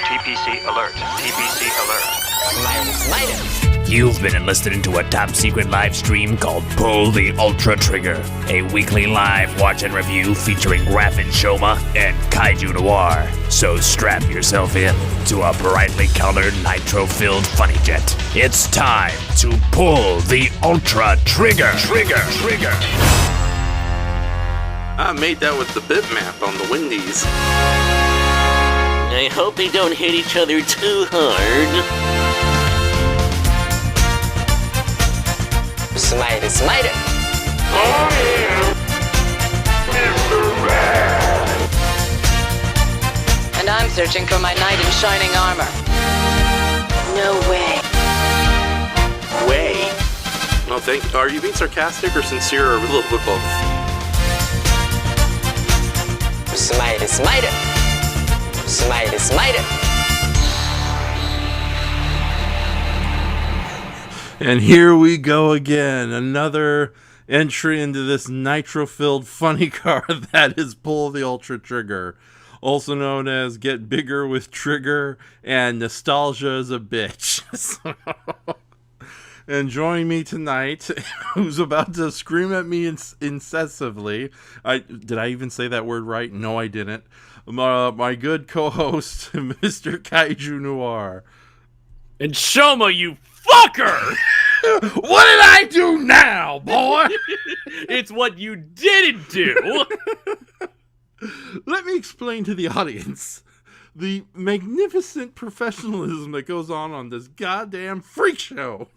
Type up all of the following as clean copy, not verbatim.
TPC alert. TPC alert. You've been enlisted into a top-secret live stream called Pull the Ultra Trigger, a weekly live watch and review featuring ENSHOHMA and Kaiju Noir. So strap yourself in to a brightly colored, nitro-filled funny jet. It's time to pull the Ultra Trigger. Trigger. I made that with the bitmap on the Windies. I hope they don't hit each other too hard. Smite it. Oh yeah! Mr. Red! And I'm searching for my knight in shining armor. No way. Way. No, thank you. Are you being sarcastic or sincere or a little bit both? Smite it. And here we go again. Another entry into this nitro-filled funny car that is Pull the Ultra Trigger. Also known as Get Bigger with Trigger and Nostalgia is a Bitch. And joining me tonight, who's about to scream at me incessantly. Did I even say that word right? No, I didn't. My good co-host, Mr. Kaiju Noir. ENSHOHMA, you fucker! What did I do now, boy? It's what you didn't do! Let me explain to the audience the magnificent professionalism that goes on this goddamn freak show.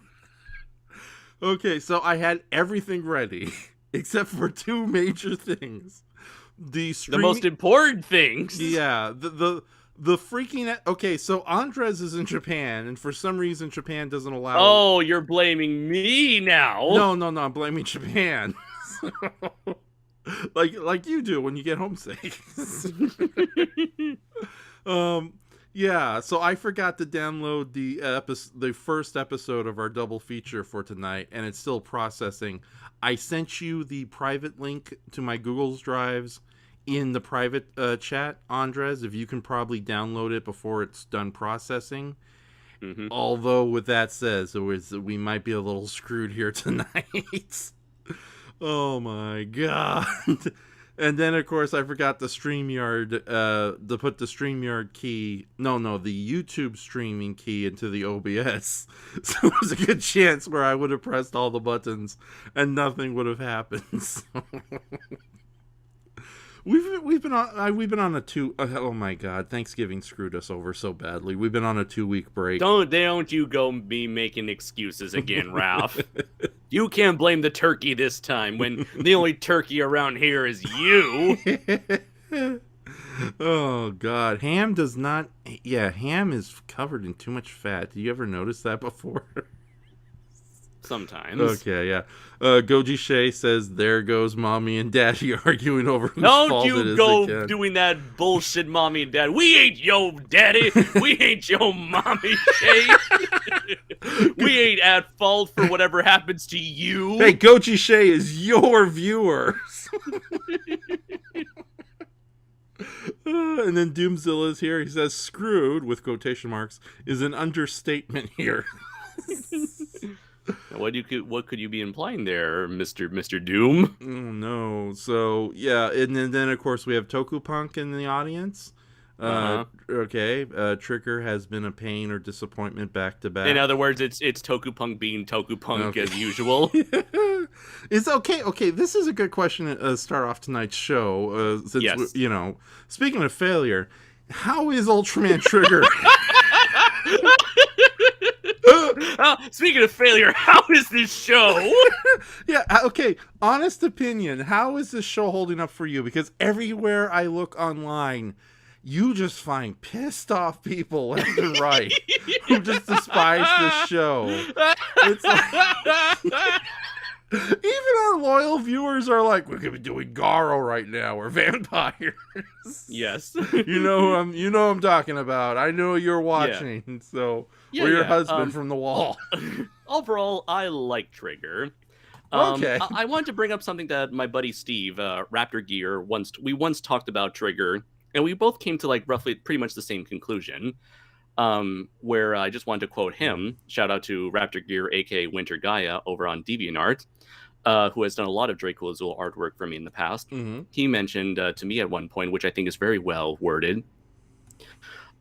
Okay, so I had everything ready, except for two major things. The most important things. Yeah, The freaking okay, so Andres is in Japan, and for some reason Japan doesn't allow. Oh, you're blaming me now. No, I'm blaming Japan. like you do when you get homesick. Yeah, so I forgot to download the first episode of our double feature for tonight, and it's still processing. I sent you the private link to my Google's drives in the private chat, Andres. If you can probably download it before it's done processing. Mm-hmm. Although, with that said, we might be a little screwed here tonight. Oh my god. And then, of course, I forgot the StreamYard, to put the StreamYard key, the YouTube streaming key into the OBS. So there's a good chance where I would have pressed all the buttons and nothing would have happened. So. We've been on a oh my god, Thanksgiving screwed us over so badly. We've been on a 2-week break. Don't you go be making excuses again, Ralph. You can't blame the turkey this time when the only turkey around here is you. Oh god, ham is covered in too much fat. Did you ever notice that before? Sometimes. Okay, yeah. Goji Shay says, "There goes mommy and daddy arguing over whose fault it is Don't you go again." doing that bullshit, mommy and dad. We ain't yo daddy. We ain't yo mommy, Shay. We ain't at fault for whatever happens to you. Hey, Goji Shay is your viewer. And then Doomzilla's here. He says, "Screwed," with quotation marks, is an understatement here. What could you be implying there, Mr. Doom? Oh, no. So, yeah, and then of course, we have Tokupunk in the audience. Okay, Trigger has been a pain or disappointment back to back. In other words, it's Tokupunk being Tokupunk as usual. It's okay. Okay, this is a good question to start off tonight's show. Since yes. Speaking of failure, how is Ultraman Trigger? Speaking of failure, how is this show? Yeah, okay. Honest opinion, how is this show holding up for you? Because everywhere I look online, you just find pissed off people left and right who just despise this show. It's like, even our loyal viewers are like, "We're gonna be doing Garo right now, or vampires." Yes. You know who I'm talking about. I know you're watching, so we're your husband from the wall. Overall, I like Trigger. Okay. I wanted to bring up something that my buddy Steve, Raptor Gear, once talked about Trigger, and we both came to like roughly pretty much the same conclusion. Where I just wanted to quote him. Shout out to Raptor Gear, aka Winter Gaia, over on DeviantArt, who has done a lot of Draco Azul artwork for me in the past. Mm-hmm. He mentioned to me at one point, which I think is very well worded.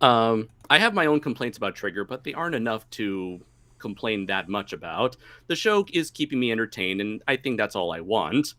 I have my own complaints about Trigger, but they aren't enough to complain that much about. The show is keeping me entertained, and I think that's all I want.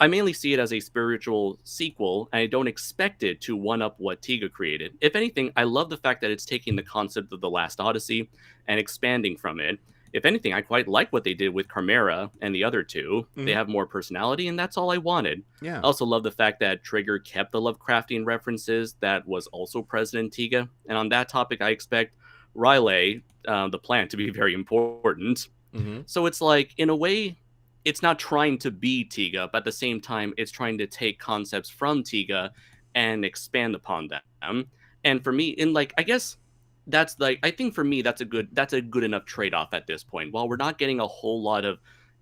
I mainly see it as a spiritual sequel, and I don't expect it to one-up what Tiga created. If anything, I love the fact that it's taking the concept of The Last Odyssey and expanding from it. If anything, I quite like what they did with Chimera and the other two. Mm-hmm. They have more personality, and that's all I wanted. Yeah. I also love the fact that Trigger kept the Lovecraftian references that was also present in Tiga. And on that topic, I expect Riley, the plant, to be very important. Mm-hmm. So it's like, in a way, it's not trying to be Tiga, but at the same time, it's trying to take concepts from Tiga and expand upon them. And for me, I guess that's I think for me, that's a good enough trade-off at this point. While we're not getting a whole lot of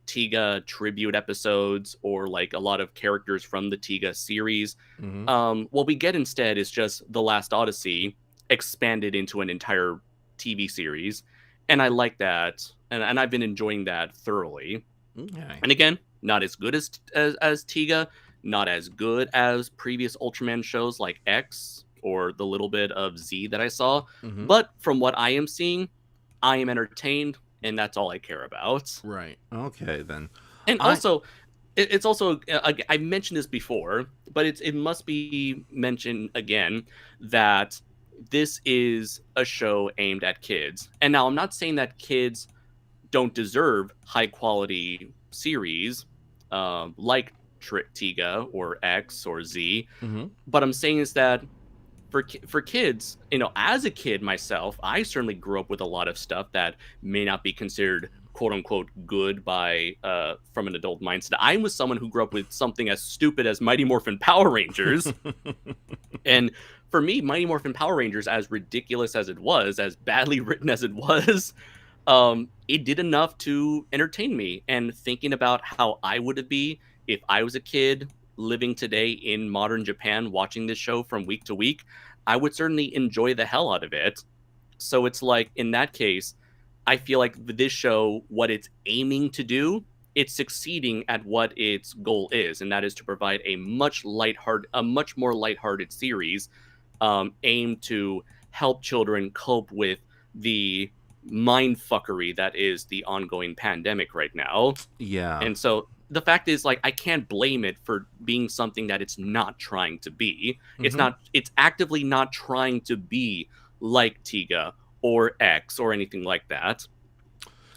Tiga tribute episodes or like a lot of characters from the Tiga series, mm-hmm. What we get instead is just The Last Odyssey expanded into an entire TV series. And I like that. And I've been enjoying that thoroughly. Okay. And again, not as good as Tiga, not as good as previous Ultraman shows like X or the little bit of Z that I saw. Mm-hmm. But from what I am seeing, I am entertained, and that's all I care about. Right. Okay, then. And also, it's also, I mentioned this before, but it must be mentioned again that this is a show aimed at kids. And now I'm not saying that kids don't deserve high quality series like Tiga or X or Z. Mm-hmm. But I'm saying is that for kids, as a kid myself, I certainly grew up with a lot of stuff that may not be considered quote unquote good by from an adult mindset. I was someone who grew up with something as stupid as Mighty Morphin Power Rangers. And for me, Mighty Morphin Power Rangers, as ridiculous as it was, as badly written as it was, it did enough to entertain me. And thinking about how I would be if I was a kid living today in modern Japan, watching this show from week to week, I would certainly enjoy the hell out of it. So it's like, in that case, I feel like this show, what it's aiming to do, it's succeeding at what its goal is, and that is to provide a much more lighthearted series aimed to help children cope with the mindfuckery that is the ongoing pandemic right now. Yeah. And so the fact is, like, I can't blame it for being something that it's not trying to be. It's actively not trying to be like Tiga or X or anything like that.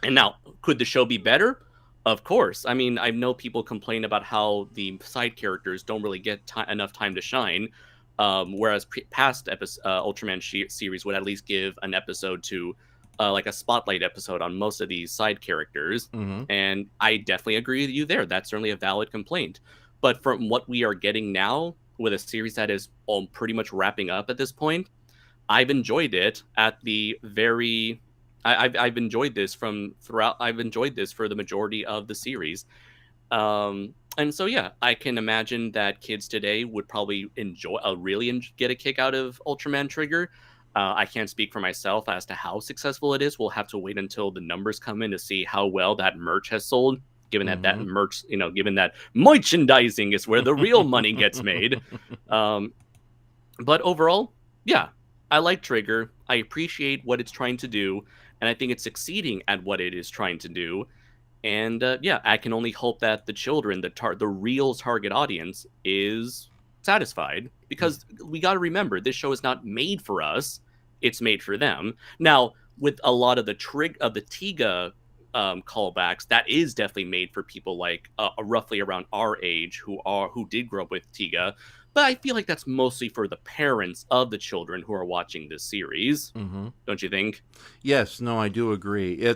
And now, could the show be better? Of course. I mean, I know people complain about how the side characters don't really get enough time to shine, whereas past Ultraman series would at least give an episode to like a spotlight episode on most of these side characters. And I definitely agree with you there. That's certainly a valid complaint. But from what we are getting now, with a series that is pretty much wrapping up at this point, I've enjoyed it at the very... I've enjoyed this from throughout. I've enjoyed this for the majority of the series. And so, yeah, I can imagine that kids today would probably get a kick out of Ultraman Trigger. I can't speak for myself as to how successful it is. We'll have to wait until the numbers come in to see how well that merch has sold, given that merch, given that merchandising is where the real money gets made. But overall, yeah, I like Trigger. I appreciate what it's trying to do, and I think it's succeeding at what it is trying to do. And yeah, I can only hope that the children, the real target audience, is satisfied, because we got to remember, this show is not made for us. It's made for them. Now, with a lot of the Tiga callbacks, that is definitely made for people like roughly around our age who did grow up with Tiga. But I feel like that's mostly for the parents of the children who are watching this series. Don't you think? Yes, no, I do agree.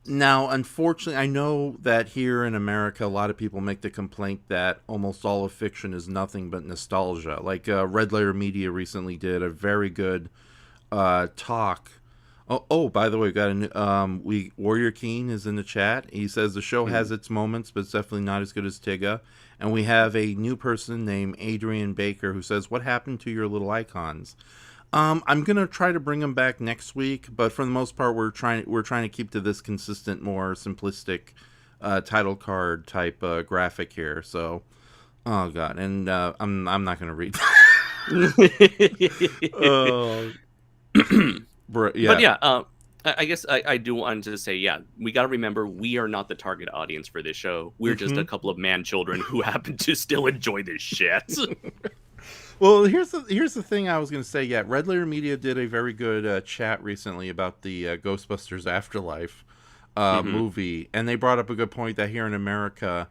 Now, unfortunately, I know that here in America, a lot of people make the complaint that almost all of fiction is nothing but nostalgia. Like Red Letter Media recently did a very good talk. Oh, by the way, we got a Warrior Keen is in the chat. He says the show has its moments, but it's definitely not as good as Tiga. And we have a new person named Adrian Baker who says, "What happened to your little icons?" I'm gonna try to bring them back next week, but for the most part, we're trying to keep to this consistent, more simplistic title card type graphic here. So, oh god, and I'm not gonna read. Yeah. But yeah, I guess I do want to say, yeah, we got to remember, we are not the target audience for this show. We're just a couple of man children who happen to still enjoy this shit. Well, here's the thing I was going to say. Yeah, Red Letter Media did a very good chat recently about the Ghostbusters Afterlife movie, and they brought up a good point that here in America,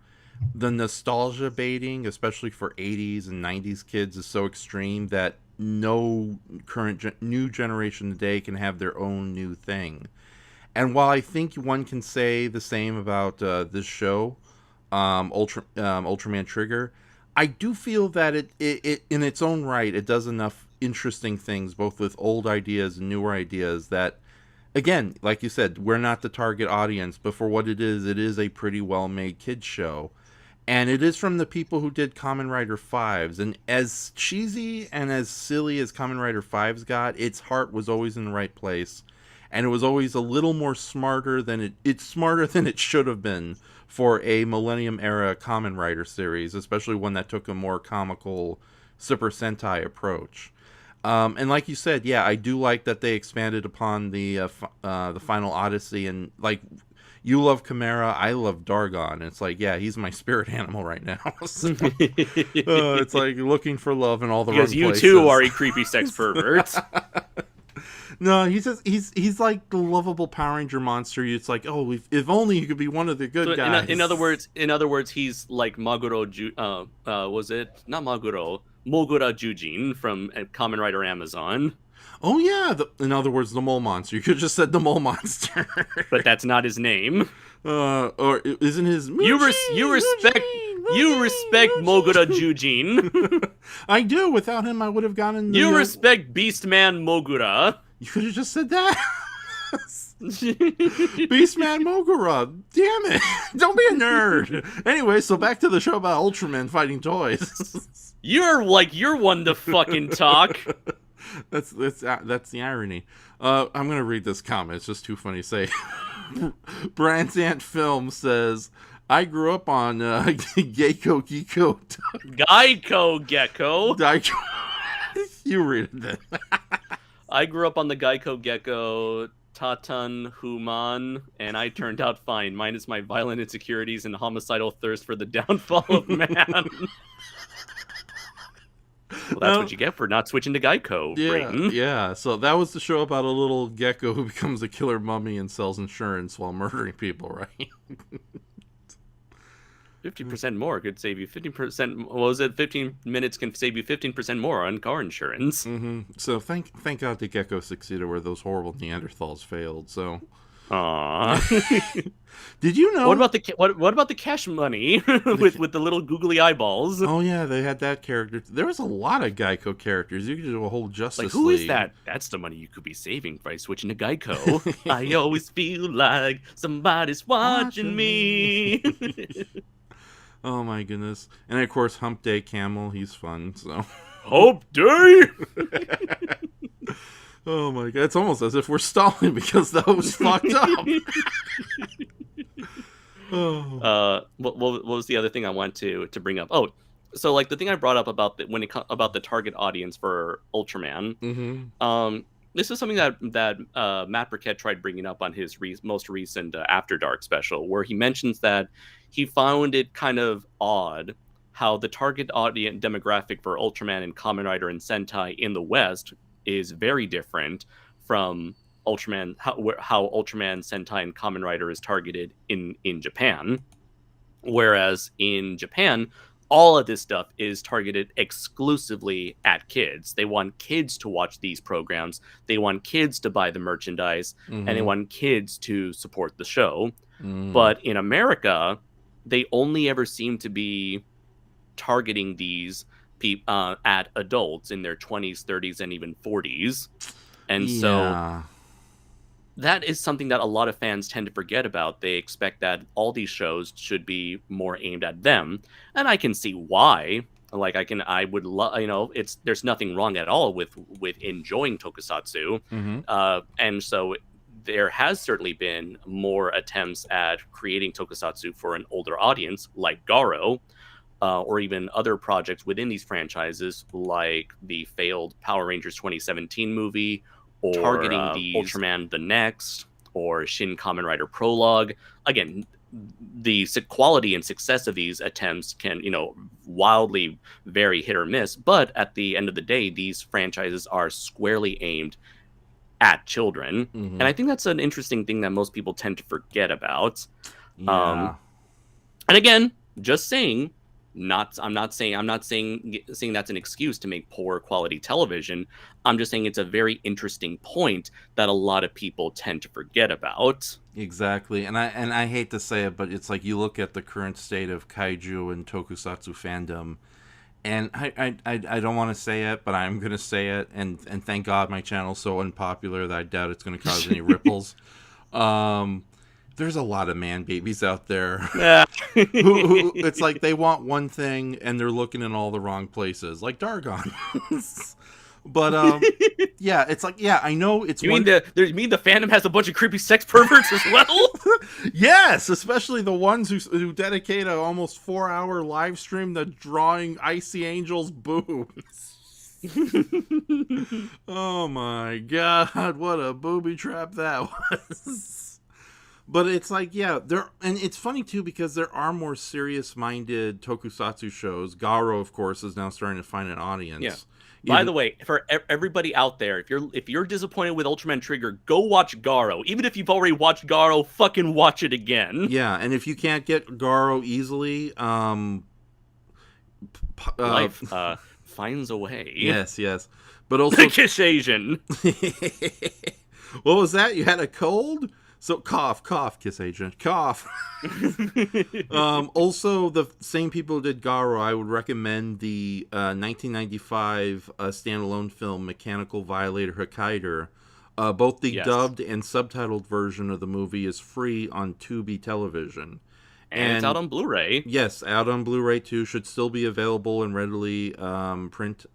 the nostalgia baiting, especially for 80s and 90s kids, is so extreme that no new generation today can have their own new thing. And while I think one can say the same about this show, Ultraman Trigger, I do feel that it in its own right, it does enough interesting things, both with old ideas and newer ideas, that, again, like you said, we're not the target audience, but for what it is a pretty well-made kids show. And it is from the people who did Kamen Rider 5s. And as cheesy and as silly as Kamen Rider 5s got, its heart was always in the right place. And it was always a little more smarter than it's smarter than it should have been for a Millennium era Kamen Rider series, especially one that took a more comical Super Sentai approach. And like you said, yeah, I do like that they expanded upon the Final Odyssey, and like, you love Chimera, I love Dargon. It's like, yeah, he's my spirit animal right now. So, it's like looking for love in all the wrong places. Because you too are a creepy sex pervert. No, he's like the lovable Power Ranger monster. It's like, oh, if only you could be one of the good guys. In other words, he's like Maguro. Was it not Maguro? Mogura Jujin from Kamen Rider Amazon. Oh yeah, in other words, the mole monster. You could have just said the mole monster. But that's not his name. Or isn't his... You respect Mogura Jujin. I do. Without him, I would have gotten... You respect Beastman Mogura. You could have just said that. Beastman Mogura. Damn it. Don't be a nerd. Anyway, so back to the show about Ultraman fighting toys. You're one to fucking talk. That's the irony. I'm gonna read this comment. It's just too funny to say. Brand's Ant Film says, I grew up on Geico Geeko. Geico Gecko. You read it then. I grew up on the Geico Gecko Tatun Human, and I turned out fine, minus my violent insecurities and homicidal thirst for the downfall of man. Well, that's what you get for not switching to Geico, Brayton. Yeah, so that was the show about a little gecko who becomes a killer mummy and sells insurance while murdering people, right? 50% more could save you 15%. What was it? 15 minutes can save you 15% more on car insurance. Mm-hmm. So thank God the gecko succeeded where those horrible Neanderthals failed. So, aww. Did you know? What about the cash money with the little googly eyeballs? Oh yeah, they had that character. There was a lot of Geico characters. You could do a whole Justice League. Who is that? That's the money you could be saving by switching to Geico. I always feel like somebody's watching me. Oh my goodness. And of course, Hump Day Camel, he's fun, so. Hump Day! Oh my god, it's almost as if we're stalling because that was fucked up. What was the other thing I want to bring up? Oh, so like the thing I brought up about about the target audience for Ultraman. Mm-hmm. This is something that Matt Burkett tried bringing up on his most recent After Dark special, where he mentions that he found it kind of odd how the target audience demographic for Ultraman and Kamen Rider and Sentai in the West is very different from Ultraman, how Ultraman, Sentai, and Kamen Rider is targeted in Japan. Whereas in Japan, all of this stuff is targeted exclusively at kids. They want kids to watch these programs. They want kids to buy the merchandise, and they want kids to support the show. But in America, they only ever seem to be targeting these people at adults in their 20s, 30s, and even 40s. And so that is something that a lot of fans tend to forget about. They expect that all these shows should be more aimed at them. And I can see why. Like I would love, there's nothing wrong at all with enjoying tokusatsu. And so there has certainly been more attempts at creating tokusatsu for an older audience, like Garo, or even other projects within these franchises, like the failed Power Rangers 2017 movie, or targeting the Ultraman The Next, or Shin Kamen Rider Prologue. Again, the quality and success of these attempts can, wildly vary, hit or miss, but at the end of the day, these franchises are squarely aimed at children. And I think that's an interesting thing that most people tend to forget about. And again, just saying, I'm not saying that's an excuse to make poor quality television. I'm just saying it's a very interesting point that a lot of people tend to forget about. Exactly. And I hate to say it, but it's like you look at the current state of kaiju and tokusatsu fandom, and I don't want to say it, but I'm going to say it, and thank God my channel's so unpopular that I doubt it's going to cause any ripples. There's a lot of man babies out there who it's like they want one thing and they're looking in all the wrong places, like Dargon. But yeah, it's like, yeah, I know it's. You mean the fandom has a bunch of creepy sex perverts as well? Yes, especially the ones who dedicate a almost 4-hour live stream to drawing Icy Angel's boobs. Oh my God, what a booby trap that was. But it's like, yeah, and it's funny too because there are more serious-minded tokusatsu shows. Garo, of course, is now starting to find an audience. Yeah. By the way, for everybody out there, if you're disappointed with Ultraman Trigger, go watch Garo. Even if you've already watched Garo, fucking watch it again. Yeah, and if you can't get Garo easily, finds a way. Yes. But also, Kiss Asian. what was that? You had a cold? So cough, Kiss Agent, cough. Also, the same people who did Garo, I would recommend the 1995 standalone film Mechanical Violator Hokkaido. Both the dubbed and subtitled version of the movie is free on Tubi television. And it's out on Blu-ray. Yes, out on Blu-ray too. Should still be available and readily print.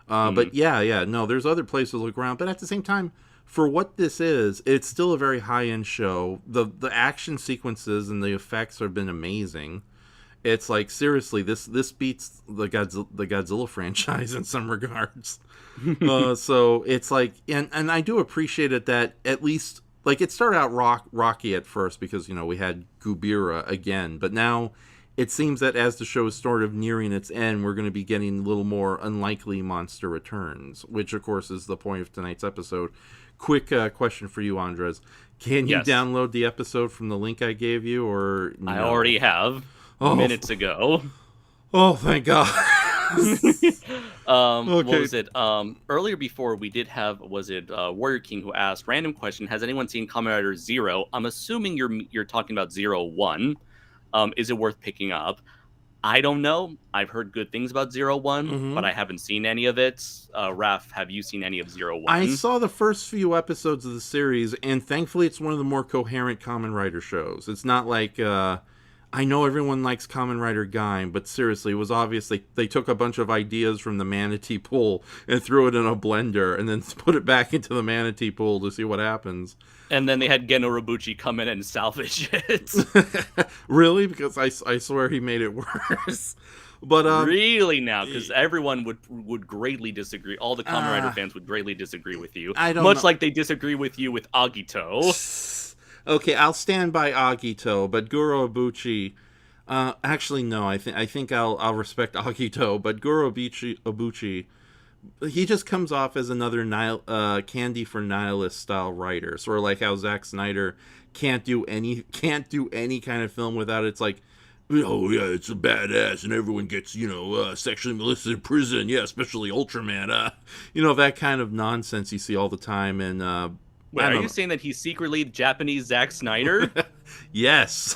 But no, there's other places to look around. But at the same time, for what this is, it's still a very high-end show. The action sequences and the effects have been amazing. It's like, seriously, this beats the Godzilla franchise in some regards. So it's like, and I do appreciate it that at least, like, it started out rocky at first because, we had Gubira again, but now it seems that as the show is sort of nearing its end, we're going to be getting a little more unlikely monster returns, which of course is the point of tonight's episode. Quick question for you, Andres. Can you download the episode from the link I gave you, or no? I already have minutes ago. Oh, thank God. What was it? Earlier before we did have, Warrior King who asked, random question, has anyone seen Kamen Rider Zero? I'm assuming you're talking about 01. Is it worth picking up? I don't know. I've heard good things about 01, but I haven't seen any of it. Raph, have you seen any of 01? I saw the first few episodes of the series, and thankfully it's one of the more coherent Kamen Rider shows. It's not like, I know everyone likes Kamen Rider Gaim, but seriously, it was obvious they took a bunch of ideas from the Manatee Pool and threw it in a blender, and then put it back into the Manatee Pool to see what happens. And then they had Geno Robuchi come in and salvage it. Really? Because I swear he made it worse. But really now, because everyone would greatly disagree. All the Kamen Rider fans would greatly disagree with you. Much like they disagree with you with Agito. Okay, I'll stand by Agito, but Goro Ibuchi. Actually, no. I think I'll respect Agito, but Goro Ibuchi. He just comes off as another Candy for Nihilist style writer, sort of like how Zack Snyder can't do any kind of film without it's like, oh yeah, it's a badass and everyone gets sexually molested in prison, yeah, especially Ultraman, that kind of nonsense you see all the time. And wait, are you saying that he's secretly Japanese Zack Snyder? Yes.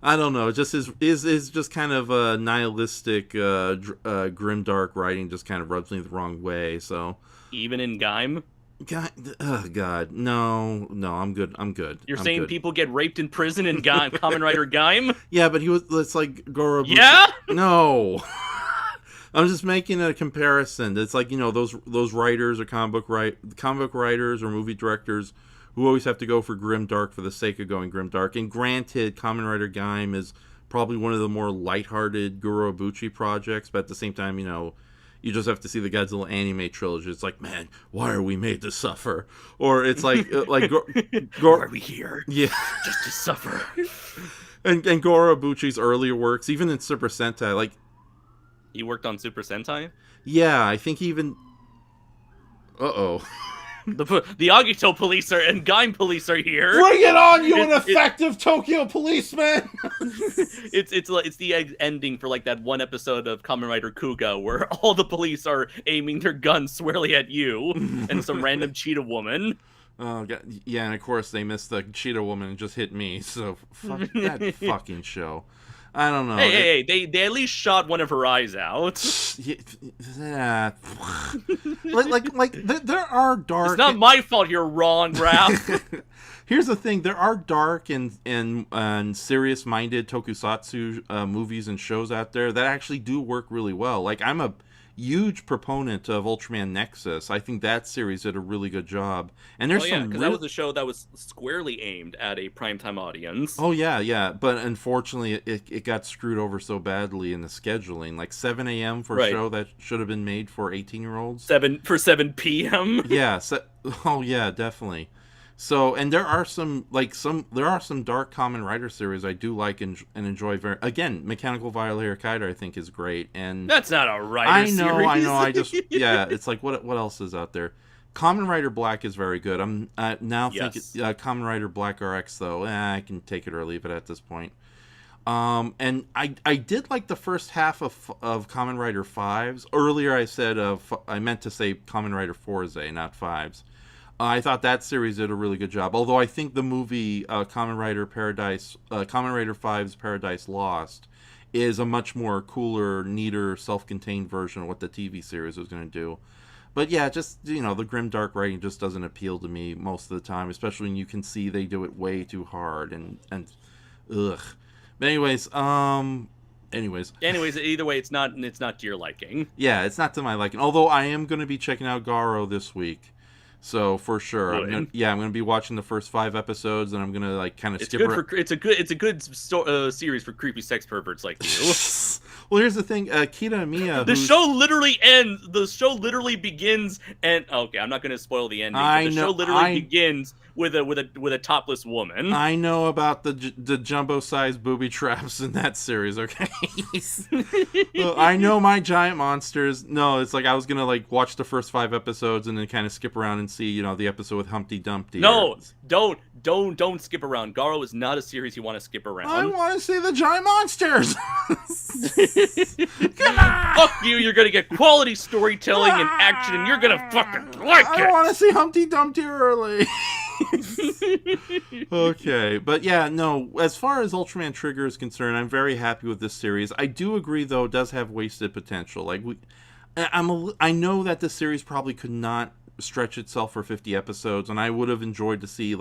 I don't know. Just is just kind of a nihilistic, grimdark writing. Just kind of rubs me the wrong way. So even in Gaim, God, no, I'm good. You're saying people get raped in prison in Gaim, Kamen Rider Gaim? Yeah, but it's like Goro. Yeah. No. I'm just making a comparison. It's like those writers or comic book writers or movie directors who always have to go for grimdark for the sake of going grimdark. And granted, Kamen Rider Gaim is probably one of the more lighthearted Goro Ibuchi projects, but at the same time, you just have to see the Godzilla anime trilogy. It's like, man, why are we made to suffer? Or it's like why are we here? Yeah, just to suffer. And Goro Ibuchi's earlier works, even in Super Sentai, like he worked on Super Sentai. Yeah, I think even. The Agito police and Gaim police are here. Bring it on, you ineffective Tokyo policeman! It's the ending for like that one episode of Kamen Rider Kuga where all the police are aiming their guns squarely at you and some random cheetah woman. Oh God. Yeah, and of course they missed the cheetah woman and just hit me. So fuck that fucking show. I don't know. Hey, they at least shot one of her eyes out. Yeah. There are dark. It's not my fault you're wrong, Raph. Here's the thing: there are dark and serious-minded tokusatsu movies and shows out there that actually do work really well. Like, I'm a huge proponent of Ultraman Nexus. I think that series did a really good job. And there's because that was a show that was squarely aimed at a primetime audience. Oh yeah, but unfortunately it got screwed over so badly in the scheduling. Like 7 a.m. for a show that should have been made for 18-year-olds. 7 p.m. Yeah. Oh yeah, definitely. So, and there are some dark Kamen Rider series I do like and enjoy very. Again, Mechanical Violator Hokkaido I think is great, and that's not a Rider series. I know. I just it's like what else is out there? Kamen Rider Black is very good. I'm now thinking Kamen Rider Black RX though. I can take it or leave it at this point. And I did like the first half of Kamen Rider 5's. Earlier I said I meant to say Kamen Rider 4's, not 5's. I thought that series did a really good job. Although I think the movie Kamen Rider 5's Paradise Lost is a much more cooler, neater, self-contained version of what the TV series was going to do. But yeah, just, the grim dark writing just doesn't appeal to me most of the time, especially when you can see they do it way too hard and ugh. But anyways, either way, it's not to your liking. Yeah, it's not to my liking. Although I am going to be checking out Garo this week. So for sure, I'm going to be watching the first 5 episodes, and I'm going to kind of skip around. It's a good series for creepy sex perverts like you. Well, here's the thing, Kita Miya. The show literally ends. The show literally begins, and okay, I'm not going to spoil the ending. But the show literally begins with a topless woman. I know about the jumbo-sized booby traps in that series. Okay, well, I know my giant monsters. No, it's like I was gonna watch the first 5 episodes and then kind of skip around and see the episode with Humpty Dumpty. No, don't skip around. Garo is not a series you want to skip around. I want to see the giant monsters. Come on! Fuck you! You're gonna get quality storytelling and action, and you're gonna fucking like it. I want to see Humpty Dumpty early. Okay, but yeah, no, as far as Ultraman Trigger is concerned, I'm very happy with this series. I do agree, though, it does have wasted potential. I know that this series probably could not stretch itself for 50 episodes, and I would have enjoyed to see,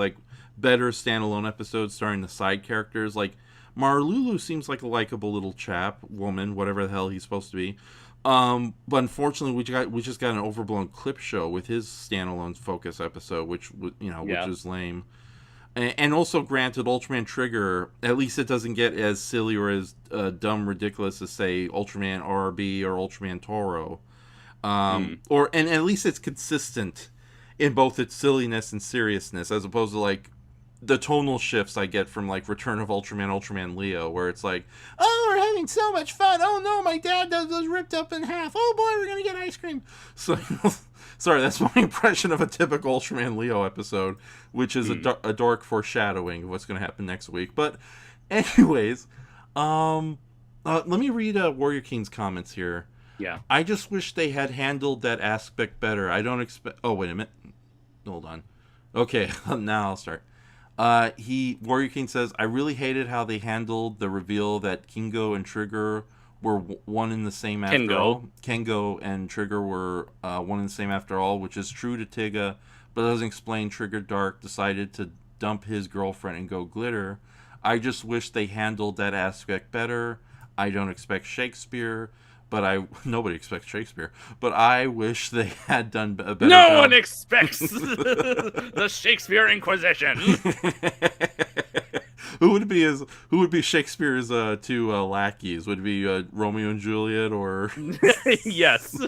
better standalone episodes starring the side characters. Marlulu seems like a likable little woman, whatever the hell he's supposed to be. But unfortunately, we just got an overblown clip show with his standalone focus episode, which is lame. And also, granted, Ultraman Trigger, at least it doesn't get as silly or as dumb, ridiculous as, say, Ultraman RB or Ultraman Toro. And at least it's consistent in both its silliness and seriousness, as opposed to the tonal shifts I get from Return of Ultraman Leo, where it's oh, we're having so much fun. Oh no, my dad was ripped up in half. Oh boy, we're gonna get ice cream. So, sorry, that's my impression of a typical Ultraman Leo episode, which is a dark foreshadowing of what's gonna happen next week. But, anyways, let me read Warrior King's comments here. Yeah. I just wish they had handled that aspect better. I don't expect. Oh, wait a minute. Hold on. Okay, now I'll start. Warrior King says, I really hated how they handled the reveal that Kingo and Trigger were one and the same after all. Kengo and Trigger were one and the same after all, which is true to Tiga, but doesn't explain Trigger Dark decided to dump his girlfriend and go glitter. I just wish they handled that aspect better. I don't expect Shakespeare, nobody expects Shakespeare, but I wish they had done a better job. No one expects the Shakespeare Inquisition. Who would be Shakespeare's 2 lackeys? Would it be Romeo and Juliet or? Yes.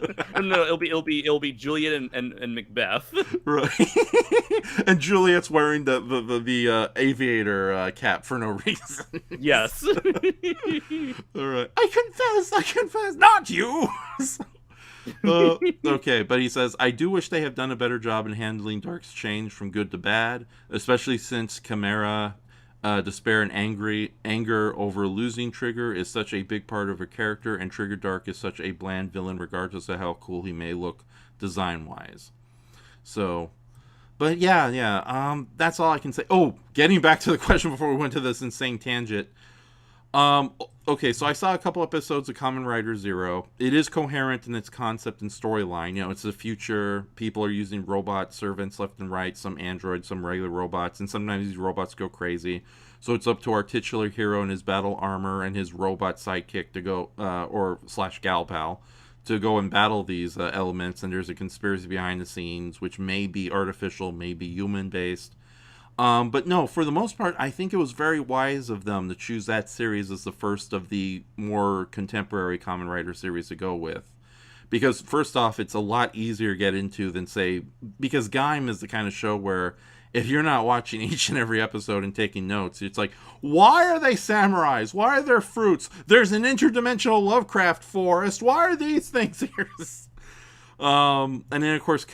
No, it'll be Juliet and Macbeth. Right. And Juliet's wearing the aviator cap for no reason. Yes. All right. I confess, not you. Okay, but he says, I do wish they have done a better job in handling Dark's change from good to bad, especially since Chimera, despair and anger over losing Trigger is such a big part of her character, and Trigger Dark is such a bland villain regardless of how cool he may look design-wise. So, but yeah, that's all I can say. Oh, getting back to the question before we went to this insane tangent. Okay, so I saw a couple episodes of Kamen Rider Zero. It is coherent in its concept and storyline. It's the future. People are using robot servants left and right, some androids, some regular robots, and sometimes these robots go crazy. So it's up to our titular hero in his battle armor and his robot sidekick to go, / gal pal, to go and battle these elements. And there's a conspiracy behind the scenes, which may be artificial, may be human-based. But no, for the most part, I think it was very wise of them to choose that series as the first of the more contemporary Kamen Rider series to go with. Because, first off, it's a lot easier to get into than, say, because Gaim is the kind of show where if you're not watching each and every episode and taking notes, it's like, why are they samurais? Why are there fruits? There's an interdimensional Lovecraft forest. Why are these things here? And then, of course,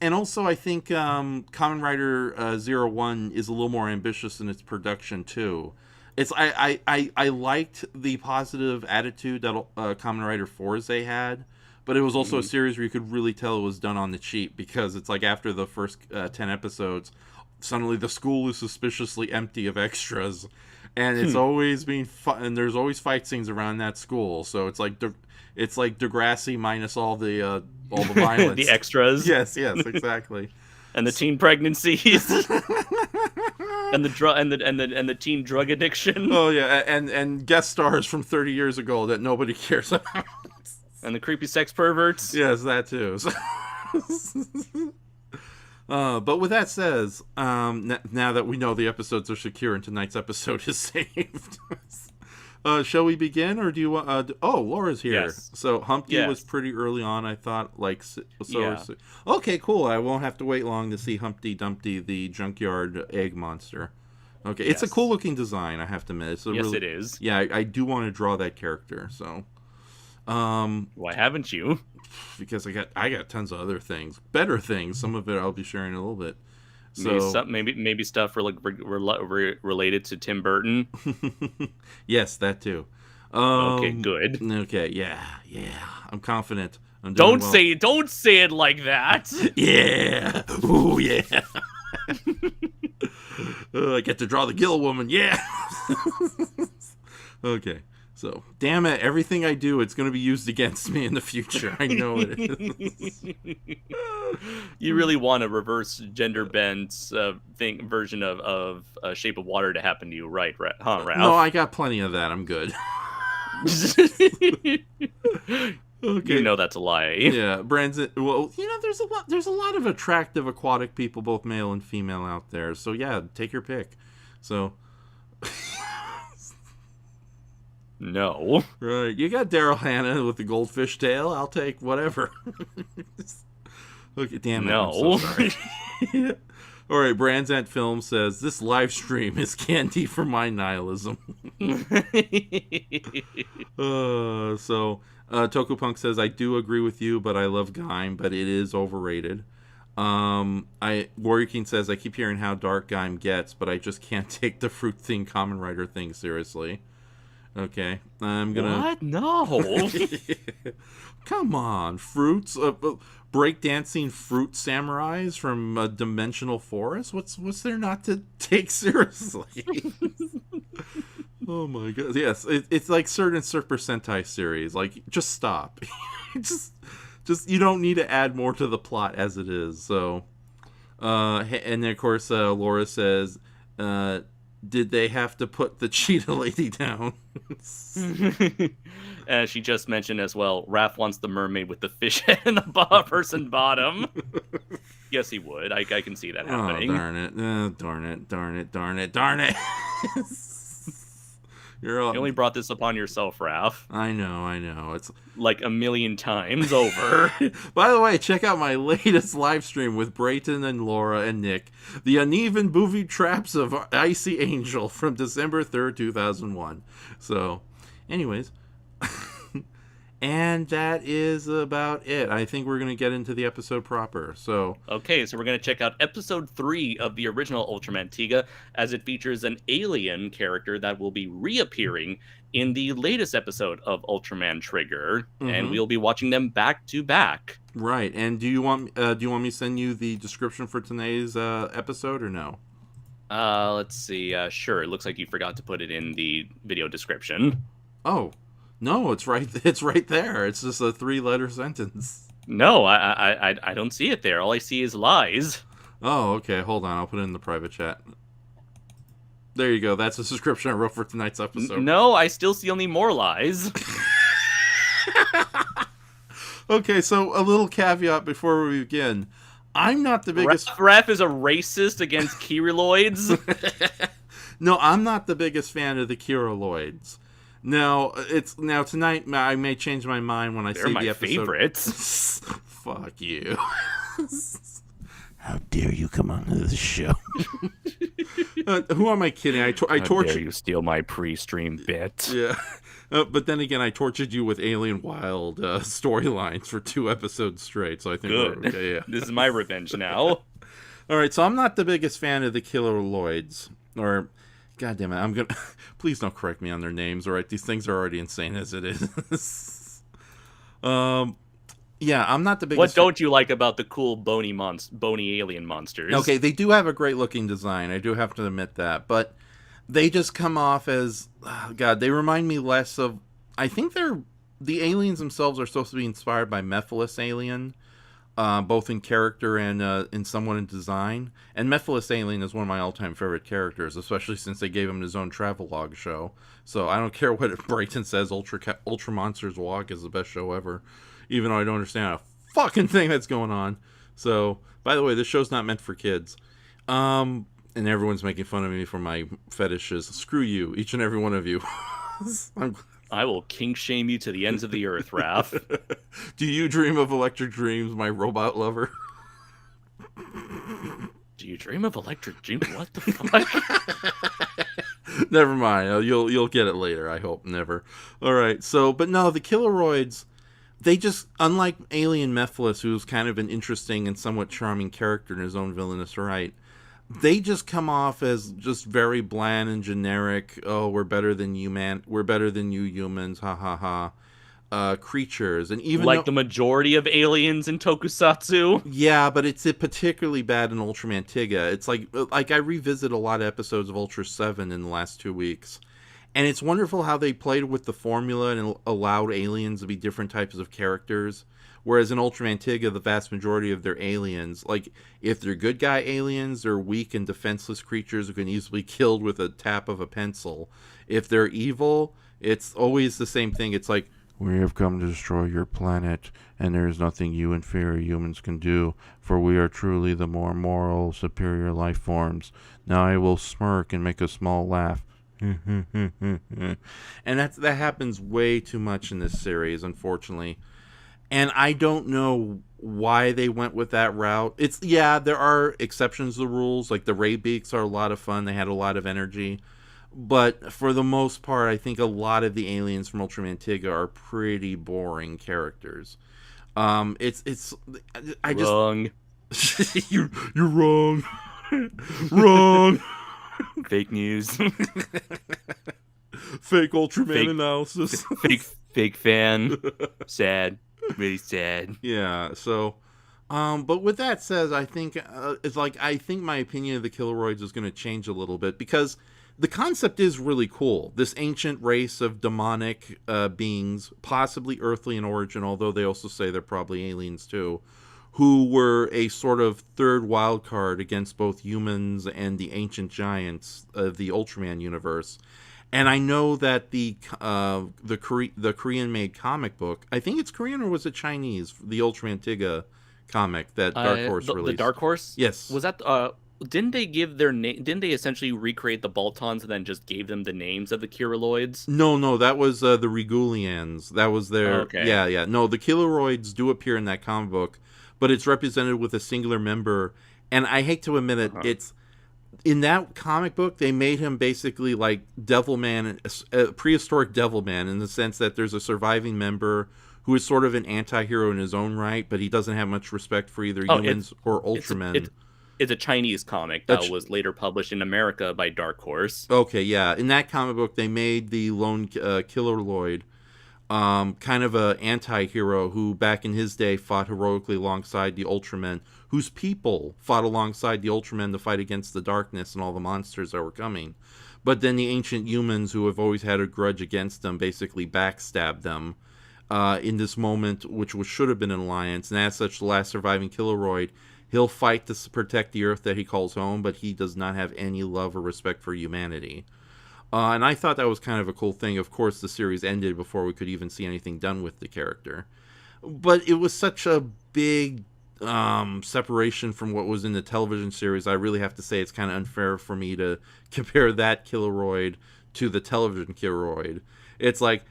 and also I think Kamen Rider 01 is a little more ambitious in its production too. It's I liked the positive attitude that Kamen Rider Forze had, but it was also a series where you could really tell it was done on the cheap, because it's like after the first 10 episodes, suddenly the school is suspiciously empty of extras, and it's always being and there's always fight scenes around that school. So it's like Degrassi minus all the violence, the extras. Yes, exactly. And the teen pregnancies, and the teen drug addiction. Oh yeah, and guest stars from 30 years ago that nobody cares about. And the creepy sex perverts. Yes, that too. But with that says, now that we know the episodes are secure and tonight's episode is saved, shall we begin, or do you want? Laura's here. Yes. So Humpty was pretty early on, I thought. Okay, cool. I won't have to wait long to see Humpty Dumpty, the junkyard egg monster. Okay, it's a cool looking design, I have to admit. It is. Yeah, I do want to draw that character. So, why haven't you? Because I got tons of other things, better things. Some of it I'll be sharing in a little bit. So maybe stuff related to Tim Burton. Yes, that too. Okay, good. Okay, yeah. I'm confident. Don't say it like that. Yeah. Ooh, yeah. I get to draw the Gill woman. Yeah. Okay. So, damn it, everything I do, it's going to be used against me in the future. I know it is. You really want a reverse gender bent version of Shape of Water to happen to you, right, huh, Ralph? No, I got plenty of that. I'm good. Okay. You know that's a lie. Yeah, Brandon. Well, there's a lot of attractive aquatic people, both male and female, out there. So yeah, take your pick. So. No. Right. You got Daryl Hannah with the goldfish tail. I'll take whatever. Okay, damn it. No. I'm so sorry. All right, Brandzant Film says, this live stream is candy for my nihilism. Tokupunk says, I do agree with you, but I love Gaim, but it is overrated. Warrior King says, I keep hearing how dark Gaim gets, but I just can't take the fruit-themed Kamen Rider thing seriously. Okay, I'm gonna... What? No! Come on, fruits? Breakdancing fruit samurais from a dimensional forest? What's there not to take seriously? Oh my god, yes, it's like certain Super Sentai series. Like, just stop. just you don't need to add more to the plot as it is. So, and then of course, Laura says, did they have to put the cheetah lady down? As she just mentioned as well, Raph wants the mermaid with the fish head and the person bottom. Yes, he would. I can see that happening. Oh, darn it. Darn it. You only brought this upon yourself, Raph. I know. It's like a million times over. By the way, check out my latest live stream with Brayton and Laura and Nick. The Uneven Booby Traps of Icy Angel from December 3rd, 2001. So, anyways. And that is about it. I think we're going to get into the episode proper. So okay, so we're going to check out episode 3 of the original Ultraman Tiga, as it features an alien character that will be reappearing in the latest episode of Ultraman Trigger, and we'll be watching them back to back. Right. And do you want me to send you the description for today's episode or no? Let's see. Sure. It looks like you forgot to put it in the video description. Oh. No, it's right there. It's just a 3-letter sentence. No, I don't see it there. All I see is lies. Oh, okay. Hold on. I'll put it in the private chat. There you go. That's the description I wrote for tonight's episode. No, I still see only more lies. Okay, so a little caveat before we begin. I'm not the biggest... Raph is a racist against Kyrieloids? No, I'm not the biggest fan of the Kyrieloids. Now tonight I may change my mind when I see the episode. They're my favorites. Fuck you. How dare you come onto this show? Who am I kidding? I tortured. How dare you steal my pre-stream bit? Yeah, but then again, I tortured you with Alien Wild storylines for 2 episodes straight. So I think good. We're okay. Yeah. This is my revenge now. All right, so I'm not the biggest fan of the Kyrieloids or God damn it, I'm gonna please don't correct me on their names. All right, these things are already insane as it is. Yeah, I'm not the biggest. What don't you like about the cool bony alien monsters? Okay, they do have a great looking design. I do have to admit that, but they just come off as God. They remind me less of. I think the aliens themselves are supposed to be inspired by Mephiles Alien, both in character and in somewhat in design. And Mephiles Alien is one of my all-time favorite characters, especially since they gave him his own travelogue show. So I don't care what Brighton says. Ultra Monsters Walk is the best show ever, even though I don't understand a fucking thing that's going on. So, by the way, this show's not meant for kids. And everyone's making fun of me for my fetishes. Screw you, each and every one of you. I will kink shame you to the ends of the earth, Raph. Do you dream of electric dreams, my robot lover? Do you dream of electric dreams? What the fuck? Never mind. You'll get it later, I hope. Never. All right. So, but no, the Kyrieloids, they just, unlike Alien Mephiles, who's kind of an interesting and somewhat charming character in his own villainous right, they just come off as just very bland and generic. Oh, we're better than you, man. We're better than you humans. Ha ha ha. Creatures, and even like the majority of aliens in Tokusatsu. Yeah, but it's particularly bad in Ultraman Tiga. It's like I revisit a lot of episodes of Ultra 7 in the last 2 weeks, and it's wonderful how they played with the formula and allowed aliens to be different types of characters. Whereas in Ultraman Tiga, the vast majority of their aliens, like, if they're good guy aliens, they're weak and defenseless creatures who can easily be killed with a tap of a pencil. If they're evil, it's always the same thing. It's like, we have come to destroy your planet, and there is nothing you inferior humans can do, for we are truly the more moral, superior life forms. Now I will smirk and make a small laugh. And that happens way too much in this series, unfortunately. And I don't know why they went with that route. There are exceptions to the rules. Like the Ray Beaks are a lot of fun. They had a lot of energy. But for the most part, I think a lot of the aliens from Ultraman Tiga are pretty boring characters. Wrong. You're wrong. Wrong. Fake news. Fake Ultraman analysis. Fake fan. Sad. Really sad. Yeah, so but with that said, I think I think my opinion of the Kyrieloids is going to change a little bit, because the concept is really cool. This ancient race of demonic beings, possibly earthly in origin, although they also say they're probably aliens too, who were a sort of third wild card against both humans and the ancient giants of the Ultraman universe. And I know that the Korean-made comic book, I think it's Korean or was it Chinese, the Ultraman Tiga comic that Dark Horse released. The Dark Horse? Yes. Was that didn't they give their name? Didn't they essentially recreate the Baltons and then just gave them the names of the Kyrieloids? No, that was the Regulians. That was their. Okay. Yeah. No, the Kyrieloids do appear in that comic book, but it's represented with a singular member. And I hate to admit it, it's in that comic book they made him basically like Devilman, a prehistoric Devilman, in the sense that there's a surviving member who is sort of an anti-hero in his own right, but he doesn't have much respect for either humans or Ultramen. It's a Chinese comic that was later published in America by Dark Horse. Okay, yeah. In that comic book, they made the lone Kyrieloid kind of a anti-hero who back in his day fought heroically alongside the Ultramen, whose people fought alongside the Ultramen to fight against the darkness and all the monsters that were coming. But then the ancient humans, who have always had a grudge against them, basically backstabbed them in this moment, which should have been an alliance. And as such, the last surviving Kyrieloid, he'll fight to protect the Earth that he calls home, but he does not have any love or respect for humanity. And I thought that was kind of a cool thing. Of course, the series ended before we could even see anything done with the character. But it was such a big separation from what was in the television series. I really have to say it's kind of unfair for me to compare that Kyrieloid to the television Kyrieloid. It's like...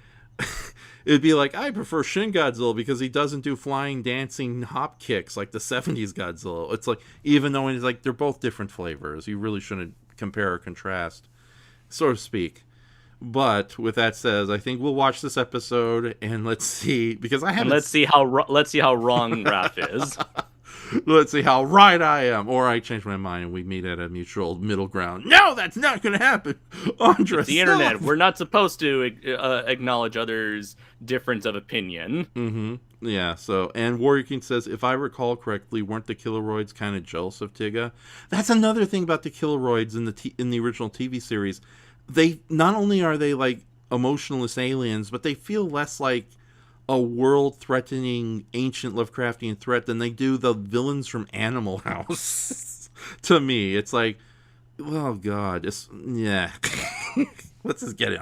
It'd be like, I prefer Shin Godzilla because he doesn't do flying, dancing hop kicks like the 70s Godzilla. It's like, even though it's like they're both different flavors, you really shouldn't compare or contrast, so to speak. But with that said, I think we'll watch this episode and let's see, because I haven't. Let's see how wrong Raph is. Let's see how right I am. Or I change my mind and we meet at a mutual middle ground. No, that's not going to happen. Andra, It's the internet. We're not supposed to acknowledge others' difference of opinion. Mm-hmm. Yeah, so, and Warrior King says, if I recall correctly, weren't the Kyrieloids kind of jealous of Tigga? That's another thing about the Kyrieloids in the original TV series. They, not only are they, like, emotionless aliens, but they feel less like a world-threatening, ancient Lovecraftian threat than they do the villains from Animal House. To me, it's like, oh god, yeah. Let's just get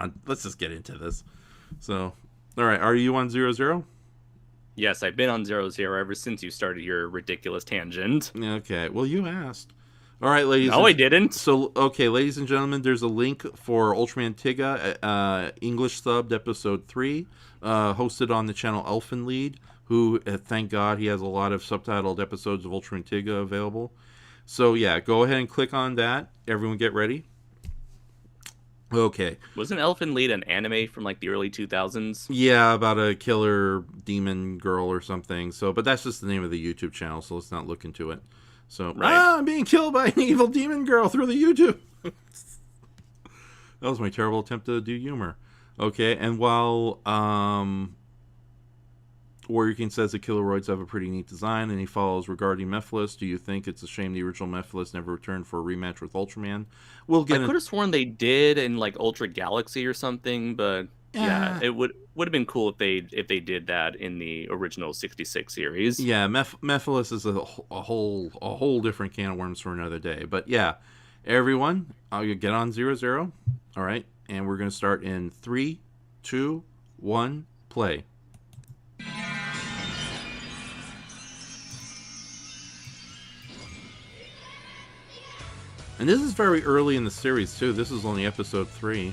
into this. So, all right, are you on 0-0? Yes, I've been on 0-0 ever since you started your ridiculous tangent. Okay, well, you asked. All right, ladies. No, I didn't. So, okay, ladies and gentlemen, there's a link for Ultraman Tigga, English subbed episode 3, hosted on the channel Elfenlied, who, thank God, he has a lot of subtitled episodes of Ultraman Tigga available. So, yeah, go ahead and click on that. Everyone get ready. Okay. Wasn't Elfenlied an anime from, like, the early 2000s? Yeah, about a killer demon girl or something. So, but that's just the name of the YouTube channel, so let's not look into it. So, right. I'm being killed by an evil demon girl through the YouTube. That was my terrible attempt to do humor. Okay, and while Warrior King says the Kyrieloids have a pretty neat design, and he follows regarding Mephiles, do you think it's a shame the original Mephiles never returned for a rematch with Ultraman? We'll get. I could have sworn they did in like Ultra Galaxy or something, but yeah, it would have been cool if they did that in the original 66 series. Yeah, Mephiles is a whole different can of worms for another day. But yeah, everyone, I'll get on 0-0. All right, and we're gonna start in 3, 2, 1, play. And this is very early in the series too. This is only episode 3.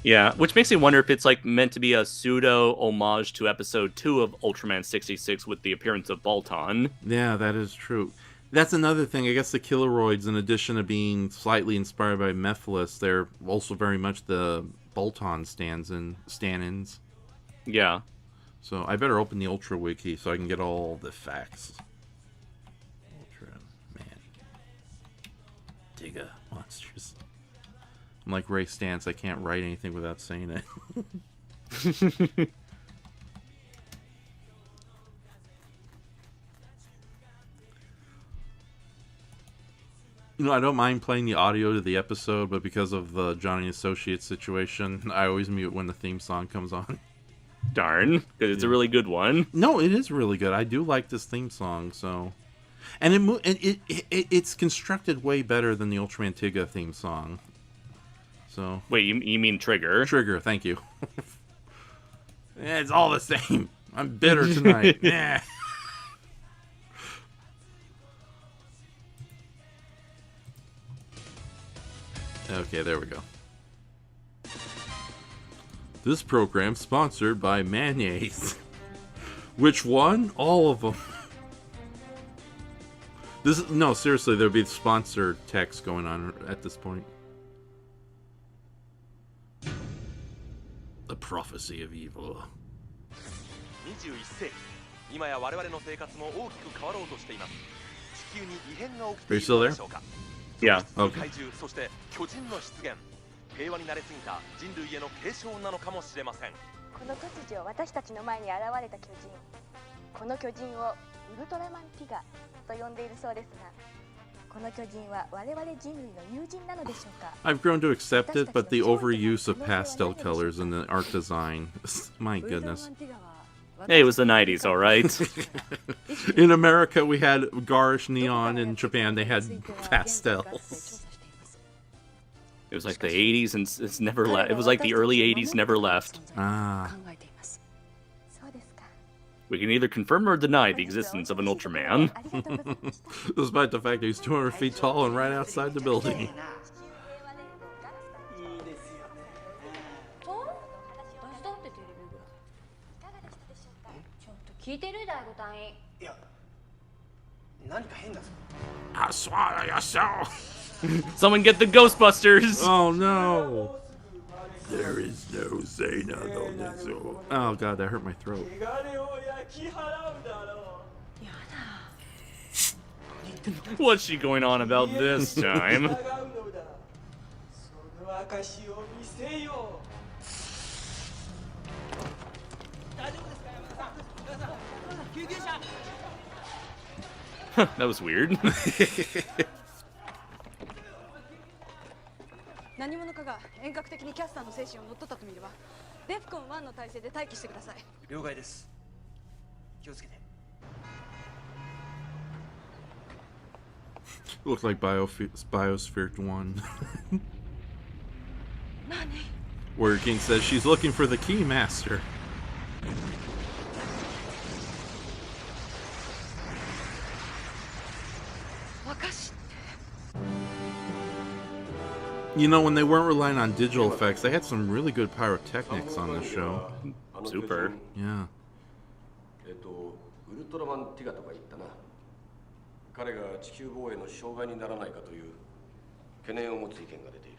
Yeah, which makes me wonder if it's like meant to be a pseudo homage to episode 2 of Ultraman 66 with the appearance of Balton. Yeah, that is true. That's another thing. I guess the Kyrieloids, in addition to being slightly inspired by Mephiles, they're also very much the Balton stand-ins. Yeah. So I better open the Ultra Wiki so I can get all the facts. Ultraman. Tigga monsters. I'm like Ray Stantz, I can't write anything without saying it. You know, I don't mind playing the audio to the episode, but because of the Johnny Associates situation, I always mute when the theme song comes on. Darn, because it's a really good one. No, it is really good. I do like this theme song, so... And it's constructed way better than the Ultraman Tigga theme song. So... Wait, you mean Trigger? Trigger, thank you. It's all the same. I'm bitter tonight. Yeah. Okay, there we go. This program sponsored by Mayonnaise. Which one? All of them. No, seriously, there'd be sponsored text going on at this point. The prophecy of evil. 21世紀、今や我々の生活も大きく変わろうとしています。地球に異変が起きているのでしょうか。Yeah. Okay. 怪獣、そして巨人の出現。平和に慣れすぎた人類への継承なのかもしれません。この突如私たちの前に現れた巨人。この巨人をウルトラマンティガと呼んでいるそうですが。I've grown to accept it, but the overuse of pastel colors in the art design, my goodness. Hey, it was the 90s, all right? In America, we had garish neon. In Japan, they had pastels. It was like the 80s, and it's never left. It was like the early 80s never left. Ah. We can either confirm or deny the existence of an Ultraman. Despite the fact that he's 200 feet tall and right outside the building. I swallow yourself. Someone get the Ghostbusters! Oh no! There is no Xena on this. Oh god, that hurt my throat. What's she going on about this time? That was weird. 何者かが遠隔的にキャスターの精神を乗っ取ったと見るわ。デフコン1の体制で待機してください。了解です。気をつけて。 Looks like Biosphere 1. Where King says she's looking for the key master. You know, when they weren't relying on digital effects, they had some really good pyrotechnics on this show. Super. Yeah. ウルトラマンティガとか言ったな。彼が地球防衛の障害にならないかという懸念を持つ意見が出ている。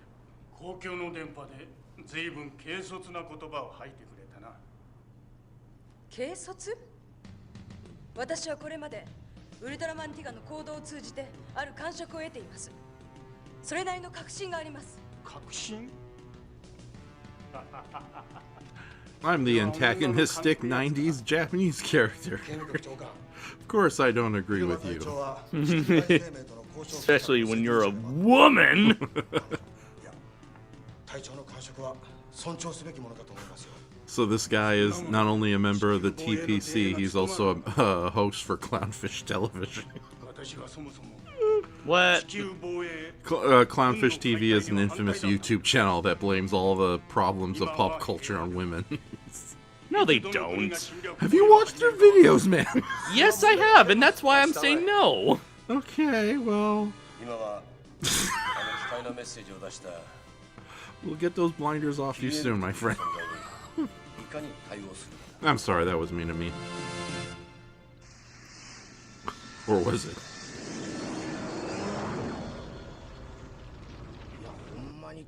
公共の電波で随分軽率な言葉を吐いてくれたな。軽率？私はこれまでウルトラマンティガの行動を通じてある感触を得ています。それなりの確信があります。確信I'm the antagonistic 90s Japanese character. Of course I don't agree with you. Especially when you're a woman. So this guy is not only a member of the TPC, he's also a host for Clownfish Television. What? Clownfish TV is an infamous YouTube channel that blames all the problems of pop culture on women. No, they don't. Have you watched their videos, man? Yes, I have, and that's why I'm saying no. Okay, well... We'll get those blinders off you soon, my friend. I'm sorry, that was mean of me. Or was it?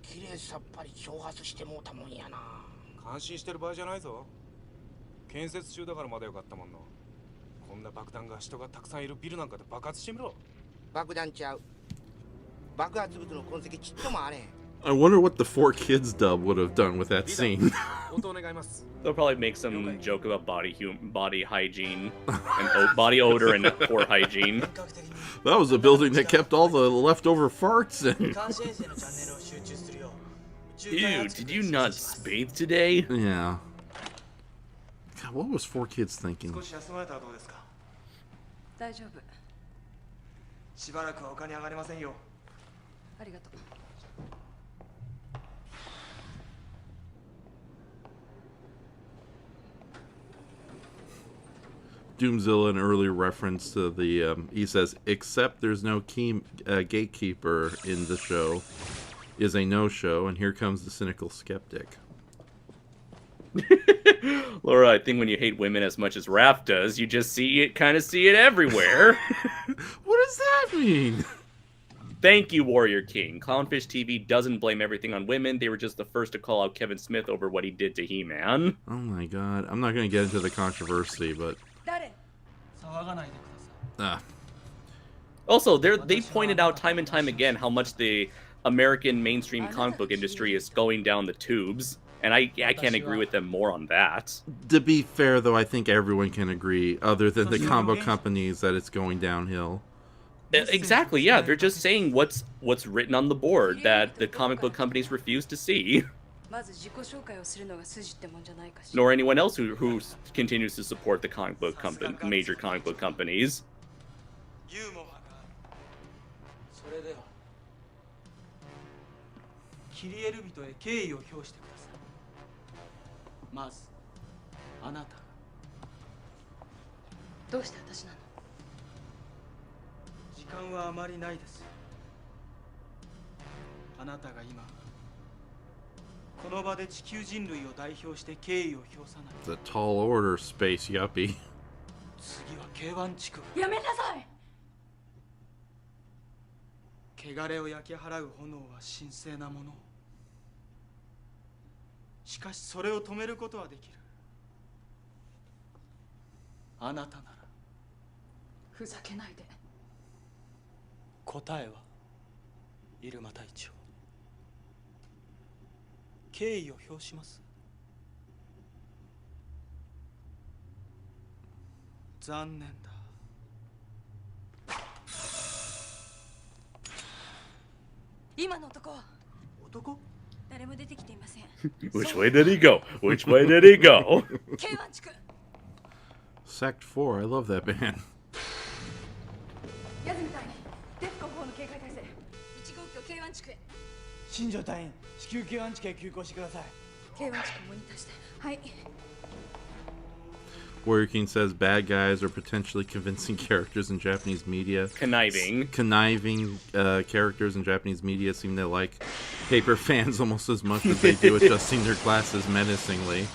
綺麗さっぱり挑発してもうたもんやな。感心してる場合じゃないぞ。建設中だからまだよかったもんの。こんな爆弾が人がたくさんいるビルなんかで爆発してみろ。爆弾ちゃう。爆発物の痕跡ちっともあれん。I wonder what the 4Kids dub would have done with that scene. They'll probably make some joke about body hygiene and body odor and poor hygiene. That was a building that kept all the leftover farts in. Ew, did you not bathe today? Yeah. God, what was 4Kids thinking? 大丈夫。しばらくは丘に上がれませんよ。ありがとう。Doomzilla, an earlier reference to the, he says, except there's no gatekeeper in the show, is a no-show, and here comes the cynical skeptic. Laura, I think when you hate women as much as Raph does, you just see it everywhere. What does that mean? Thank you, Warrior King. Clownfish TV doesn't blame everything on women. They were just the first to call out Kevin Smith over what he did to He-Man. Oh my god. I'm not going to get into the controversy, but... Also, they pointed out time and time again how much the American mainstream comic book industry is going down the tubes, and I can't agree with them more on that. To be fair, though, I think everyone can agree, other than the comic book companies, that it's going downhill. Exactly, yeah. They're just saying what's written on the board that the comic book companies refuse to see. Nor anyone else who continues to support the major comic book companies. キリエル人へ敬意を表してください。まずあなた。どうして私なの？時間はあまりないです。あなたが今この場で地球人類を代表して敬意を表さない。 It's a tall order, space yuppie. 次は K1 地区。やめなさい。汚れを焼き払う炎は神聖なもの。しかしそれを止めることはできる。あなたなら。ふざけないで。答えはイルマ隊長。敬意を表します。残念だ。今の男は男？誰も出てきていません。 Which way did he go? Which way did he go? K1 地区。 Sect 4, I love that band. ヤズミ隊員、デフコ4の警戒態勢。1号機を K1 地区へ。新庄隊員、至急 K1 地区へ急行してください。K1 地区をモニターして。はい。 Warrior King says bad guys are potentially convincing characters in Japanese media. Conniving characters in Japanese media seem to like paper fans almost as much as they do adjusting their glasses menacingly.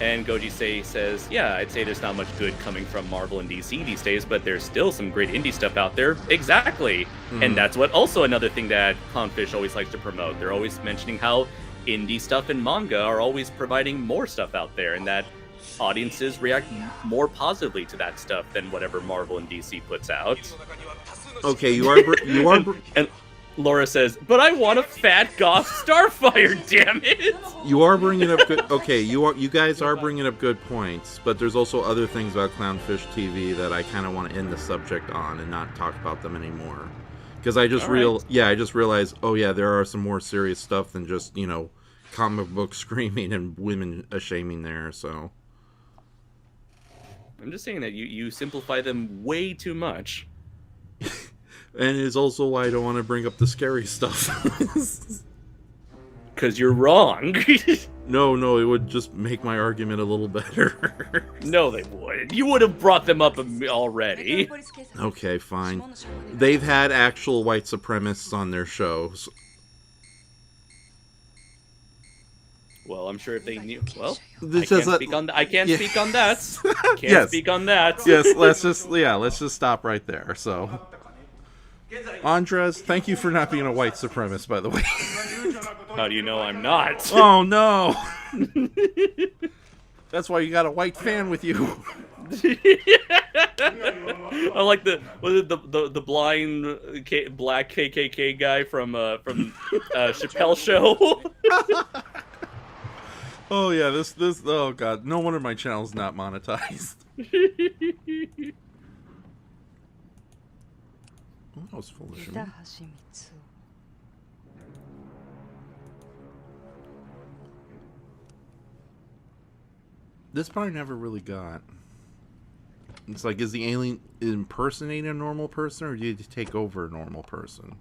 And Goji says, yeah, I'd say there's not much good coming from Marvel and DC these days, but there's still some great indie stuff out there. Exactly. And that's what also another thing that Clownfish always likes to promote. They're always mentioning how indie stuff and manga are always providing more stuff out there, and that audiences react more positively to that stuff than whatever Marvel and DC puts out. Okay, you are and Laura says, but I want a fat goth Starfire, damn it! You are bringing up good. Okay, you guys are bringing up good points, but there's also other things about Clownfish TV that I kind of want to end the subject on and not talk about them anymore. Because I just I just realized, oh yeah, there are some more serious stuff than just, you know, comic book screaming and women shaming there, so. I'm just saying that you simplify them way too much. And it's also why I don't want to bring up the scary stuff. Because you're wrong. No, it would just make my argument a little better. No, they wouldn't. You would have brought them up already. Okay, fine. They've had actual white supremacists on their shows. Well, I'm sure if they knew. Well, I can't speak on that. Yes. Speak on that. Yes, let's just stop right there. So, Andres, thank you for not being a white supremacist, by the way. How do you know I'm not? Oh no! That's why you got a white fan with you. I like the blind black KKK guy from Chappelle Show. Oh yeah, this oh god, no wonder my channel's not monetized. That was foolish of me. This part I never really got. It's like, is the alien impersonating a normal person, or do you take over a normal person?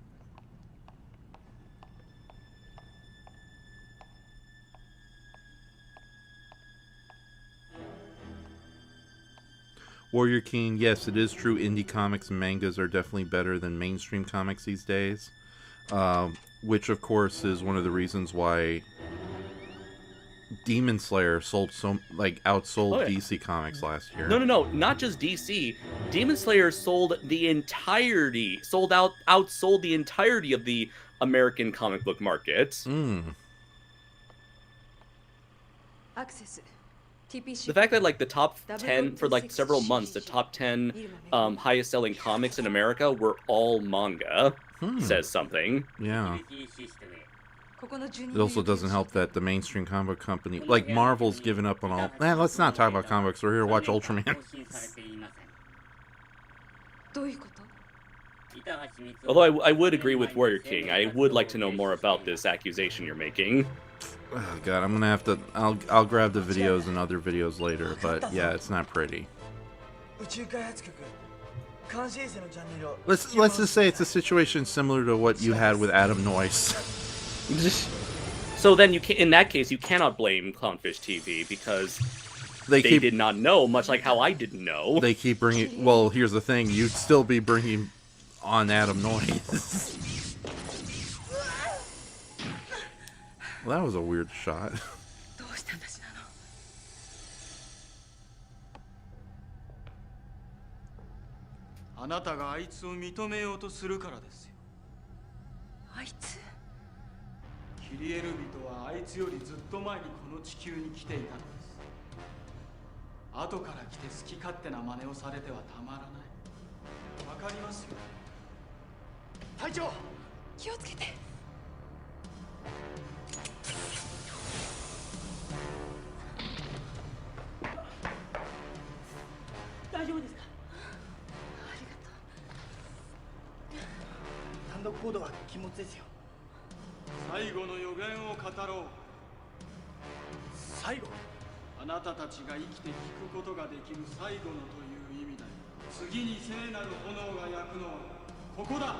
Warrior King, yes, it is true. Indie comics and mangas are definitely better than mainstream comics these days. Which, of course, is one of the reasons why Demon Slayer outsold DC Comics last year. No, not just DC. Demon Slayer outsold the entirety of the American comic book market. The fact that, like, the top 10 for like several months, the top 10 highest selling comics in America were all manga says something. Yeah. It also doesn't help that the mainstream comic company, like Marvel's, given up on all. Let's not talk about comics. We're here to watch Ultraman. Although I would agree with Warrior King, I would like to know more about this accusation you're making. Oh god, I'm gonna have to. I'll grab the videos and other videos later, but yeah, it's not pretty. Let's just say it's a situation similar to what you had with Adam Noyce. So then in that case, you cannot blame Clownfish TV because they did not know, much like how I didn't know. They keep bringing. Well, here's the thing: you'd still be bringing on Adam Noyce. Well, that was a weird shot. あなたがあいつを認めようとするからですよ。あいつ？キリエル人はあいつよりずっと前にこの地球に来ていたのです。後から来て好き勝手な真似をされてはたまらない。わかりますよ。隊長、気をつけて。大丈夫ですか？ありがとう。単独行動は禁物ですよ。最後の予言を語ろう。最後？あなたたちが生きて聞くことができる最後のという意味だよ。次に聖なる炎が焼くのはここだ。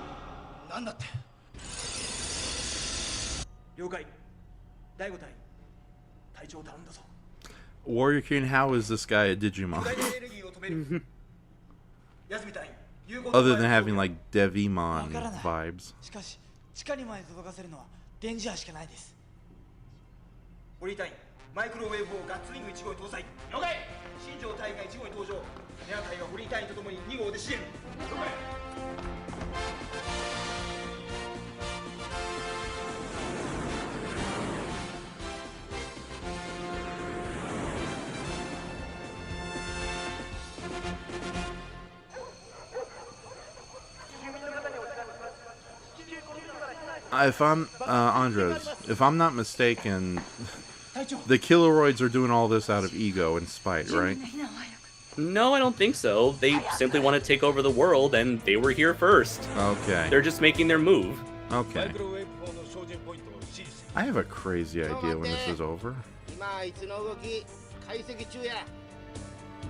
なんだって。了解。第5隊、隊長を頼んだぞ。 Warrior King, how is this guy a Digimon? Other than having like Devimon vibes. しかし地下にまで届かせるのは電磁波しかないです。ポリー隊員、マイクロウェーブをガッツウィング1号に搭載。了解。新庄隊員が1号に登場。ネア隊がポリー隊員とともに2号で支援。了解。If I'm Andres, if I'm not mistaken, the Kyrieloids are doing all this out of ego and spite, right? No, I don't think so. They simply want to take over the world, and they were here first. Okay. They're just making their move. Okay. I have a crazy idea when this is over.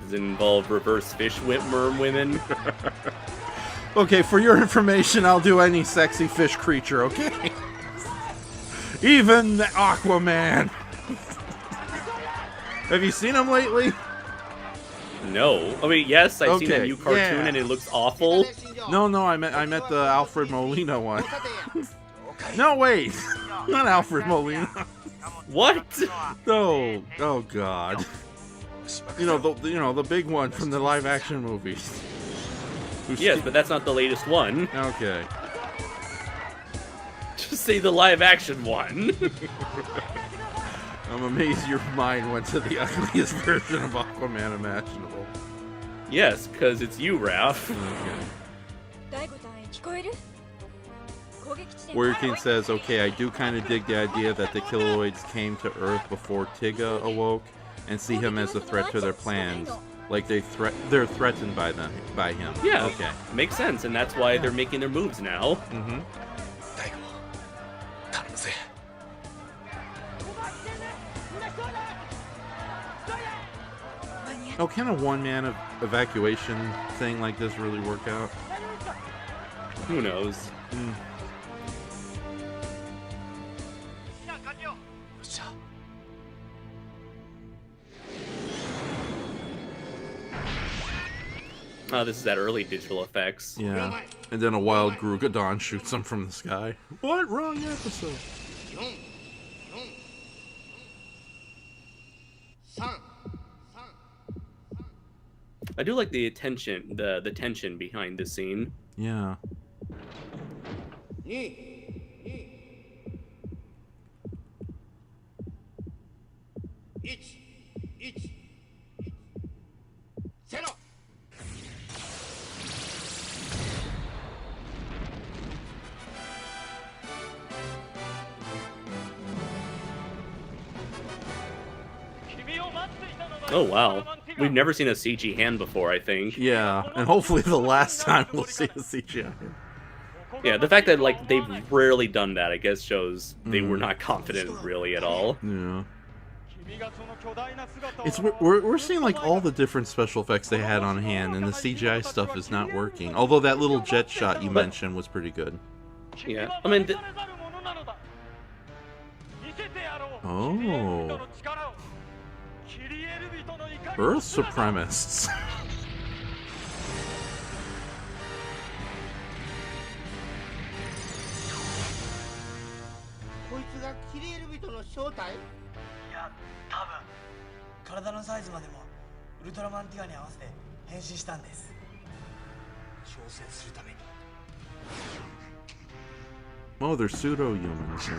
Does it involve reverse fish worm women? Okay, for your information, I'll do any sexy fish creature, okay? Even the Aquaman! Have you seen him lately? No. I mean, yes, I've seen that new cartoon and it looks awful. No, I meant the Alfred Molina one. No, wait! Not Alfred Molina. What? No. Oh, God. You know, the big one from the live-action movies. Yes, but that's not the latest one. Okay. Just say the live-action one. I'm amazed your mind went to the ugliest version of Aquaman imaginable. Yes, because it's you, Raph. Okay. Warrior King says, okay, I do kind of dig the idea that the Kyrieloids came to Earth before Tiga awoke and see him as a threat to their plans. Like they're threatened by him. Yeah, okay. Makes sense, and that's why they're making their moves now. Mm-hmm. Oh, can a one-man evacuation thing like this really work out? Who knows? Oh, this is that early digital effects. Yeah. And then a wild Grugadon shoots him from the sky. What? Wrong episode. I do like the attention, the tension behind this scene. Yeah. Oh wow, we've never seen a CG hand before, I think. Yeah, and hopefully the last time we'll see a CG hand. Yeah, the fact that like they've rarely done that, I guess, shows they were not confident really at all. Yeah. We're seeing like all the different special effects they had on hand, and the CGI stuff is not working. Although that little jet shot you mentioned was pretty good. Yeah, I mean. Oh. Earth supremacists. Oh, they're pseudo-humans.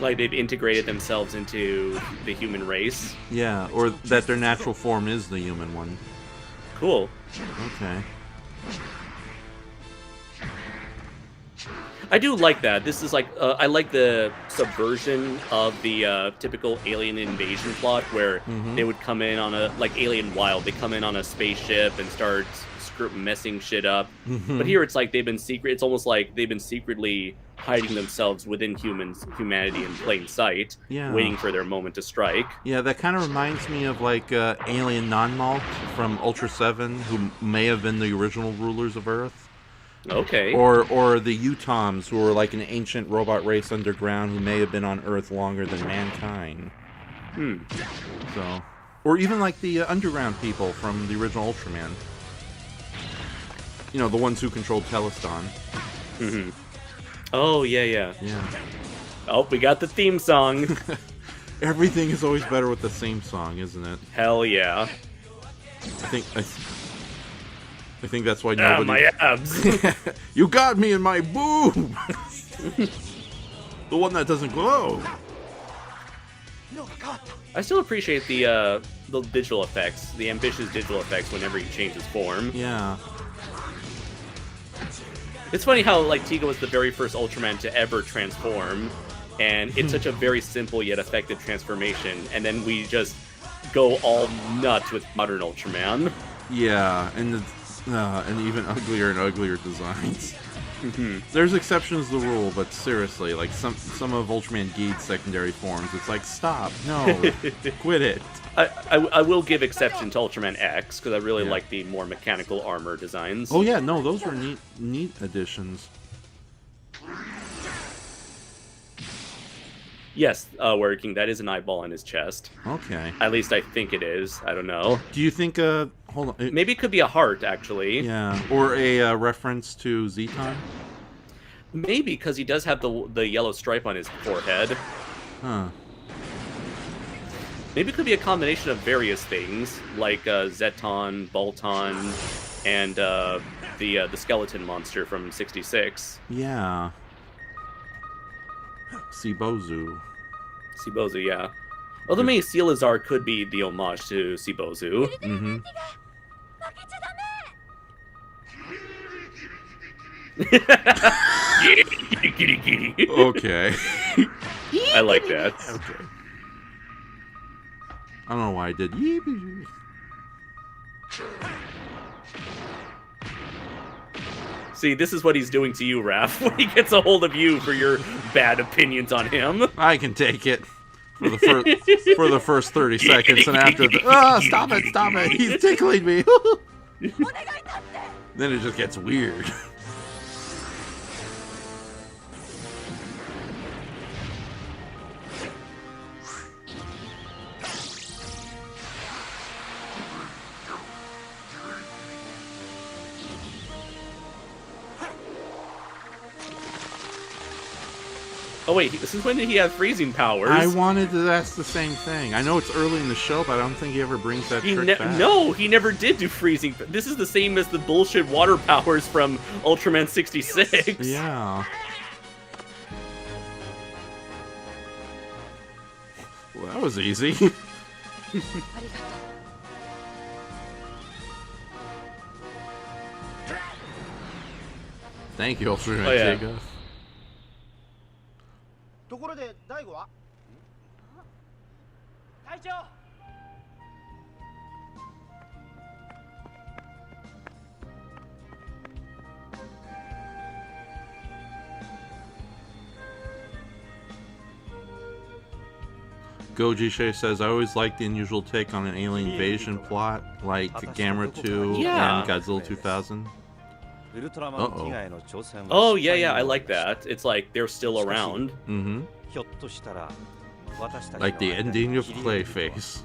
Like they've integrated themselves into the human race. Yeah, or that their natural form is the human one. Cool. Okay. I do like that. This is like, I like the subversion of the typical alien invasion plot where they would come in on a, like Alien Wild, they come in on a spaceship and start messing shit up. But here it's like they've been it's almost like they've been secretly hiding themselves within humanity in plain sight, waiting for their moment to strike. Yeah, that kind of reminds me of like Alien Non-Malt from Ultra 7, who may have been the original rulers of Earth. Okay. Or the Utoms, who were like an ancient robot race underground who may have been on Earth longer than mankind. So, or even like the underground people from the original Ultraman. You know, the ones who controlled Teleston. Oh, yeah. Oh, we got the theme song. Everything is always better with the theme song, isn't it? Hell yeah. I think that's why nobody... my abs! You got me in my boob! The one that doesn't glow! I still appreciate the digital effects, the ambitious digital effects whenever he changes form. Yeah. It's funny how, like, Tiga was the very first Ultraman to ever transform, and it's such a very simple yet effective transformation, and then we just go all nuts with modern Ultraman. Yeah, and even uglier and uglier designs. There's exceptions to the rule, but seriously, like some of Ultraman Geed's secondary forms, it's like, stop, no, quit it. I will give exception to Ultraman X, because I really like the more mechanical armor designs. Oh yeah, no, those were neat additions. Yes, working. That is an eyeball on his chest. Okay. At least I think it is. I don't know. Do you think, hold on. Maybe it could be a heart, actually. Yeah, or a reference to Zeton? Maybe, because he does have the yellow stripe on his forehead. Huh. Maybe it could be a combination of various things, like Zeton, Bolton, and the skeleton monster from 66. Yeah. Sibozu, yeah. Although maybe Sealazar could be the homage to Sibozu. Okay. I like that. Okay. I don't know why I did. See, this is what he's doing to you, Raph, when he gets a hold of you for your bad opinions on him. I can take it for the first 30 seconds, and after stop it, he's tickling me. Then it just gets weird. Oh wait, since when did he have freezing powers? I wanted to ask the same thing. I know it's early in the show, but I don't think he ever brings that trick back. No, he never did do freezing. This is the same as the bullshit water powers from Ultraman 66. Yeah. Well, that was easy. Thank you, Ultraman Tiga. ところで大悟は隊長 Gojishe says, I always liked the unusual take on an alien invasion plot, like Gamera 2 and Godzilla 2000. Uh-oh. Oh, yeah, I like that. It's like they're still around. Like the ending of Clayface.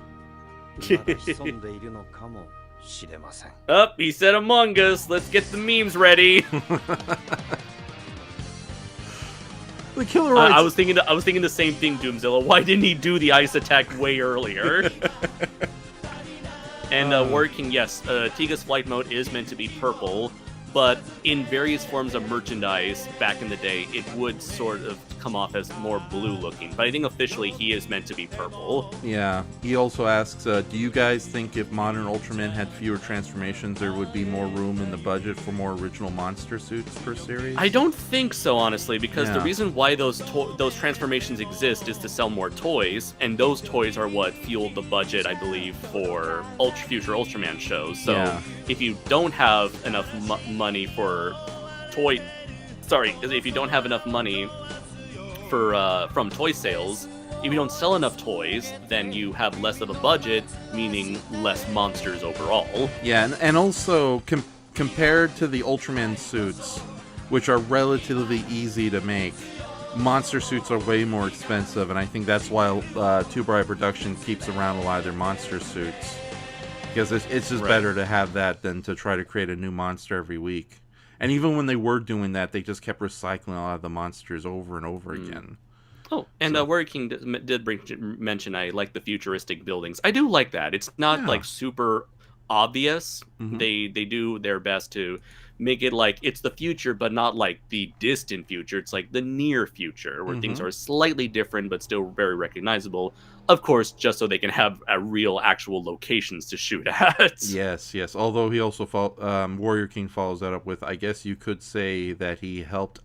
Oh, he said Among Us. Let's get the memes ready. The Kyrieloids. I was thinking the same thing, Doomzilla. Why didn't he do the ice attack way earlier? And working, yes, Tiga's flight mode is meant to be purple, but in various forms of merchandise back in the day, it would sort of come off as more blue looking, but I think officially he is meant to be purple. Yeah. He also asks, do you guys think if modern Ultraman had fewer transformations, there would be more room in the budget for more original monster suits per series? I don't think so, honestly, because the Yeah. reason why those transformations exist is to sell more toys, and those toys are what fueled the budget, I believe, for future Ultraman shows. So Yeah. if you don't have enough money for if you don't have enough money for from toy sales, if you don't sell enough toys, then you have less of a budget, meaning less monsters overall. Yeah, and also compared to the Ultraman suits, which are relatively easy to make, monster suits are way more expensive, and I think that's why Two Bright Production keeps around a lot of their monster suits. Because it's just better to have that than to try to create a new monster every week. And even when they were doing that, they just kept recycling a lot of the monsters over and over again. Oh, and Warrior King did mention I like the futuristic buildings. I do like that. It's not like super obvious. They do their best to make it like it's the future, but not like the distant future. It's like the near future, where things are slightly different, but still very recognizable. Of course, just so they can have a real, actual locations to shoot at. Yes, yes. Although he also Warrior King follows that up with, I guess you could say that he helped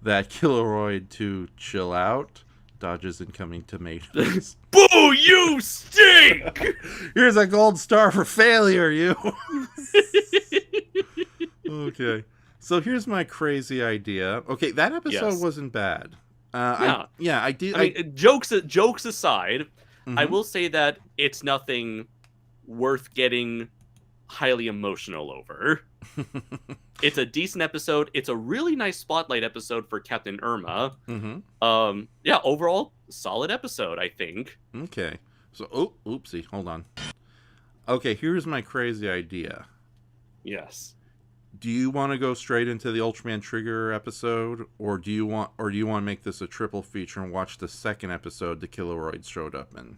that Kyrieloid to chill out. Dodges incoming tomatoes. Boo! You stink! Here's a gold star for failure, you. Okay. So here's my crazy idea. Okay, that episode wasn't bad. I did. I mean, jokes aside, I will say that it's nothing worth getting highly emotional over. It's a decent episode. It's a really nice spotlight episode for Captain Irma. Overall, solid episode, I think. Okay. So, oopsie, hold on. Okay, here's my crazy idea. Yes. Do you want to go straight into the Ultraman Trigger episode, or do you want to make this a triple feature and watch the second episode the Kyrieloids showed up in?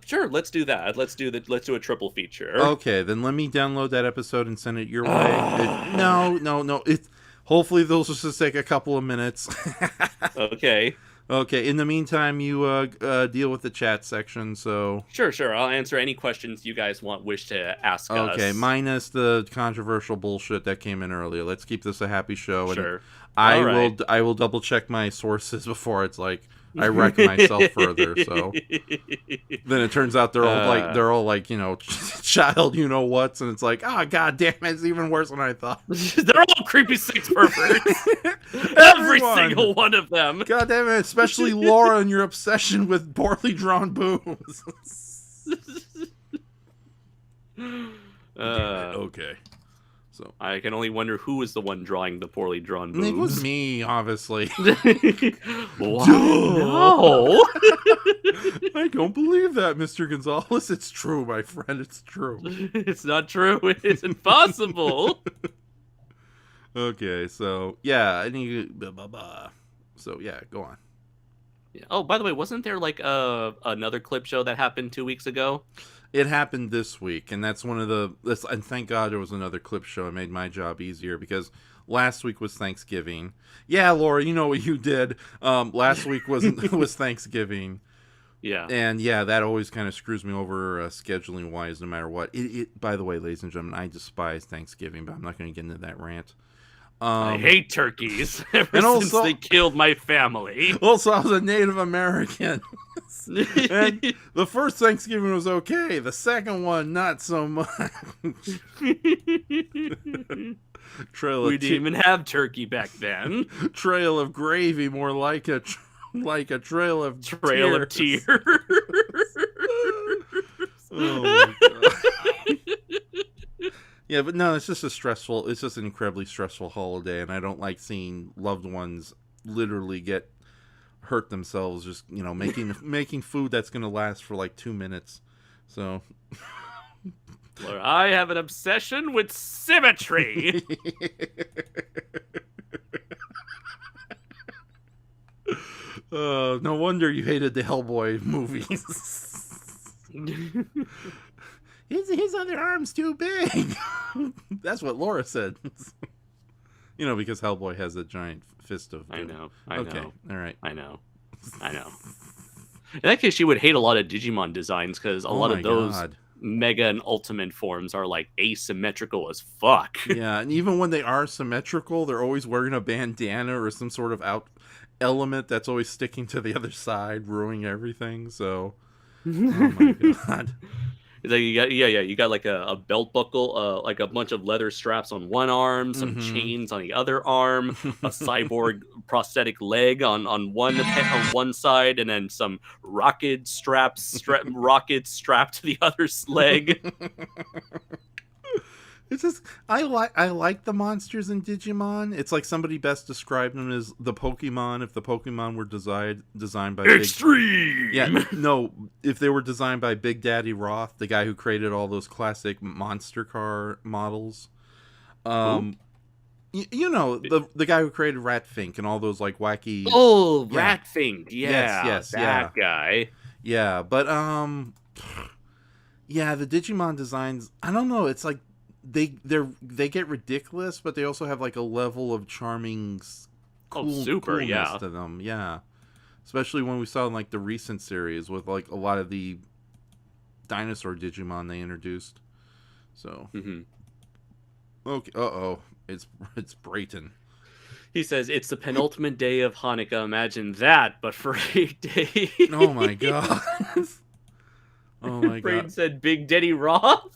Sure, let's do that. Let's do a triple feature. Okay, then let me download that episode and send it your way. No. Hopefully those will just take a couple of minutes. Okay. Okay, in the meantime, you deal with the chat section, so... Sure. I'll answer any questions you guys wish to ask us. Okay, minus the controversial bullshit that came in earlier. Let's keep this a happy show. Sure. And I will double check my sources before it's like I wreck myself further. So then it turns out they're all like child whats, and it's like, oh god damn it, it's even worse than I thought. They're all creepy six perverts. Every single one of them. God damn it, especially Laura and your obsession with poorly drawn boobs. Okay. So I can only wonder who was the one drawing the poorly drawn boobs. It was me, obviously. What? No. I don't believe that, Mr. Gonzalez. It's true, my friend. It's true. It's not true. It's impossible. Okay, so yeah, so yeah, go on. Yeah. Oh, by the way, wasn't there like another clip show that happened 2 weeks ago? It happened this week, and that's one of and thank God there was another clip show. It made my job easier because last week was Thanksgiving. Yeah, Laura, you know what you did. Last week was Thanksgiving. Yeah. And yeah, that always kind of screws me over scheduling wise, no matter what. By the way, ladies and gentlemen, I despise Thanksgiving, but I'm not going to get into that rant. I hate turkeys since they killed my family. Also, I was a Native American. And the first Thanksgiving was okay. The second one, not so much. We didn't even have turkey back then. Trail of gravy, more like a trail of tears. Oh my god. Yeah, but no, it's just an incredibly stressful holiday, and I don't like seeing loved ones literally hurt themselves just, making food that's going to last for like 2 minutes. So I have an obsession with symmetry. No wonder you hated the Hellboy movies. His other arm's too big. That's what Laura said. because Hellboy has a giant fist of doom. I know. Okay, all right. I know. In that case, you would hate a lot of Digimon designs because a lot of those Mega and Ultimate forms are like asymmetrical as fuck. Yeah, and even when they are symmetrical, they're always wearing a bandana or some sort of element that's always sticking to the other side, ruining everything. So, oh my god. It's like you got like a belt buckle, like a bunch of leather straps on one arm, some chains on the other arm, a cyborg prosthetic leg on one side, and then some rockets strapped to the other leg. It's just I like the monsters in Digimon. It's like somebody best described them as the Pokemon if the Pokemon were designed by if they were designed by Big Daddy Roth, the guy who created all those classic monster car models. The guy who created Ratfink and all those like wacky. Oh, Ratfink, yes, that guy. Yeah, but the Digimon designs. I don't know. It's like. They get ridiculous, but they also have like a level of charming, coolness to them. Yeah, especially when we saw in like the recent series with like a lot of the dinosaur Digimon they introduced. So, okay, it's Brayton. He says it's the penultimate day of Hanukkah. Imagine that, but for 8 days. Oh my god! Oh my god! Brayton said, "Big Daddy Roth."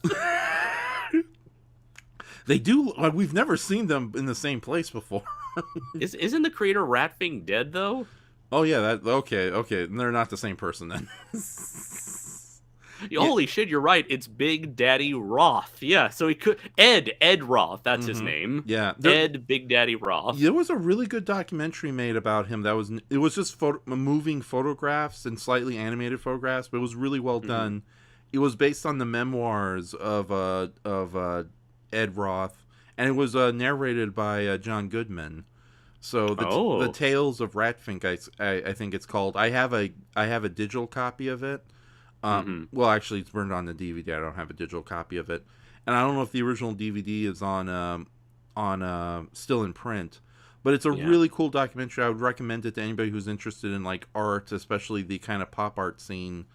They do. We've never seen them in the same place before. Isn't the creator Ratfink dead though? Oh yeah. Okay. They're not the same person then. Holy shit! You're right. It's Big Daddy Roth. Yeah. So he could Ed Roth. That's his name. Yeah. Ed Big Daddy Roth. There was a really good documentary made about him. It was just moving photographs and slightly animated photographs, but it was really well done. It was based on the memoirs of Ed Roth, and it was narrated by John Goodman. So the Tales of Ratfink, I think it's called. I have a digital copy of it. Well, actually, it's burned on the DVD. I don't have a digital copy of it, and I don't know if the original DVD is on still in print. But it's a really cool documentary. I would recommend it to anybody who's interested in like art, especially the kind of pop art scene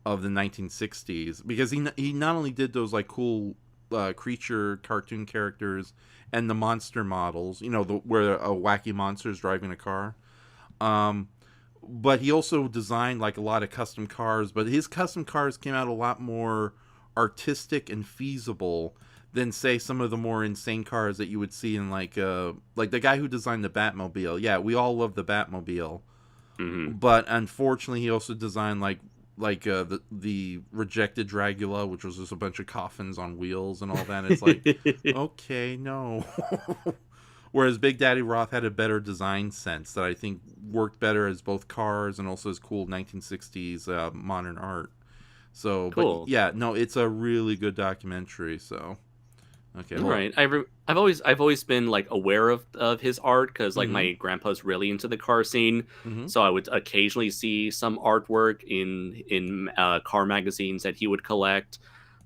of the 1960s, because he not only did those like cool creature cartoon characters and the monster models, where a wacky monster is driving a car, but he also designed like a lot of custom cars, but his custom cars came out a lot more artistic and feasible than say some of the more insane cars that you would see in like the guy who designed the Batmobile. Yeah, we all love the Batmobile, but unfortunately he also designed like the rejected Dracula, which was just a bunch of coffins on wheels and all that. It's like, okay, no. Whereas Big Daddy Roth had a better design sense that I think worked better as both cars and also as cool 1960s modern art. So, cool. But yeah, no, it's a really good documentary. So, okay, right. I've always been like aware of his art because like my grandpa's really into the car scene, so I would occasionally see some artwork in car magazines that he would collect,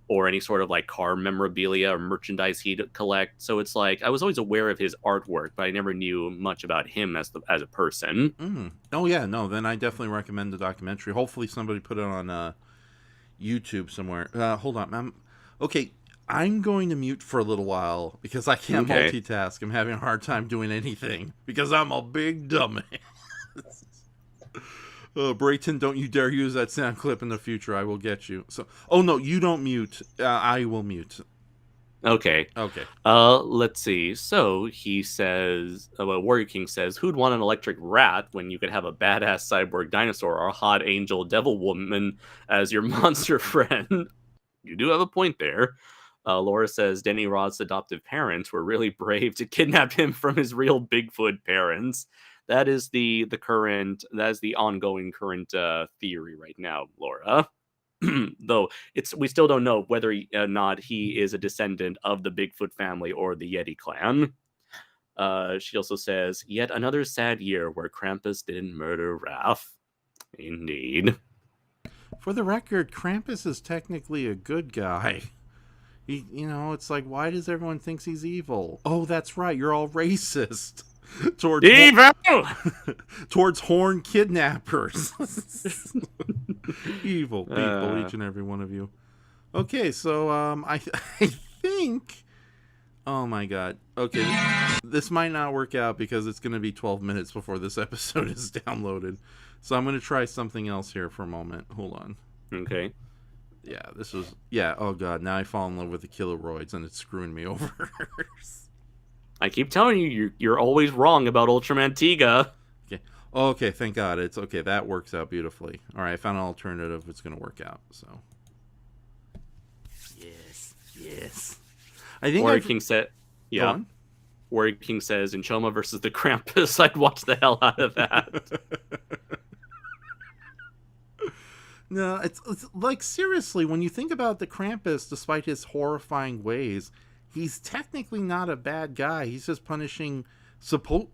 or any sort of like car memorabilia or merchandise he'd collect. So it's like I was always aware of his artwork, but I never knew much about him as a person. Oh yeah, no. Then I definitely recommend the documentary. Hopefully somebody put it on YouTube somewhere. Hold on, okay. I'm going to mute for a little while because I can't multitask. I'm having a hard time doing anything because I'm a big dumbass. Brayton, don't you dare use that sound clip in the future. I will get you. So, oh no, you don't mute. I will mute. Okay. Let's see. So he says, Warrior King says, who'd want an electric rat when you could have a badass cyborg dinosaur or a hot angel devil woman as your monster friend? You do have a point there. Laura says Denny Roth's adoptive parents were really brave to kidnap him from his real Bigfoot parents. That is the ongoing current theory right now, Laura. Though we still don't know whether or not he is a descendant of the Bigfoot family or the Yeti clan. She also says, yet another sad year where Krampus didn't murder Raph. Indeed. For the record, Krampus is technically a good guy. It's like, why does everyone think he's evil? Oh, that's right, you're all racist towards evil towards horn kidnappers. Evil people, each and every one of you. Okay, so I think. Oh my god. Okay, this might not work out because it's going to be 12 minutes before this episode is downloaded. So I'm going to try something else here for a moment. Hold on. Okay. Yeah, this was... Yeah, oh god, now I fall in love with the Kyrieloids and it's screwing me over. I keep telling you, you're always wrong about Ultramantiga. Okay. Oh, okay, thank god. It's okay, that works out beautifully. Alright, I found an alternative. It's going to work out, so... Yes. I think Warrior King said... Yeah. Warrior King says, ENSHOHMA versus the Krampus. I'd watch the hell out of that. No, it's like, seriously, when you think about the Krampus, despite his horrifying ways, he's technically not a bad guy. He's just punishing,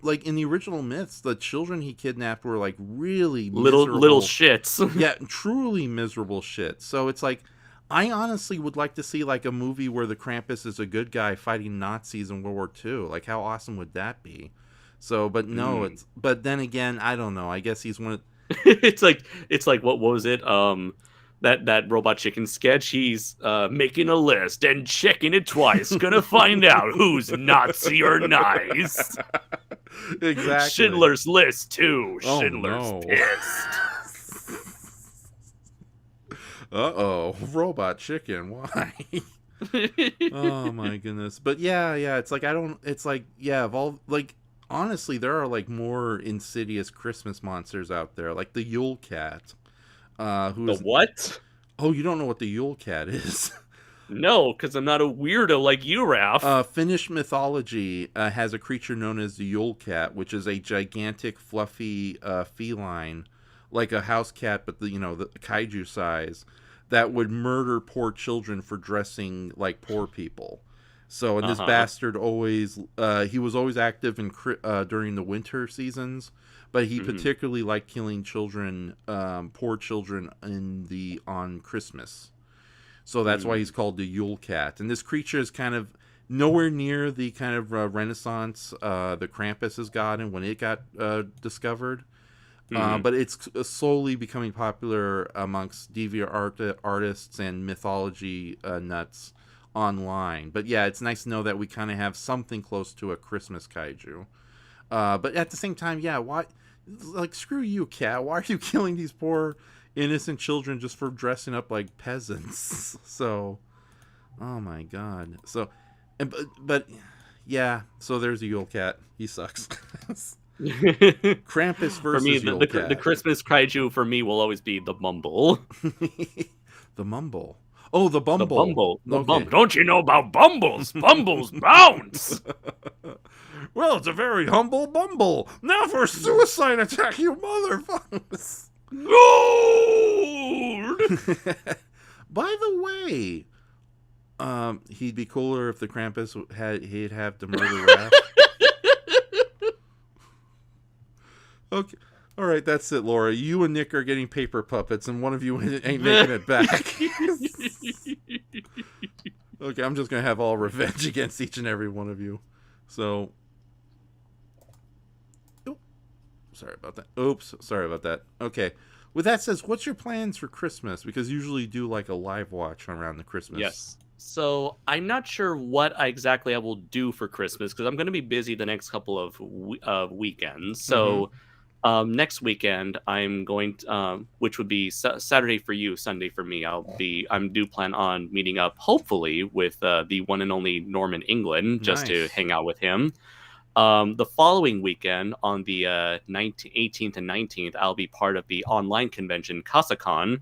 like, in the original myths, the children he kidnapped were, like, really little shits. Yeah, truly miserable shit. So it's like, I honestly would like to see, like, a movie where the Krampus is a good guy fighting Nazis in World War II. Like, how awesome would that be? So, but no, but then again, I don't know. I guess he's one of... it's like what was it? That Robot Chicken sketch. He's making a list and checking it twice, gonna find out who's Nazi or nice. Exactly. Schindler's List too. Oh, Schindler's pissed. Uh-oh, Robot Chicken. Why? Oh my goodness. But yeah. It's like of all, like. Honestly, there are, like, more insidious Christmas monsters out there, like the Yule Cat. The what? Oh, you don't know what the Yule Cat is? No, because I'm not a weirdo like you, Ralph. Finnish mythology has a creature known as the Yule Cat, which is a gigantic, fluffy feline, like a house cat, but the kaiju size, that would murder poor children for dressing like poor people. So, and this bastard always, he was always active in during the winter seasons, but he particularly liked killing children, poor children on Christmas. So that's why he's called the Yule Cat. And this creature is kind of nowhere near the kind of renaissance the Krampus has gotten when it got discovered. But it's slowly becoming popular amongst DeviantArt artists and mythology nuts online. But yeah, it's nice to know that we kind of have something close to a Christmas kaiju. But at the same time, yeah, why? Like, screw you, cat. Why are you killing these poor innocent children just for dressing up like peasants? So, oh my god. So, but yeah. So there's a Yule Cat. He sucks. Krampus versus for me, Yule Cat. The Christmas kaiju for me will always be the Mumble. The Mumble. Oh, the Bumble. The Bumble. The Bumble. Don't you know about Bumbles? Bumbles bounce. Well, it's a very humble Bumble. Now for a suicide attack, you motherfuckers. Gold! By the way, he'd be cooler if the Krampus he'd have to murder Raph. Okay. All right, that's it, Laura. You and Nick are getting paper puppets, and one of you ain't making it back. Okay, I'm just going to have all revenge against each and every one of you. So, sorry about that. Oops, sorry about that. Okay, with that said, what's your plans for Christmas? Because usually you do like a live watch around the Christmas. Yes. So I'm not sure what exactly I will do for Christmas because I'm going to be busy the next couple of weekends. So next weekend I'm going to, which would be Saturday for you, Sunday for me. I'm do plan on meeting up hopefully with the one and only Norman England just to hang out with him. The following weekend on the 18th and 19th, I'll be part of the online convention KasaCon.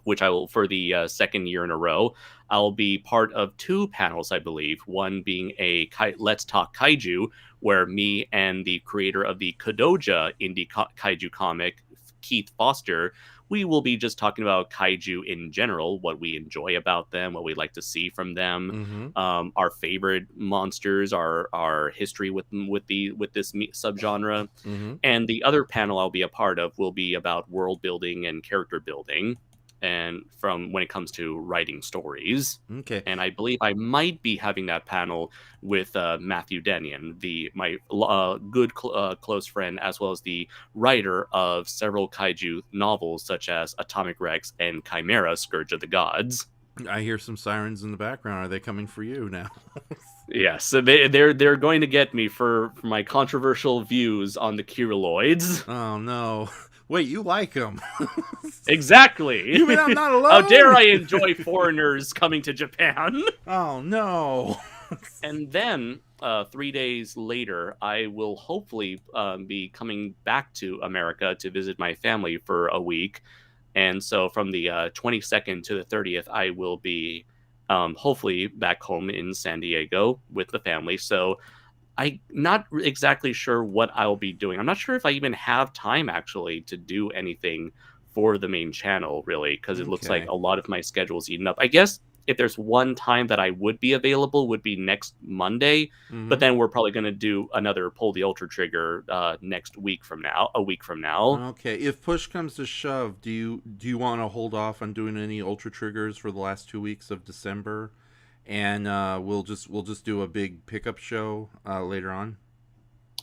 Which I will, for the second year in a row, I'll be part of two panels, I believe. One being a Let's Talk Kaiju, where me and the creator of the Kodoja indie kaiju comic, Keith Foster, we will be just talking about kaiju in general, what we enjoy about them, what we like to see from them, our favorite monsters, our history with this subgenre. And the other panel I'll be a part of will be about world building and character building. and from when it comes to writing stories. Okay. And I believe I might be having that panel with Matthew Denyon, my good close friend, as well as the writer of several kaiju novels such as Atomic Rex and Chimera: Scourge of the Gods. I hear some sirens in the background. Are they coming for you now? Yes, so they're going to get me for my controversial views on the Kyrieloids. Oh no. Wait, you like them? Exactly. You mean I'm not alone? How dare I enjoy foreigners coming to Japan? Oh no. And then 3 days later, I will hopefully be coming back to America to visit my family for a week. And so from the 22nd to the 30th, I will be hopefully back home in San Diego with the family. So I'm not exactly sure what I'll be doing. I'm not sure if I even have time actually to do anything for the main channel, really, because it looks like a lot of my schedule is eaten up. I guess if there's one time that I would be available would be next Monday, but then we're probably going to do another Pull the Ultra Trigger next week from now, a week from now. Okay, if push comes to shove, do you want to hold off on doing any Ultra Triggers for the last 2 weeks of December? And we'll just do a big pickup show later on.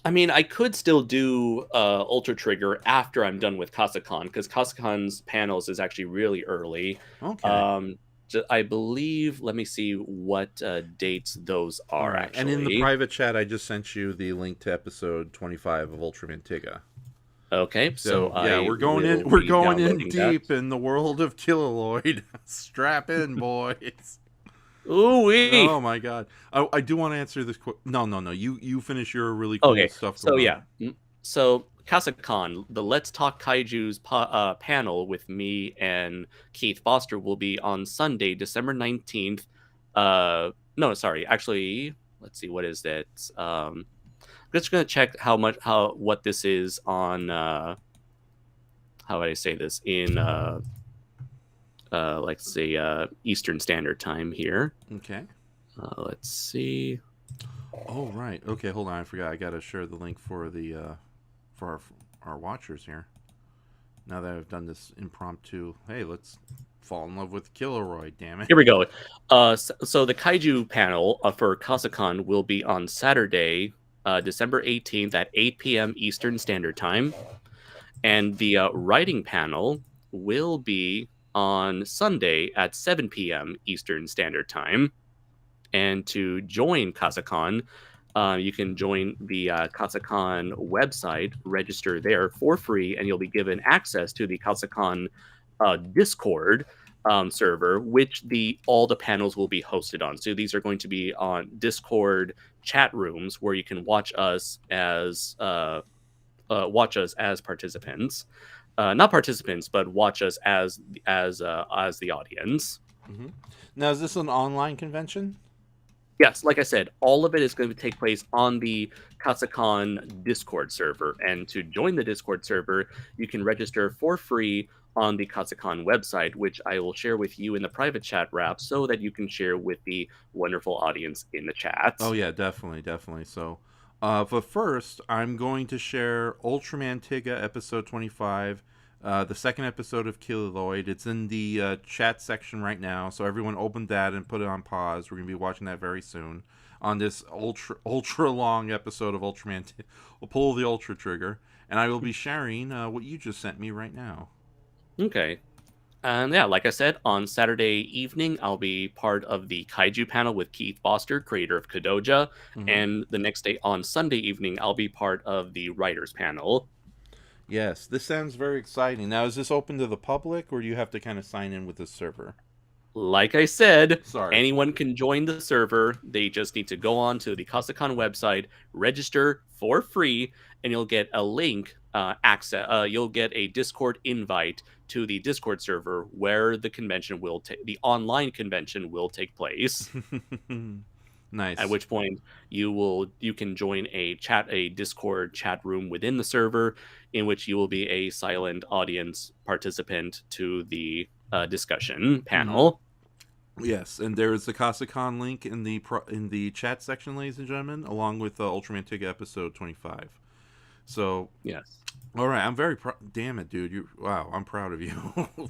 I mean, I could still do Ultra Trigger after I'm done with Kasacon, because Kasakon's panels is actually really early. Okay. I believe. Let me see what dates those are. Right. Actually, And in the private chat, I just sent you the link to episode 25 of Ultraman Tiga. Okay, so yeah, we're going in deep in the world of Kyrieloid. Strap in, boys. Ooh-wee. Oh my god! I do want to answer this. No. You finish your really cool stuff. So yeah, so Kasacon, the Let's Talk Kaiju's panel with me and Keith Foster will be on Sunday, December 19th. No, sorry, actually, let's see, what is it? I'm just gonna check what this is on. How would I say this in? Let's say Eastern Standard Time here. Okay. Let's see. Oh right. Okay, hold on. I forgot. I gotta share the link for the for our watchers here. Now that I've done this impromptu, hey, let's fall in love with Kyrieloid. Damn it. Here we go. So the Kaiju panel for Kasacon will be on Saturday, December 18th at 8 p.m. Eastern Standard Time, and the writing panel will be on Sunday at 7 p.m. Eastern Standard Time. And to join Kasacon, you can join the Kasacon website, register there for free, and you'll be given access to the Kasacon Discord server, which all the panels will be hosted on. So these are going to be on Discord chat rooms where you can watch us as participants. Not participants, but watch us as the audience. Mm-hmm. Now, is this an online convention? Yes, like I said, all of it is going to take place on the Kasacon Discord server. And to join the Discord server, you can register for free on the Kasacon website, which I will share with you in the private chat wrap so that you can share with the wonderful audience in the chat. Oh, yeah, definitely. So, but first, I'm going to share Ultraman Tiga episode 25, the second episode of Kyrieloid. It's in the chat section right now, so everyone open that and put it on pause. We're going to be watching that very soon on this ultra long episode of Ultraman Pull the Ultra Trigger, and I will be sharing what you just sent me right now. Okay. And yeah, like I said, on Saturday evening, I'll be part of the Kaiju panel with Keith Foster, creator of Kadoja. Mm-hmm. And the next day, on Sunday evening, I'll be part of the writers panel. Yes, this sounds very exciting. Now, is this open to the public, or do you have to kind of sign in with the server? Like I said, anyone can join the server. They just need to go on to the Kasacon website, register for free, and you'll get a link access. You'll get a Discord invite to the Discord server where the convention the online convention will take place. Nice. At which point you can join a Discord chat room within the server, in which you will be a silent audience participant to the discussion panel. Yes, and there is the Kasacon link in the chat section, ladies and gentlemen, along with Ultraman Tiga episode 25. So yes. All right, I'm very damn it, dude. Wow, I'm proud of you.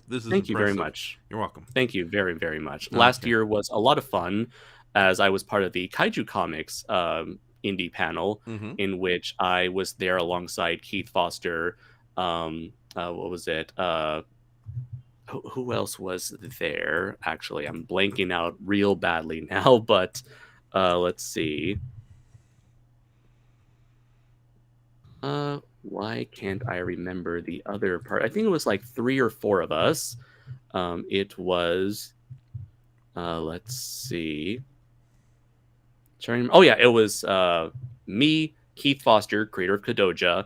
This is Thank you very impressive. much. You're welcome. Thank you very, very much. Okay. Last year was a lot of fun, as I was part of the Kaiju Comics indie panel, in which I was there alongside Keith Foster. What was it? Who else was there? Actually, I'm blanking out real badly now, but let's see. Why can't I remember the other part? I think it was like 3 or 4 of us. It was, let's see. Oh yeah, it was me, Keith Foster, creator of Kadoja,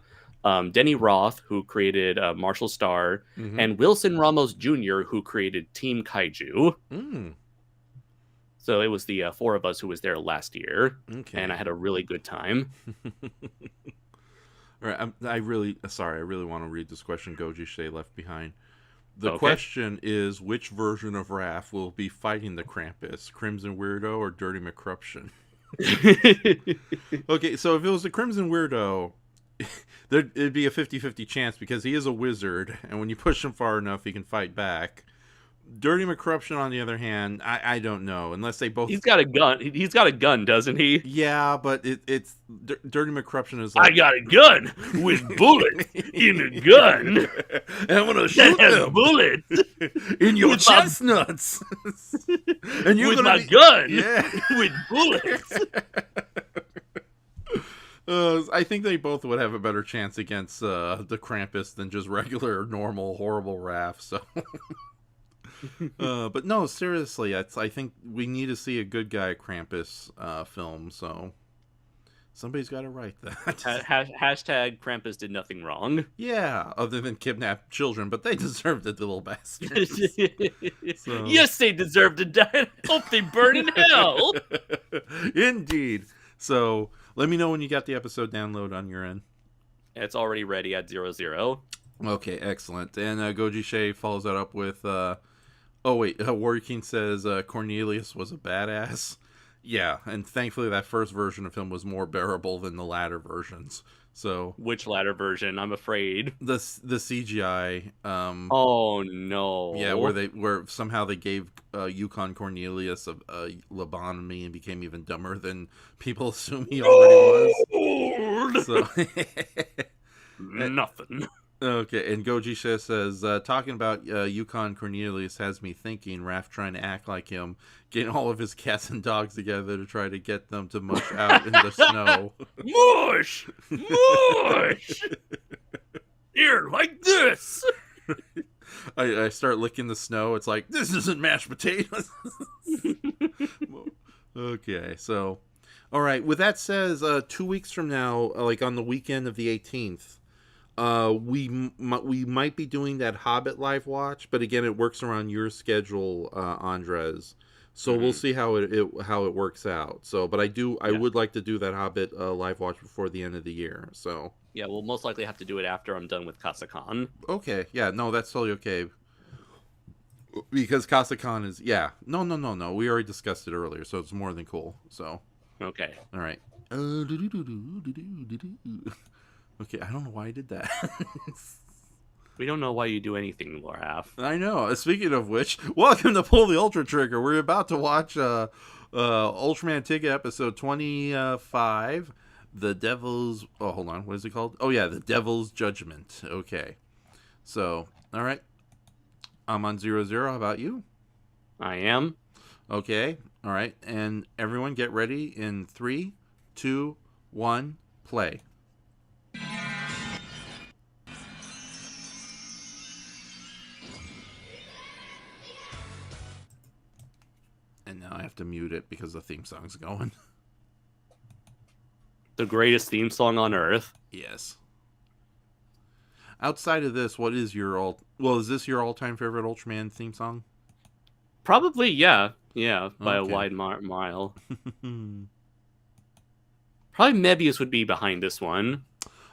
Denny Roth, who created Marshall Star, and Wilson Ramos Jr., who created Team Kaiju. So it was the 4 of us who was there last year, and I had a really good time. All right, I really want to read this question Goji Shea left behind. The question is, which version of Raph will be fighting the Krampus, Crimson Weirdo or Dirty McCruption? Okay, so if it was the Crimson Weirdo, it'd be a 50-50 chance because he is a wizard, and when you push him far enough, he can fight back. Dirty McCruption, on the other hand, I don't know, unless they both... He's got a gun. He's got a gun, doesn't he? Yeah, but it's Dirty McCruption is like... I got a gun with bullets in a gun. And I'm going to shoot them. Bullets. In your chestnuts. And you're with gonna my gun. Yeah. With bullets. I think they both would have a better chance against the Krampus than just regular, normal, horrible Raph, so... but no, seriously, I think we need to see a good guy Krampus film, so somebody's got to write that. Hashtag Krampus did nothing wrong. Yeah, other than kidnap children, but they deserved it, the little bastards. So... Yes, they deserve to die. I hope they burn in hell. Indeed. So let me know when you got the episode download on your end. It's already ready at 00. Okay, excellent. And Goji Shea follows that up with... Warrior King says Cornelius was a badass. Yeah, and thankfully that first version of him was more bearable than the latter versions. So which latter version? I'm afraid the CGI. Oh no! Yeah, where somehow they gave Yukon Cornelius a lobotomy and became even dumber than people assume he already was. So nothing. Okay, and Goji Shea says, talking about Yukon Cornelius has me thinking Raph trying to act like him, getting all of his cats and dogs together to try to get them to mush out in the snow. Mush! Mush! Here, like this! I start licking the snow. It's like, this isn't mashed potatoes. Okay, so, all right. With that says, 2 weeks from now, like on the weekend of the 18th, we might be doing that Hobbit live watch, but again, it works around your schedule, Andres. So we'll see how it works out. So, but I would like to do that Hobbit live watch before the end of the year. So yeah, we'll most likely have to do it after I'm done with Kasacon. Okay, yeah, no, that's totally okay. Because Kasacon is no. We already discussed it earlier, so it's more than cool. So okay, all right. Okay, I don't know why I did that. We don't know why you do anything, Raph. I know. Speaking of which, welcome to Pull the Ultra Trigger. We're about to watch Ultraman Ticket episode 25, The Devil's... Oh, hold on. What is it called? Oh, yeah, The Devil's Judgment. Okay. So, all right. I'm on 00. How about you? I am. Okay. All right. And everyone get ready in 3, 2, 1, play. And now I have to mute it because the theme song's going. The greatest theme song on Earth. Yes. Outside of this, what is your is this your all-time favorite Ultraman theme song? Probably, yeah. Yeah, by a wide mile. Probably Mebius would be behind this one.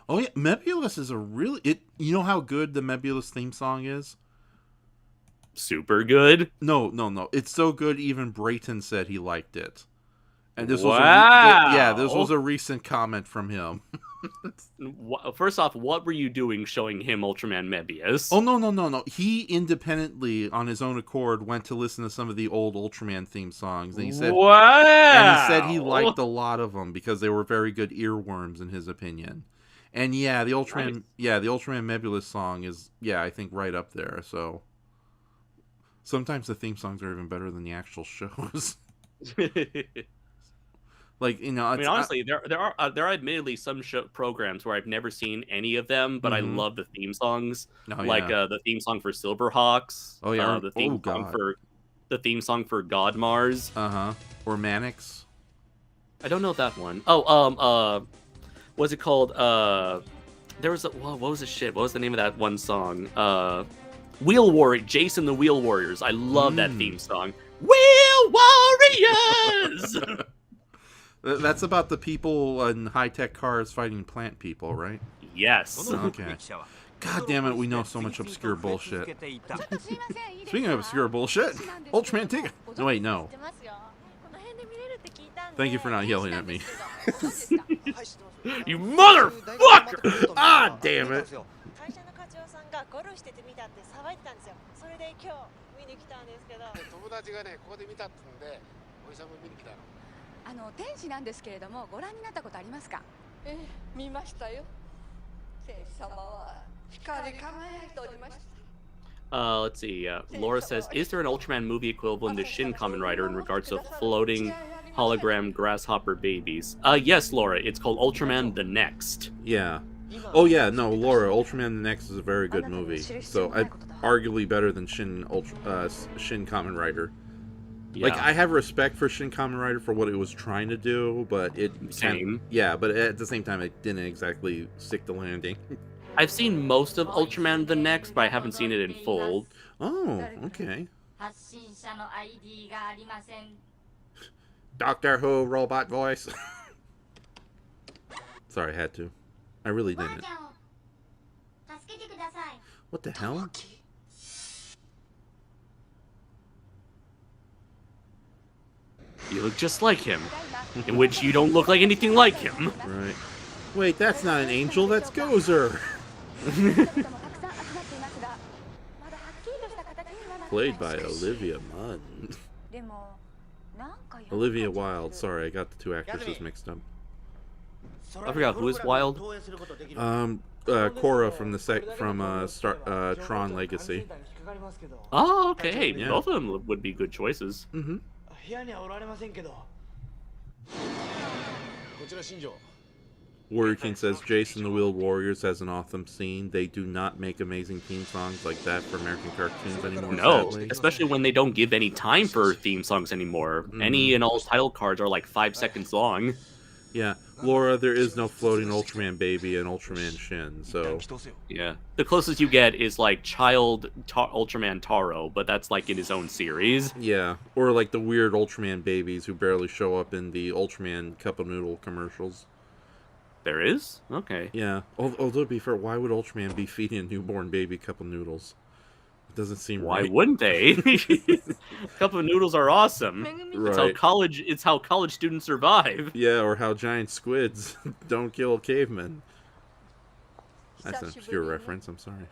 Oh yeah, Mebius is a really... You know how good the Mebius theme song is? Super good? No. It's so good even Brayton said he liked it. And this wow! this was a recent comment from him. First off, what were you doing showing him Ultraman Mebius? Oh, no. He independently, on his own accord, went to listen to some of the old Ultraman theme songs. And he said, wow! And he said he liked a lot of them because they were very good earworms, in his opinion. And yeah, the Ultraman Mebius song is, I think right up there. So sometimes the theme songs are even better than the actual shows. Like, you know, I mean, honestly, there are admittedly some programs where I've never seen any of them, but I love the theme songs. The theme song for Silverhawks. Oh yeah, the theme song for God Mars. Or Manix. I don't know that one. Oh, what's it called? There was what was the shit? What was the name of that one song? Wheel Warrior, Jason the Wheel Warriors. I love that theme song. Wheel Warriors. That's about the people in high-tech cars fighting plant people, right? Yes. Okay. God damn it, we know so much obscure bullshit. Speaking of obscure bullshit, Ultraman Tiga. No, wait, no. Thank you for not yelling at me. You motherfucker! Ah, damn it. Let's see. Laura says, is there an Ultraman movie equivalent to Shin Kamen Rider in regards to floating hologram grasshopper babies? Yes, Laura. It's called Ultraman The Next. Yeah. Oh, yeah. No, Laura, Ultraman The Next is a very good movie. So, arguably better than Shin Kamen Rider. Yeah. Like, I have respect for Shin Kamen Rider for what it was trying to do, but it... but at the same time, it didn't exactly stick the landing. I've seen most of Ultraman The Next, but I haven't seen it in full. Oh, okay. Doctor Who robot voice. Sorry, I had to. I really didn't. What the hell? You look just like him, in which you don't look like anything like him. Right. Wait, that's not an angel, that's Gozer. Played by Olivia Munn. Olivia Wilde. Sorry, I got the two actresses mixed up. I forgot who is Wilde. Korra from Tron Legacy. Oh, okay. Yeah. Both of them would be good choices. Mm-hmm. Warrior King says Jason the Wheeled Warriors has an awesome scene. They do not make amazing theme songs like that for American cartoons anymore. No, sadly. Especially when they don't give any time for theme songs anymore. Any and all title cards are like 5 seconds long. Yeah, Laura, there is no floating Ultraman baby and Ultraman Shin, so... Yeah, the closest you get is like Child Ultraman Taro, but that's like in his own series. Yeah, or like the weird Ultraman babies who barely show up in the Ultraman Cup of Noodle commercials. There is? Okay. Yeah, although to be fair, why would Ultraman be feeding a newborn baby cup of noodles? It doesn't seem Why right. wouldn't they? Cup of noodles are awesome. Right. It's how college students survive. Yeah, or how giant squids don't kill cavemen. That's an obscure reference, I'm sorry.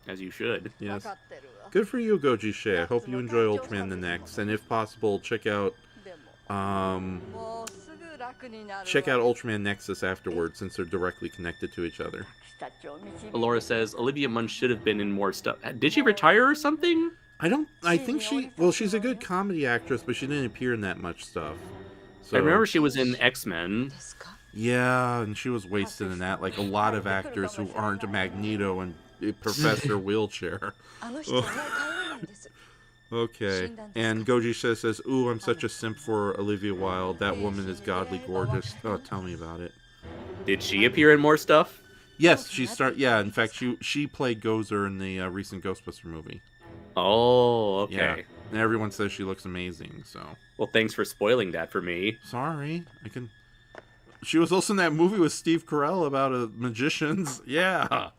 As you should. Yes. Good for you, Goji Shea. I hope you enjoy Ultraman the Next, and if possible, check out Ultraman Nexus afterwards, since they're directly connected to each other. Laura says Olivia Munn should have been in more stuff. Did she retire or something? I think she's a good comedy actress, but she didn't appear in that much stuff. So, I remember she was in X-Men. Yeah, and she was wasted in that, like a lot of actors who aren't a Magneto and Professor Wheelchair. Okay, and Goji says, ooh, I'm such a simp for Olivia Wilde. That woman is godly gorgeous. Oh, tell me about it. Did she appear in more stuff? Yes, yeah, in fact, she played Gozer in the recent Ghostbuster movie. Oh, okay. Yeah, and everyone says she looks amazing, so... Well, thanks for spoiling that for me. Sorry, She was also in that movie with Steve Carell about magicians. Yeah.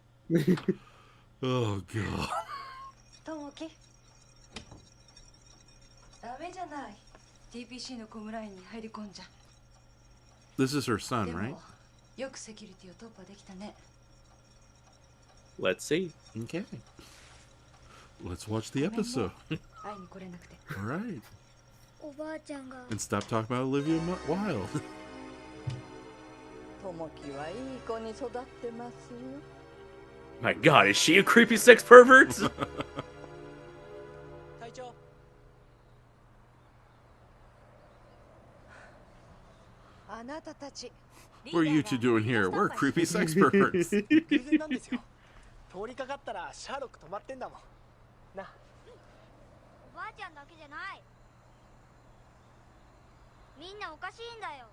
Oh, God. This is her son, right? よくセキュリティを突破できたね。 Let's see. Okay. Let's watch the episode. 会いに来れなくて。 All right. おばあちゃんが And stop talking about Olivia Wilde. ともきはいい子に育ってますよ。 My God, is she a creepy sex pervert? 隊長 あなたたち。 What are you two doing here? We're creepy sex perverts. 偶然なんですよ。通りかかったらシャーロック止まってんだもん。な。おばあちゃんだけじゃない。みんなおかしいんだよ。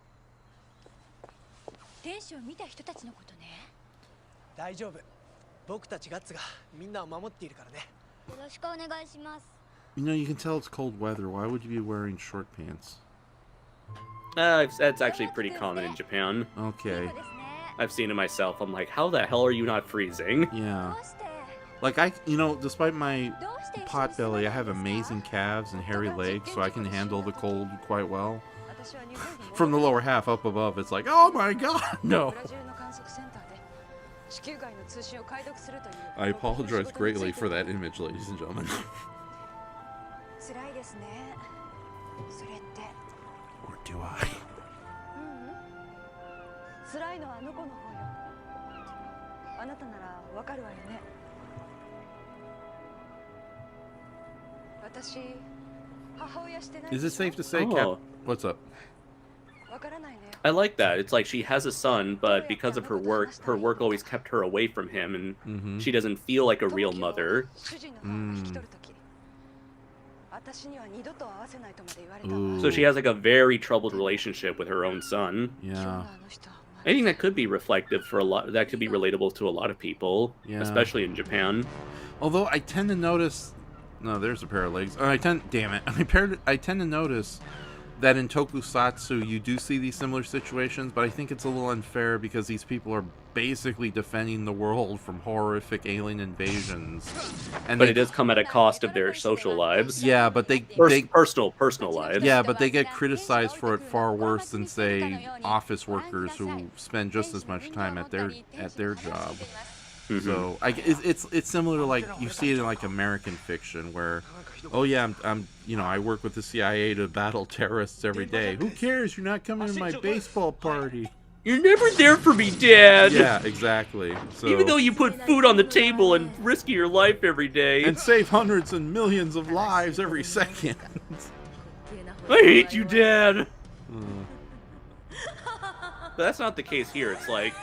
天使を見た人たちのことね。大丈夫。僕たちガッツがみんなを守っているからね。よろしくお願いします。 You know, you can tell it's cold weather. Why would you be wearing short pants? That's actually pretty common in Japan. Okay. I've seen it myself. I'm like, how the hell are you not freezing? Yeah. Like, despite my pot belly, I have amazing calves and hairy legs, so I can handle the cold quite well. From the lower half up above, it's like, oh my god, no. I apologize greatly for that image, ladies and gentlemen. Or do I? 辛いのはあの子の方よ。あなたならわかるわよね。私、母親してない。 Is it safe to say, Oh. Cap? What's up? I like that. It's like she has a son, but because of her work always kept her away from him, and she doesn't feel like a real mother. So she has like a very troubled relationship with her own son. Yeah. I think that could be reflective for a lot. That could be relatable to a lot of people, Yeah. especially in Japan. Although I tend to notice, no, there's a pair of legs. I tend to notice that in tokusatsu you do see these similar situations, but I think it's a little unfair because these people are basically defending the world from horrific alien invasions. But it does come at a cost of their social lives. Yeah, but they personal lives. Yeah, but they get criticized for it far worse than, say, office workers who spend just as much time at their job. So it's similar to, like, you see it in like American fiction where, oh yeah, I work with the CIA to battle terrorists every day. Who cares? You're not coming to my baseball party. You're never there for me, Dad. Yeah, exactly. So, even though you put food on the table and risk your life every day. And save hundreds and millions of lives every second. I hate you, Dad. But that's not the case here. It's like,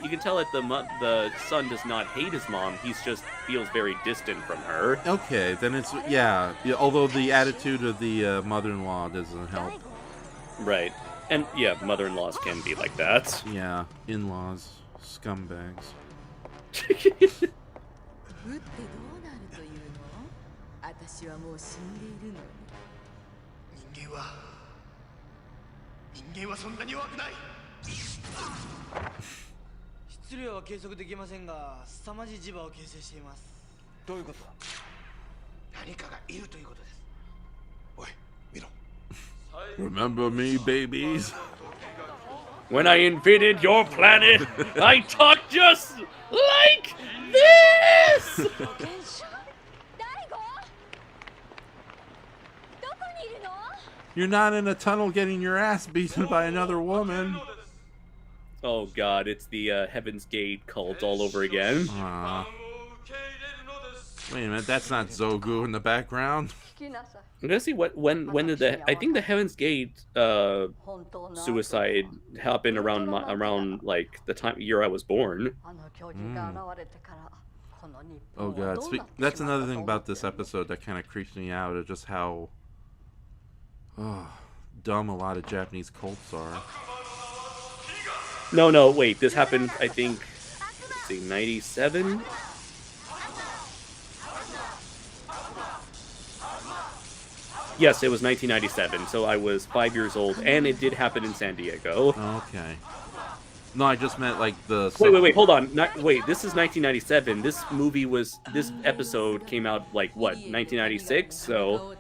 you can tell that the son does not hate his mom. He's just feels very distant from her. Okay, then it's yeah. Although the attitude of the mother-in-law doesn't help. Right. And yeah, mother-in-laws can be like that. Yeah, in-laws, scumbags. 私はもう死んでいるの。人間はそんなに弱くない。質量は計測できませんが、凄まじい磁場を形成しています。どういうことだ？何かがいるということです。おい、見ろ。 Remember me, babies? When I invaded your planet, I talked just like this! You're not in a tunnel getting your ass beaten by another woman. Oh god, it's the Heaven's Gate cult all over again. Wait a minute, that's not Zogu in the background. I'm gonna see when did I think the Heaven's Gate suicide happened around like the year I was born. Oh god, that's another thing about this episode that kind of creeps me out, is just how dumb a lot of Japanese cults are. No, wait, this happened, I think, let's see, 97? Yes, it was 1997, so I was 5 years old, and it did happen in San Diego. Okay. No, I just meant like the... Wait, hold on. Wait, this is 1997. This movie was... This episode came out, like, what, 1996? So...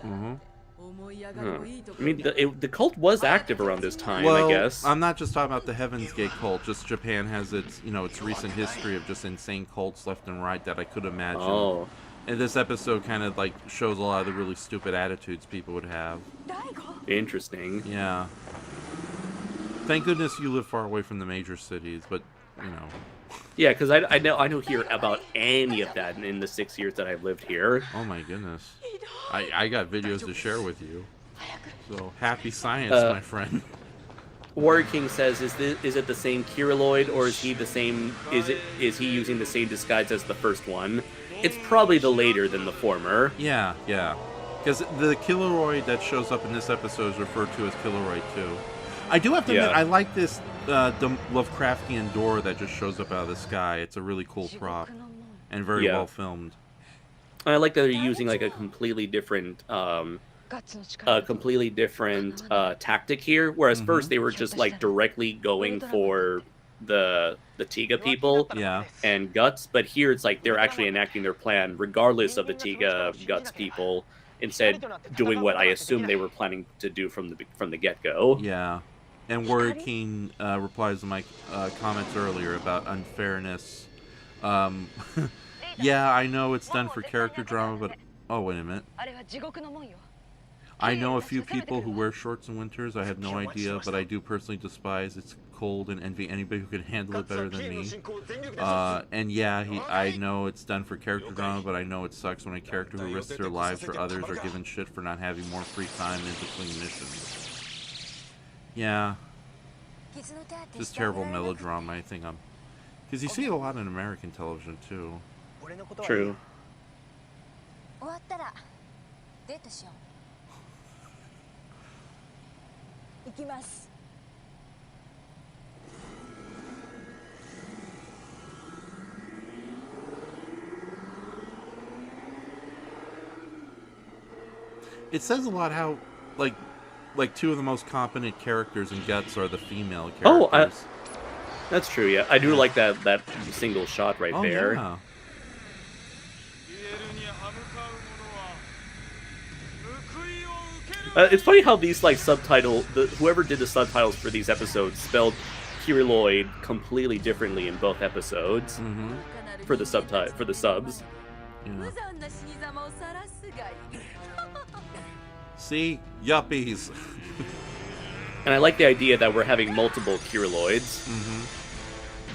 I mean, the cult was active around this time, well, I guess. I'm not just talking about the Heaven's Gate cult. Just Japan has its, its recent history of just insane cults left and right that I could imagine. Oh. And this episode kind of like shows a lot of the really stupid attitudes people would have. Interesting. Yeah. Thank goodness you live far away from the major cities, but Yeah, because I know hear about any of that in the 6 years that I've lived here. Oh my goodness. I got videos to share with you. So happy science, my friend. Warrior King says, is it the same Kyrieloid, or is he the same? Is he using the same disguise as the first one? It's probably the later than the former. Yeah. Because the Kyrieloid that shows up in this episode is referred to as Kyrieloid 2. I do have to admit, I like this Lovecraftian door that just shows up out of the sky. It's a really cool prop and very well filmed. I like that they're using like a completely different tactic here. Whereas first they were just like directly going for the Tiga people and Guts, but here it's like they're actually enacting their plan regardless of the Tiga Guts people, instead doing what I assume they were planning to do from the get-go. Yeah. And Warrior King replies to my comments earlier about unfairness. Yeah, I know it's done for character drama, but... Oh, wait a minute. I know a few people who wear shorts in winters. I have no idea, but I do personally despise it's cold and envy anybody who can handle it better than me. And yeah, I know it's done for character drama, but I know it sucks when a character who risks their lives for others are given shit for not having more free time in between missions. Yeah. Just terrible melodrama, I think I'm... Because you see it a lot in American television, too. True. It says a lot how, like two of the most competent characters in Guts are the female characters. Oh, that's true, yeah. I do like that single shot right there. Yeah. It's funny how these like whoever did the subtitles for these episodes spelled Kyrieloid completely differently in both episodes for the subs. Yeah. See, yuppies. And I like the idea that we're having multiple Kyrieloids.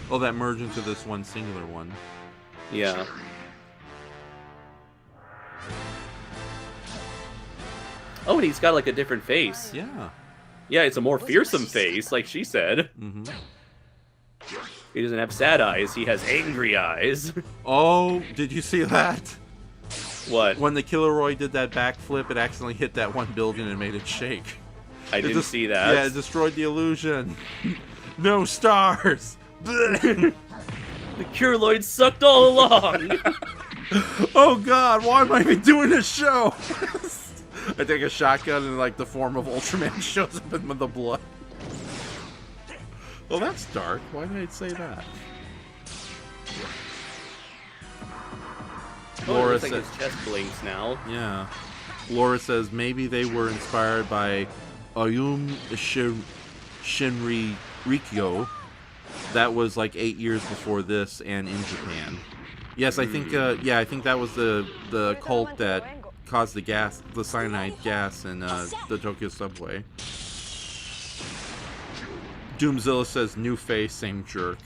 Oh, that merge into this one singular one. Yeah. Oh, and he's got like a different face. Yeah. Yeah, it's a more fearsome face, like she said. He doesn't have sad eyes, he has angry eyes. Oh, did you see that? What? When the Kyrieloid did that backflip, it accidentally hit that one building and made it shake. I didn't see that. Yeah, it destroyed the illusion. No stars! The Kyrieloid sucked all along! Oh god, why am I even doing this show? I take a shotgun and like the form of Ultraman shows up in the blood. Well, that's dark. Why did I say that? Laura looks like his chest blinks now. Yeah. Laura says maybe they were inspired by Ayum Shinrikyo. That was like 8 years before this and in Japan. Yes, I think I think that was the cult that caused the cyanide gas in the Tokyo subway. Doomzilla says new face, same jerk.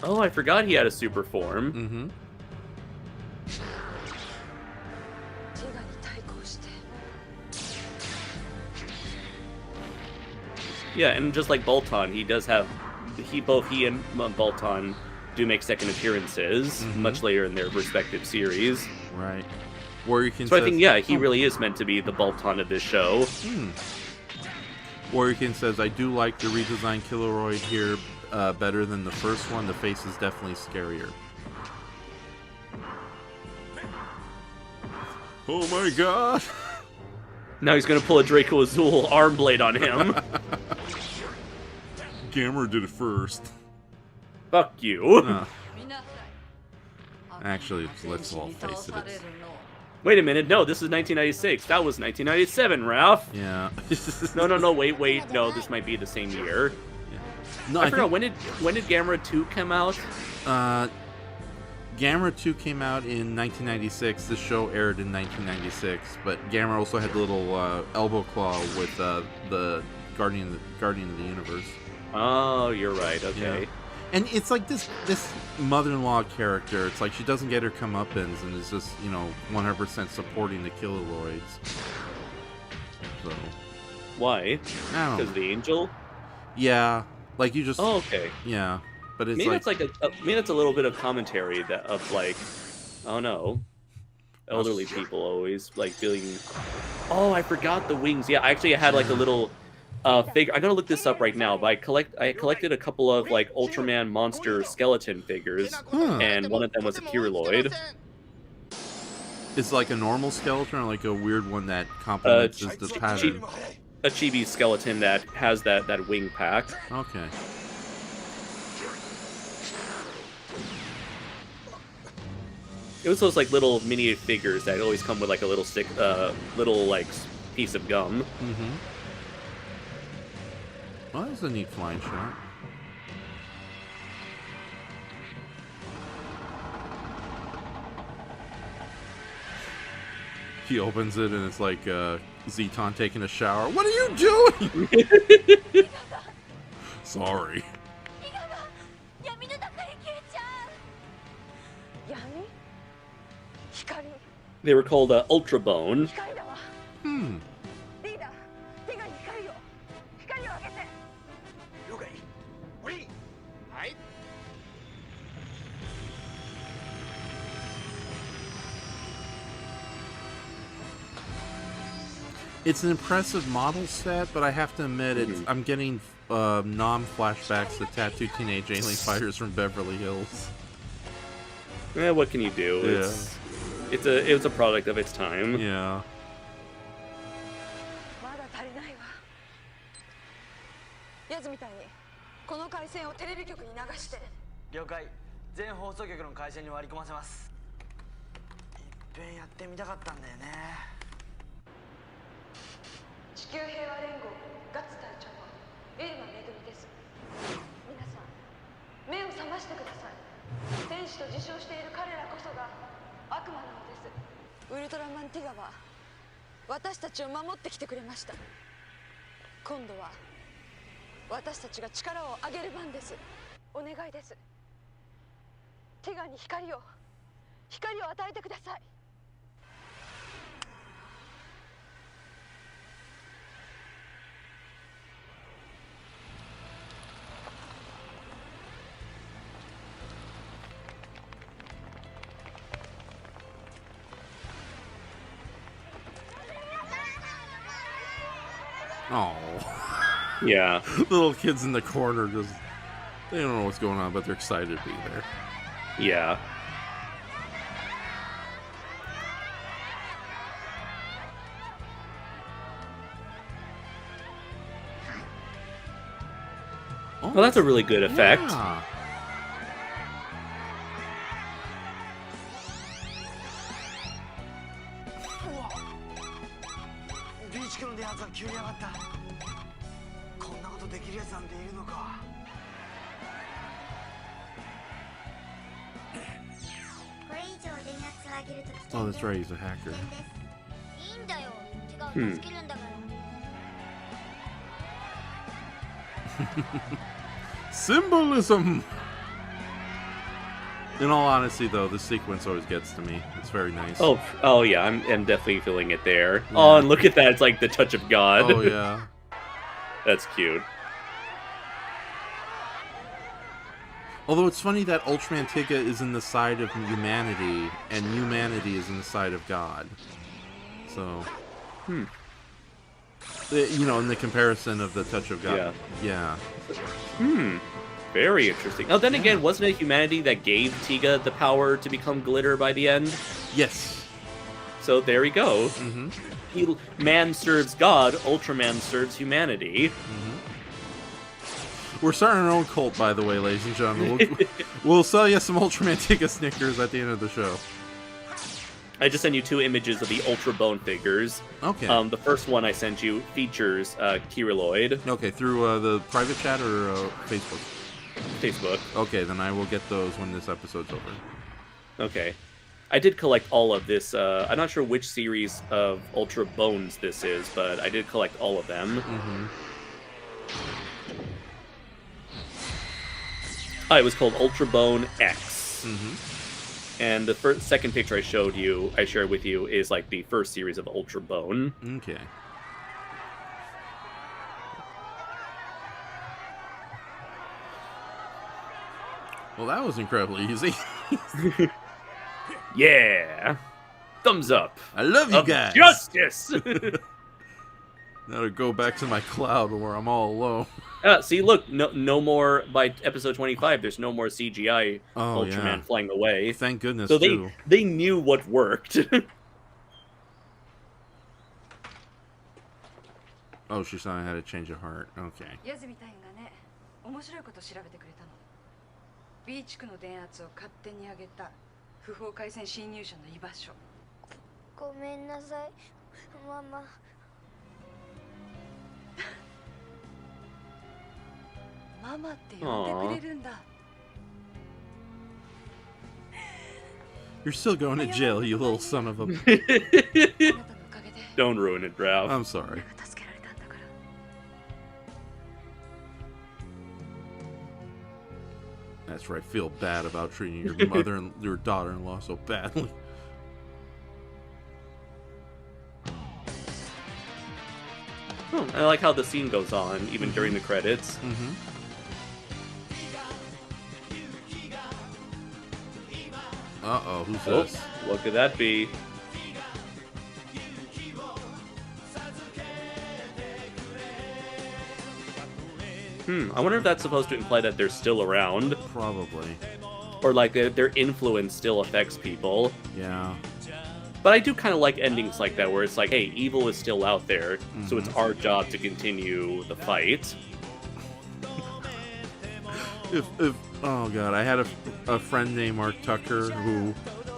Oh, I forgot he had a super form. Yeah, and just like Bolton, he does have both he and Bolton do make second appearances much later in their respective series. Right. So I think he really is meant to be the Bolton of this show. Warriorkin says, I do like the redesigned Kyrieloid here better than the first one. The face is definitely scarier. Oh my god! Now he's gonna pull a Draco Azul arm blade on him. Gamera did it first. Fuck you. Actually, let's all face it. Wait a minute, no, this is 1996. That was 1997, Ralph. Yeah. No, wait, no, this might be the same year. Yeah. No, I forgot, when did Gamera 2 come out? Gamera 2 came out in 1996. This show aired in 1996, but Gamera also had the little elbow claw with the Guardian of the Universe. Oh, you're right. Okay. Yeah. And it's like this mother-in-law character. It's like she doesn't get her comeuppance and is just 100% supporting the Kyrieloids. So why? Because of the angel? Yeah, like you just. Oh, okay. Yeah, but it's maybe like maybe that's a little bit of commentary of like, oh no, elderly people always like feeling. Oh, I forgot the wings. Yeah, I had like a little. Figure. I'm gonna look this up right now, but I collected a couple of like Ultraman monster skeleton figures, and one of them was a Kyrieloid. It's like a normal skeleton, or like a weird one that complements the pattern. A chibi skeleton that has that wing pack. Okay. It was those like little mini figures that always come with like a little stick, little like piece of gum. Mm-hmm. Well, that's a neat flying shot. He opens it and it's like Zeton taking a shower. What are you doing? Sorry. They were called Ultra Bone. Hmm. It's an impressive model set, but I have to admit, I'm getting flashbacks to tattooed teenage alien fighters from Beverly Hills. Yeah, what can you do? Yeah. It was a product of its time. Yeah. やつみたいにこの回線をテレビ局に流して了解全放送局の回線に割り込ませますいっぺんやってみたかったんだよね地球平和連合ガッツ隊長はエルマめぐみです皆さん目を覚ましてください天使と自称している彼らこそが悪魔なのですウルトラマンティガは私たちを守ってきてくれました今度は私たちが力を上げる番ですお願いですティガに光を与えてください Oh. Yeah. Little kids in the corner just, they don't know what's going on, but they're excited to be there. Yeah. Oh, well, that's a really good effect. Yeah. Oh, that's right, he's a hacker. Symbolism! In all honesty, though, this sequence always gets to me. It's very nice. Oh yeah, I'm definitely feeling it there. Yeah. Oh, and look at that, it's like the touch of God. Oh, yeah. That's cute. Although it's funny that Ultraman Tiga is in the side of humanity, and humanity is in the side of God. So, you know, in the comparison of the touch of God. Yeah. Very interesting. Oh, then again, wasn't it humanity that gave Tiga the power to become glitter by the end? Yes. So there we go. Man serves God, Ultraman serves humanity. We're starting our own cult, by the way, ladies and gentlemen. We'll sell you some Ultraman Tiga Snickers at the end of the show. I just sent you 2 images of the Ultra Bone figures. Okay. The first one I sent you features Kyrieloid. Okay, through the private chat or Facebook? Facebook. Okay, then I will get those when this episode's over. Okay. I did collect all of this. I'm not sure which series of Ultra Bones this is, but I did collect all of them. It was called Ultra Bone X. And the second picture I shared with you, is like the first series of Ultra Bone. Okay. Well, that was incredibly easy. Yeah. Thumbs up. I love you guys. Justice. Now to go back to my cloud where I'm all alone. See, look, no more by episode 25. There's no more CGI Ultraman flying away. Thank goodness. So they knew what worked. Oh, she's saying I had to change her heart. Okay. ヤズみたいがね、面白いこと調べてくれたの。B 地区の電圧を勝手に上げた不法回線侵入者の居場所。ごめんなさい、ママ。ママって呼んでくれるんだ。You're still going to jail, you little son of a... Don't ruin it, Ralph. I'm sorry. That's right, feel bad about treating your mother and your daughter-in-law so badly. I like how the scene goes on, even during the credits. Uh-oh, who's this? What could that be? I wonder if that's supposed to imply that they're still around. Probably. Or like their influence still affects people. Yeah. But I do kind of like endings like that, where it's like, hey, evil is still out there, so it's our job to continue the fight. If oh god, I had a friend named Mark Tucker who,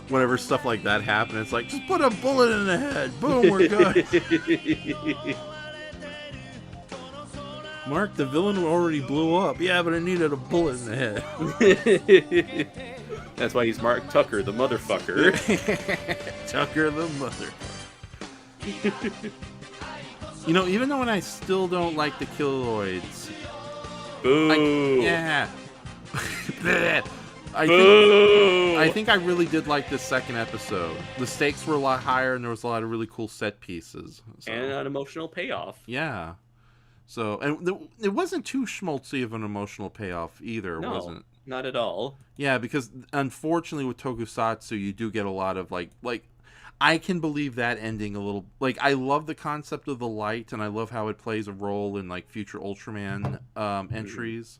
whenever stuff like that happened, it's like, just put a bullet in the head, boom, we're good. Mark, the villain already blew up. Yeah, but I needed a bullet in the head. That's why he's Mark Tucker, the motherfucker. Tucker the motherfucker. You know, even though I still don't like the Kyrieloids. Boo! Yeah. I think I really did like this second episode. The stakes were a lot higher, and there was a lot of really cool set pieces. So. And an emotional payoff. Yeah. So, and it wasn't too schmaltzy of an emotional payoff either, no, wasn't it? Not at all. Yeah, because unfortunately with Tokusatsu, you do get a lot of like I can believe that ending a little. Like, I love the concept of the light, and I love how it plays a role in like future Ultraman entries.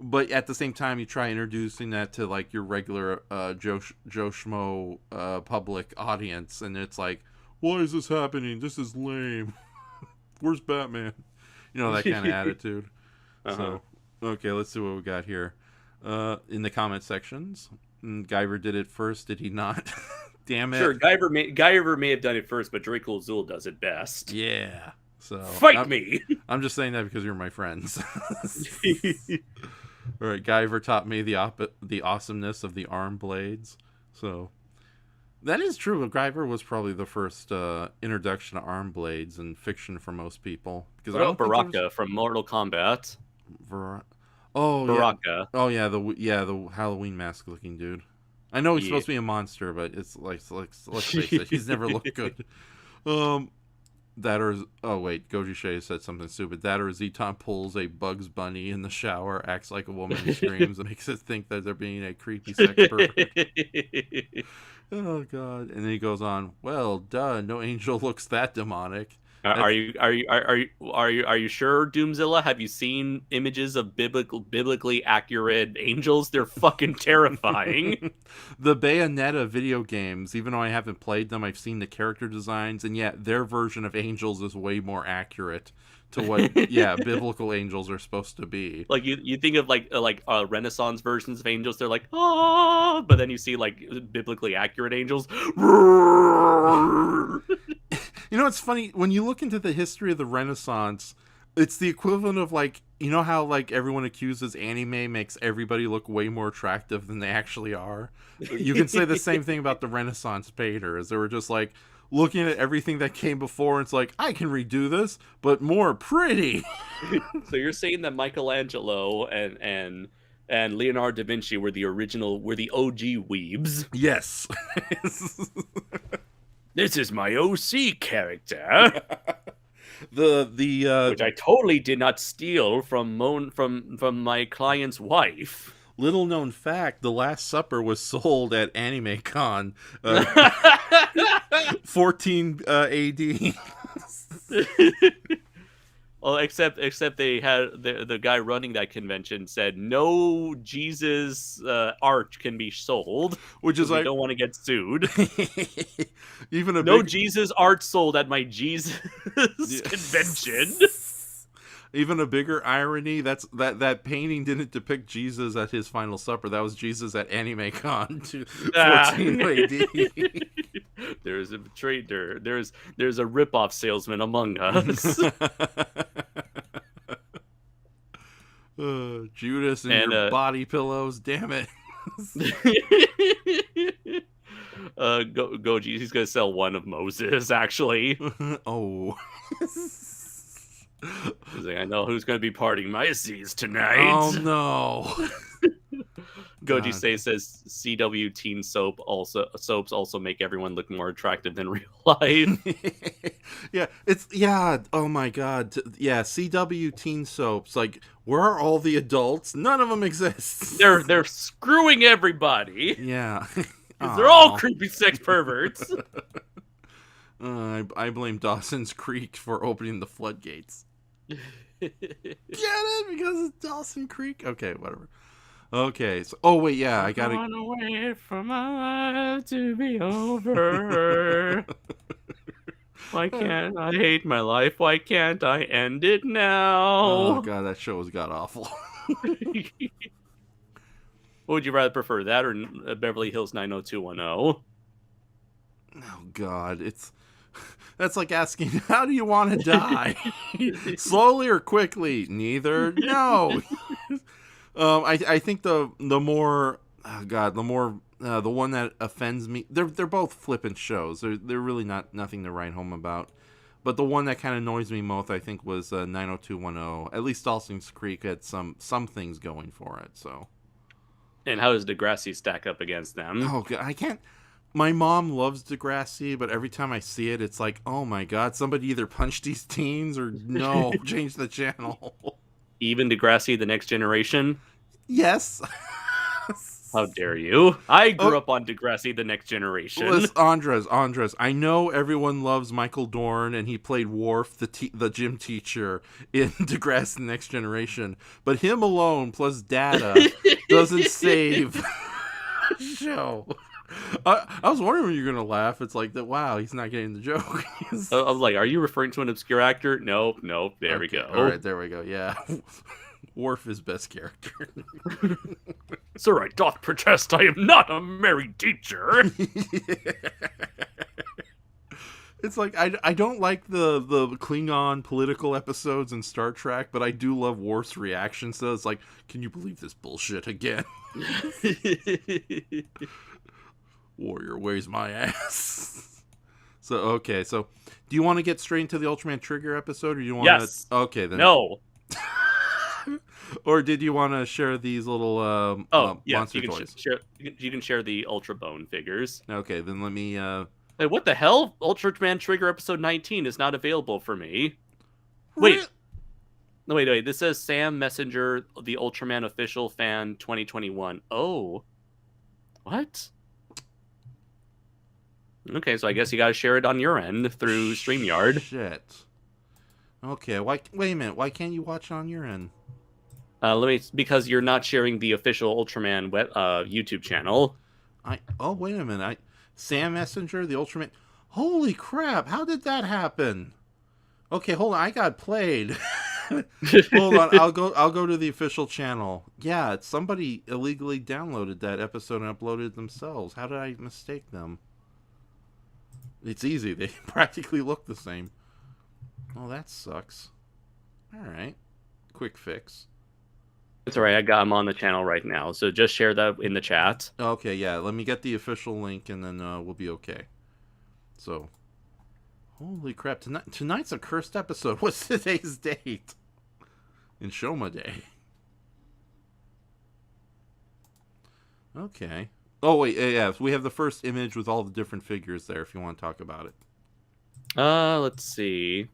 But at the same time, you try introducing that to like your regular Joe Schmo public audience, and it's like, why is this happening? This is lame. Where's Batman? You know, that kind of attitude. So, okay, let's see what we got here. In the comment sections, Guyver did it first, did he not? Damn it. Sure, Guyver may have done it first, but Draco Azul does it best. Yeah. So Fight me! I'm just saying that because you're my friends. All right, Guyver taught me the awesomeness of the arm blades. So that is true. Guyver was probably the first introduction to arm blades in fiction for most people. Because what about Baraka from Mortal Kombat? Oh, Baraka. Yeah. Oh yeah, the Halloween mask looking dude. I know he's supposed to be a monster, but it's like let's face it, he's never looked good. That or Goji Shea said something stupid. That or Zeton pulls a Bugs Bunny in the shower, acts like a woman, and screams, and makes it think that they're being a creepy sex pervert. Oh god! And then he goes on. Well, duh, no angel looks that demonic. Are you sure, Doomzilla? Have you seen images of biblically accurate angels? They're fucking terrifying. The Bayonetta video games, even though I haven't played them, I've seen the character designs, and yeah, their version of angels is way more accurate to what biblical angels are supposed to be. Like you think of like Renaissance versions of angels, they're like but then you see like biblically accurate angels. You know, it's funny when you look into the history of the Renaissance. It's the equivalent of like, you know how like everyone accuses anime makes everybody look way more attractive than they actually are. You can say the same thing about the Renaissance painters. They were just like looking at everything that came before, and it's like, I can redo this, but more pretty. So you're saying that Michelangelo and Leonardo da Vinci were the OG weebs? Yes. This is my OC character. Which I totally did not steal from my client's wife. Little known fact, The Last Supper was sold at AnimeCon 14 AD. Well, except they had the guy running that convention said no Jesus art can be sold, which is like, don't want to get sued. Even no Jesus art sold at my Jesus convention. Even a bigger irony, that painting didn't depict Jesus at his final supper. That was Jesus at AnimeCon 14 AD. There's a traitor. There's a ripoff salesman among us. Judas and your body pillows, damn it. Goji, he's gonna sell one of Moses, actually. Oh. He's like, I know who's gonna be parting my seas tonight. Oh no. Goji says CW teen soaps also make everyone look more attractive than real life. Oh my god. Yeah, CW teen soaps. Like, where are all the adults? None of them exist. They're screwing everybody. Yeah. They're all creepy sex perverts. I blame Dawson's Creek for opening the floodgates. Get it? Because it's Dawson Creek? Okay, whatever. Okay, so I gotta run away from my life to be over. Why can't I hate my life? Why can't I end it now? Oh god, that show has got awful. What would you rather prefer, that or Beverly Hills 90210? Oh god, that's like asking, how do you want to die? Slowly or quickly? Neither. No. I think the one that offends me, they're both flippant shows. They're really nothing to write home about. But the one that kind of annoys me most, I think, was 90210. At least Dawson's Creek had some things going for it. So. And how does Degrassi stack up against them? Oh god, I can't. My mom loves Degrassi, but every time I see it, it's like, oh my god, somebody either punch these teens or no, change the channel. Even Degrassi, The Next Generation? Yes. How dare you? I grew up on Degrassi, The Next Generation. Listen, Andres, I know everyone loves Michael Dorn, and he played Worf, the gym teacher, in Degrassi, The Next Generation, but him alone, plus Data, doesn't save the show. I was wondering when you were going to laugh. It's like, wow, he's not getting the joke. I was like, are you referring to an obscure actor? Nope. There we go. All right, there we go. Yeah. Worf is best character. Sir, I doth protest I am not a married teacher. It's like, I don't like the Klingon political episodes in Star Trek, but I do love Worf's reaction. So it's like, can you believe this bullshit again? Warrior, where's my ass? So do you want to get straight into the Ultraman Trigger episode, or do you want to? Yes. Okay, then. No. Or did you want to share these little monster toys? You can share the Ultra Bone figures. Okay, then let me. Hey, what the hell? Ultraman Trigger episode 19 is not available for me. Wait. No, wait. This says Sam Messenger, the Ultraman official fan 2021. Oh. What? Okay, so I guess you gotta share it on your end through StreamYard. Shit. Okay, wait a minute. Why can't you watch on your end? Because you're not sharing the official Ultraman YouTube channel. Oh, wait a minute. Sam Messenger, the Ultraman. Holy crap! How did that happen? Okay, hold on. I got played. Hold on. I'll go to the official channel. Yeah, somebody illegally downloaded that episode and uploaded it themselves. How did I mistake them? It's easy. They practically look the same. Oh, that sucks. All right. Quick fix. It's alright, I got him on the channel right now, so just share that in the chat. Okay, yeah, let me get the official link and then we'll be okay. So, holy crap, tonight's a cursed episode. What's today's date? ENSHOHMA Day. Okay. Oh, wait, yeah, we have the first image with all the different figures there if you want to talk about it. Let's see.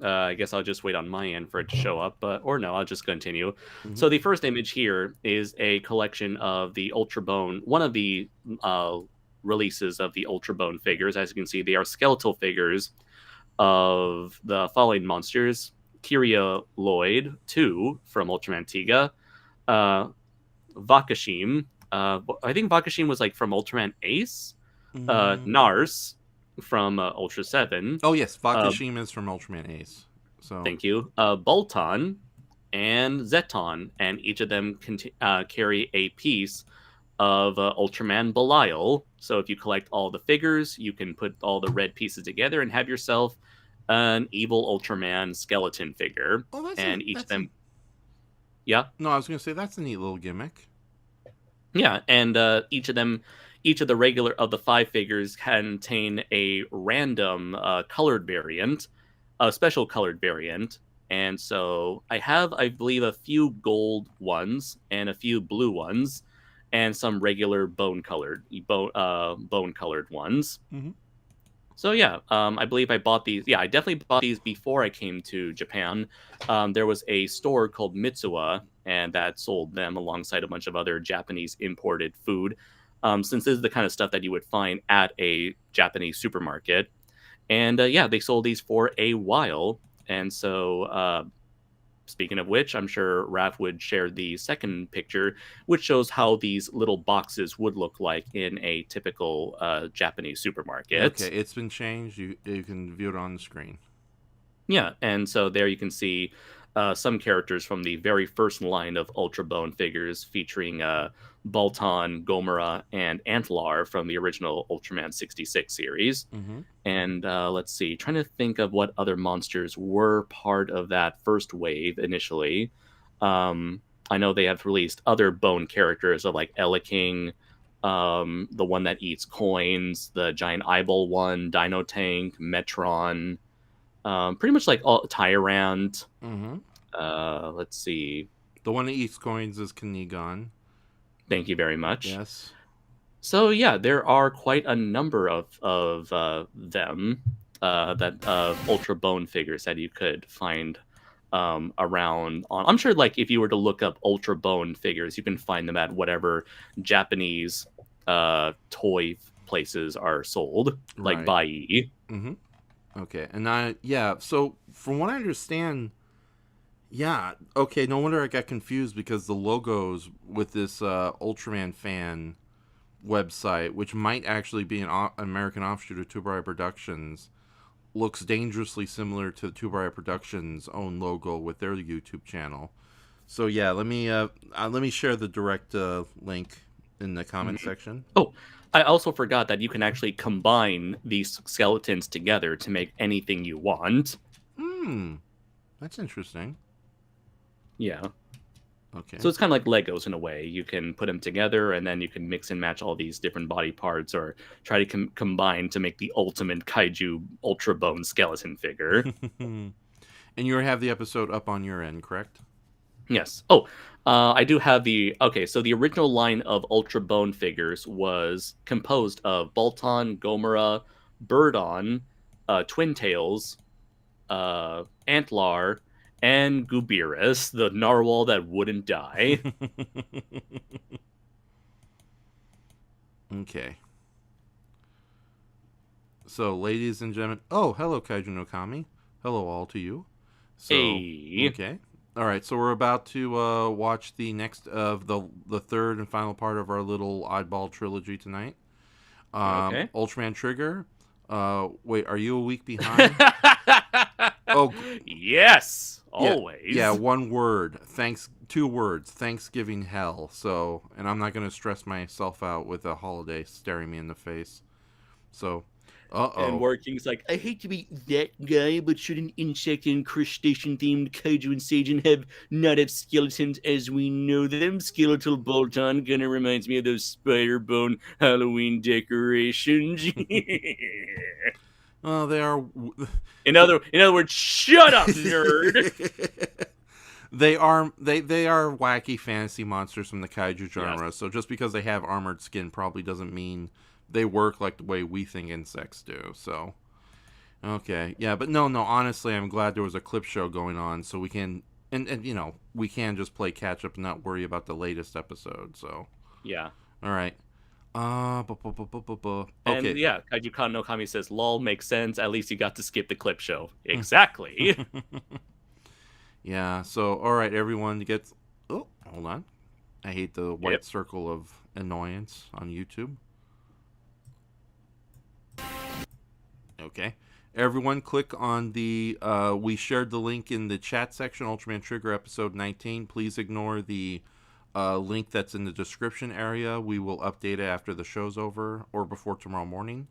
I guess I'll just wait on my end for it to show up, or no, I'll just continue. So the first image here is a collection of the Ultra Bone, one of the releases of the Ultra Bone figures. As you can see, they are skeletal figures of the following monsters: Kyrieloid 2 from Ultraman Tiga, Vakashim. I think Vakashim was like from Ultraman Ace, Nars from Ultra 7. Oh, yes, Vakashim is from Ultraman Ace. So thank you. Bolton and Zeton, and each of them carry a piece of Ultraman Belial. So if you collect all the figures, you can put all the red pieces together and have yourself an evil Ultraman skeleton figure. Oh, and each of them... Yeah? No, I was going to say, that's a neat little gimmick. Yeah, and each of the regular of the 5 figures contain a random colored variant, a special colored variant. And so I have, I believe, a few gold ones and a few blue ones, and some regular bone colored ones. So yeah, I believe I bought these. Yeah, I definitely bought these before I came to Japan. There was a store called Mitsuwa, and that sold them alongside a bunch of other Japanese imported food. Since this is the kind of stuff that you would find at a Japanese supermarket. And yeah, they sold these for a while. And so, speaking of which, I'm sure Raph would share the second picture, which shows how these little boxes would look like in a typical Japanese supermarket. Okay, it's been changed. You can view it on the screen. Yeah, and so there you can see some characters from the very first line of Ultra Bone figures, featuring Bolton, Gomora, and Antlar from the original Ultraman 66 series. And let's see, trying to think of what other monsters were part of that first wave initially. I know they have released other bone characters of like Eleking, the one that eats coins, the giant eyeball one, Dino Tank, Metron, pretty much like all Tyrant. Let's see. The one that eats coins is Kanigon. Thank you very much. Yes. So yeah, there are quite a number of them Ultra Bone figures that you could find around. I'm sure, like if you were to look up Ultra Bone figures, you can find them at whatever Japanese toy places are sold, like Bai. Okay, and yeah. So from what I understand. Yeah, okay, no wonder I got confused because the logos with this Ultraman fan website, which might actually be an American offshoot of Tubaraya Productions, looks dangerously similar to Tubaraya Productions' own logo with their YouTube channel. So yeah, let me share the direct link in the comment section. Oh, I also forgot that you can actually combine these skeletons together to make anything you want. That's interesting. Yeah. Okay. So it's kind of like Legos in a way. You can put them together, and then you can mix and match all these different body parts, or try to combine to make the ultimate kaiju Ultra Bone skeleton figure. And you have the episode up on your end, correct? Yes. Oh, I do have the... Okay, so the original line of Ultra Bone figures was composed of Bolton, Gomora, Birdon, Twin Tails, Antlar, and Gubiris, the narwhal that wouldn't die. Okay. So, ladies and gentlemen... Oh, hello, Kaiju no Kami. Hello all to you. So, Hey. okay. All right, so we're about to watch the next of the third and final part of our little oddball trilogy tonight. Okay. Ultraman Trigger. Wait, are you a week behind? Oh, yes, always. Yeah, one word. Two words. Thanksgiving hell. So, and I'm not going to stress myself out with a holiday staring me in the face. So, And Working's like, I hate to be that guy, but should an insect and crustacean themed kaiju and Seijin not have skeletons as we know them? Skeletal bolt-on kinda reminds me of those spider bone Halloween decorations. Well, they are. In other words, shut up, nerd. They are wacky fantasy monsters from the kaiju genre. Yes. So just because they have armored skin probably doesn't mean they work like the way we think insects do. So, okay, yeah, but no. Honestly, I'm glad there was a clip show going on, so we can and you know we can just play catch up and not worry about the latest episode. So, yeah. All right. Okay. And yeah, Kaiju no Kami says, "Lol, makes sense. At least you got to skip the clip show." Exactly. Yeah. So, all right, everyone gets. Oh, hold on. I hate the white circle of annoyance on YouTube. Okay. Everyone click on the, we shared the link in the chat section, Ultraman Trigger episode 19. Please ignore the link that's in the description area. We will update it after the show's over or before tomorrow morning.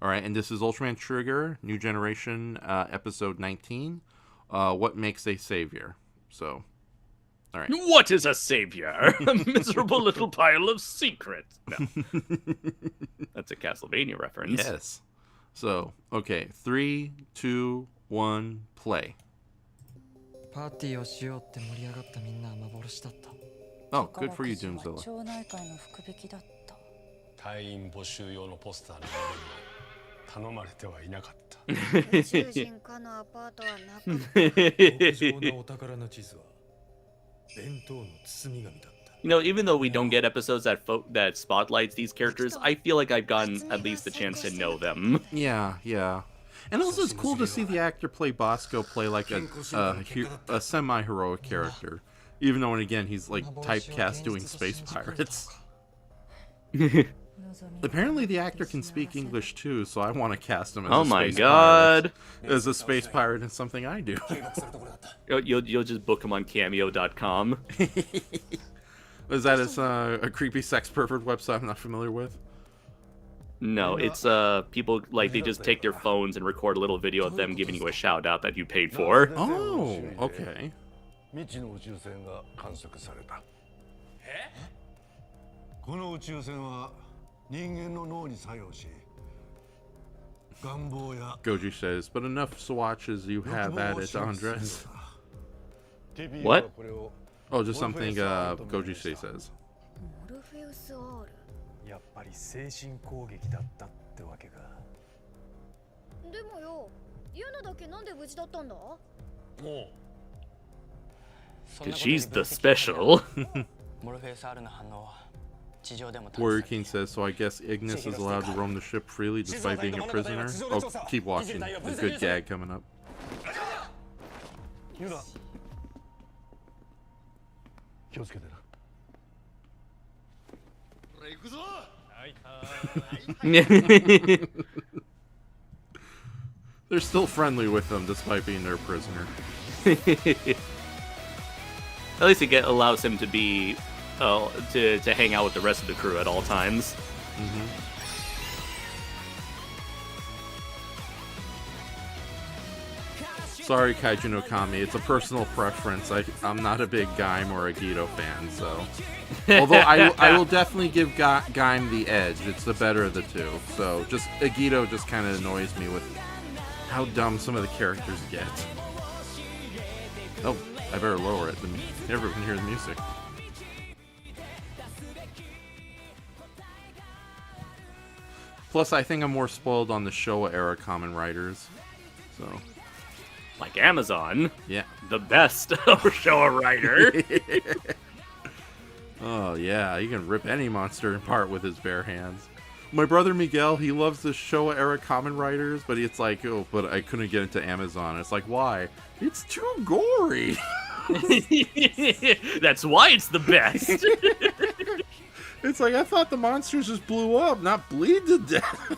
All right, and this is Ultraman Trigger, New Generation, episode 19. What makes a savior? So, all right. What is a savior? A miserable little pile of secrets. No. That's a Castlevania reference. Yes. So, okay. 3, 2, 1, play. Oh, good for you, Doomzilla. 隊員募集用のポスターの頼まれてはいなかった。宇宙人かのアパートはなく極上なお宝の地図は弁当の包み紙だった。You know, even though we don't get episodes that spotlights these characters, I feel like I've gotten at least the chance to know them. Yeah. And also, it's cool to see the actor play Bosco play like a semi-heroic character, even though, and again, he's like typecast doing space pirates. Apparently, the actor can speak English too, so I want to cast him as a space pirate. As a space pirate is something I do. You'll just book him on Cameo.com. Is that a creepy sex pervert website I'm not familiar with? No, it's people like they just take their phones and record a little video of them giving you a shout out that you paid for. Oh, okay. 未知の宇宙船が観測された。この宇宙船は人間の脳に作用し、願望や Goji says, but enough swatches you have at it, Andres. What? Oh, just something Goji says. モルフェウス R やっぱり精神攻撃だったってわけか。でもよ、ユナだけなんで無事だったんだ？もう Because she's the special. Warrior King says, so I guess Ignis is allowed to roam the ship freely despite being a prisoner? Oh, keep watching. A good gag coming up. They're still friendly with them despite being their prisoner. At least it allows him to be to hang out with the rest of the crew at all times. Sorry, Kaiju no Kami. It's a personal preference. I'm not a big Gaim or Agito fan, so. Although I will definitely give Gaim the edge. It's the better of the two. So just Agito just kind of annoys me with how dumb some of the characters get. Oh, I better lower it. Everyone can hear the music. Plus, I think I'm more spoiled on the Showa era Kamen Riders. So. Like Amazon. Yeah. The best Showa writer. Oh, yeah. He can rip any monster apart with his bare hands. My brother Miguel, he loves the Showa era Kamen Riders, but it's like, oh, but I couldn't get into Amazon. It's like, why? It's too gory. That's why it's the best. It's like, I thought the monsters just blew up, not bleed to death.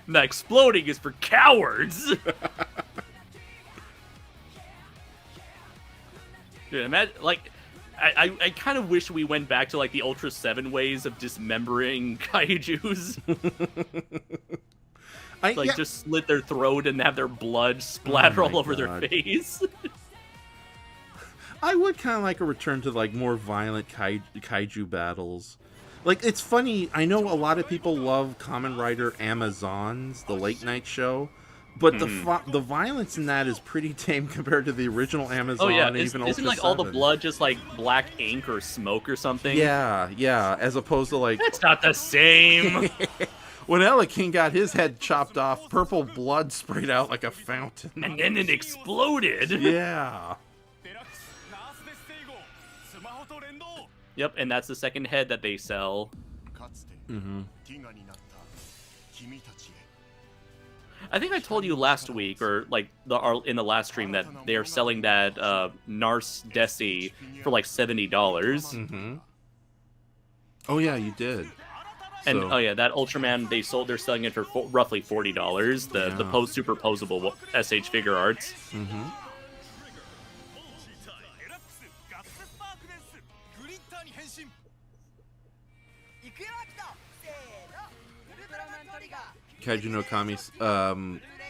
The exploding is for cowards. Dude, imagine, like, I kind of wish we went back to like the Ultra 7 ways of dismembering kaijus. Just slit their throat and have their blood splatter all over their face. I would kind of like a return to like more violent kaiju battles. Like, it's funny, I know a lot of people love Kamen Rider Amazons, the late night show, but the violence in that is pretty tame compared to the original Amazon. Oh yeah, and even isn't Ultra like all the 7. blood just like black ink or smoke or something? Yeah, as opposed to like... It's not the same! When Ella King got his head chopped off, purple blood sprayed out like a fountain. And then it exploded! Yeah. Yep, and that's the second head that they sell. I think I told you last week, or like in the last stream, that they are selling that Nars Desi for like $70. Oh yeah, you did. And oh yeah, that Ultraman they're selling it for roughly $40. The superposable SH figure arts. Kaiju no Kami,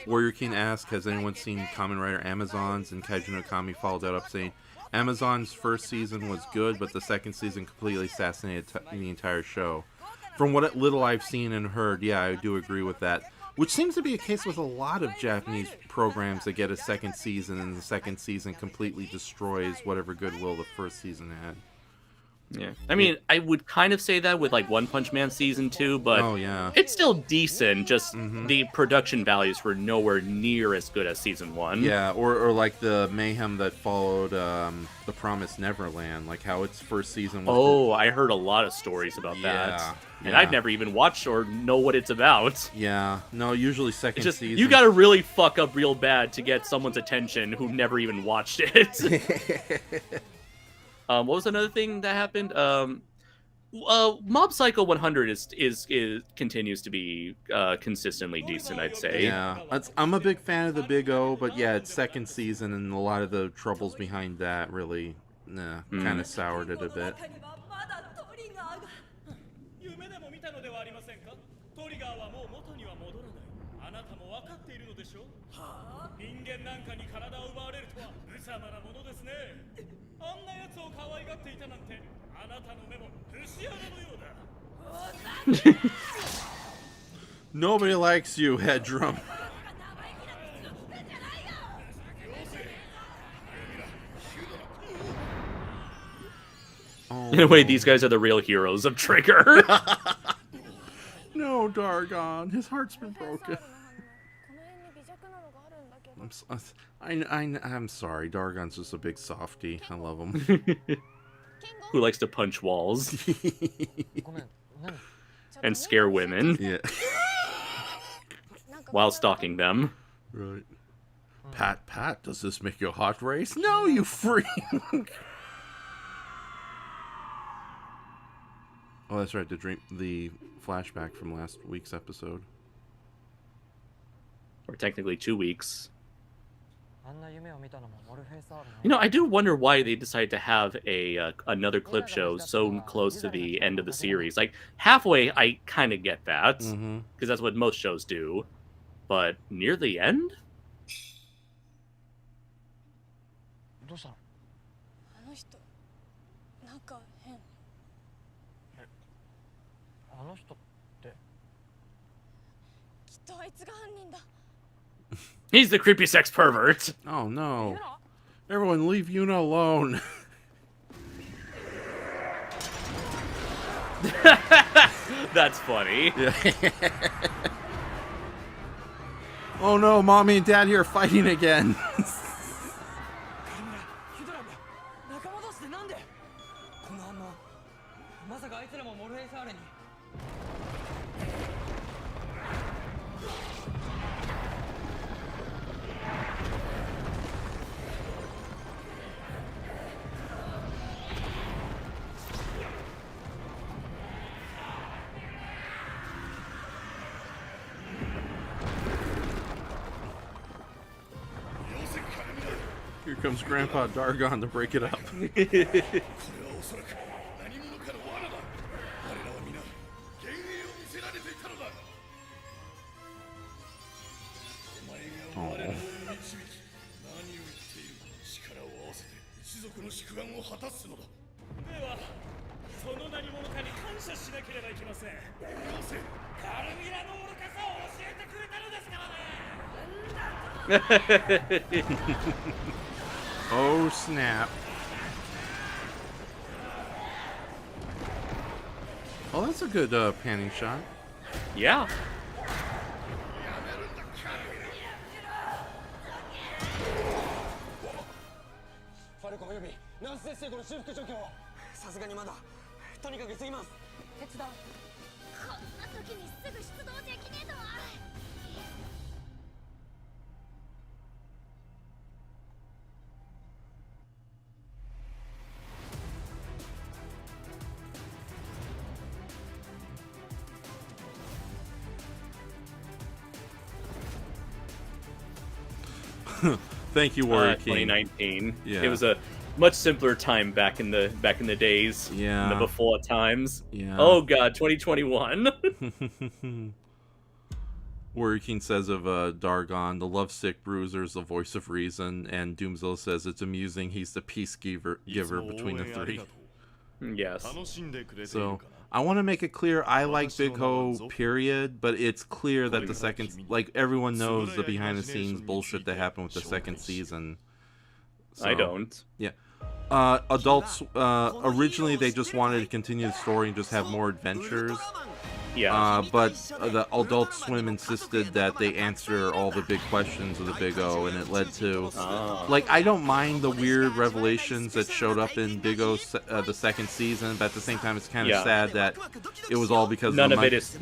Warrior King asked, has anyone seen Kamen Rider Amazons? And Kaiju no Kami followed that up saying, Amazon's first season was good, but the second season completely assassinated the entire show. From what little I've seen and heard, yeah, I do agree with that. Which seems to be a case with a lot of Japanese programs that get a second season, and the second season completely destroys whatever goodwill the first season had. Yeah, I mean, I would kind of say that with like One Punch Man season 2, but it's still decent. Just the production values were nowhere near as good as season 1. Yeah, or like the mayhem that followed The Promised Neverland, like how its first season was. I heard a lot of stories about that, and I've never even watched or know what it's about. Yeah, no, usually second season. You got to really fuck up real bad to get someone's attention who never even watched it. What was another thing that happened? Mob Psycho 100 is continues to be consistently decent, I'd say. Yeah, I'm a big fan of the Big O, but yeah, it's second season, and a lot of the troubles behind that really kind of soured it a bit. Nobody likes you, head drum. In a way, these guys are the real heroes of Trigger. No, Dargon, his heart's been broken. I'm sorry, Dargon's just a big softie. I love him. Who likes to punch walls and scare women while stalking them. Right. Pat, does this make your heart race? No, you freak! Oh, that's right, the flashback from last week's episode. Or technically 2 weeks. You know, I do wonder why they decided to have another clip show so close to the end of the series. Like, halfway, I kind of get that, because that's what most shows do. But near the end? He's the creepy sex pervert. Oh no. Everyone leave Yuna alone. That's funny. Yeah. Oh no, mommy and dad here are fighting again. Here comes Grandpa Dargon to break it up. Oh snap. Oh, that's a good panning shot. Yeah. Thank you, Warrior King. 2019. Yeah. It was a much simpler time back in the days. Yeah. In the before times. Yeah. Oh god, 2021. Warrior King says of Dargon, the lovesick bruiser is the voice of reason, and Doomzilla says it's amusing he's the peace giver between the three. Yes. So I want to make it clear I like Big Ho, period, but it's clear that the second, like, everyone knows the behind the scenes bullshit that happened with the second season. So, I don't. Yeah. Adults, originally they just wanted to continue the story and just have more adventures. Yeah. But the Adult Swim insisted that they answer all the big questions of the Big O, and it led to... Like, I don't mind the weird revelations that showed up in Big O, the second season, but at the same time it's kind of sad that it was all because none of it is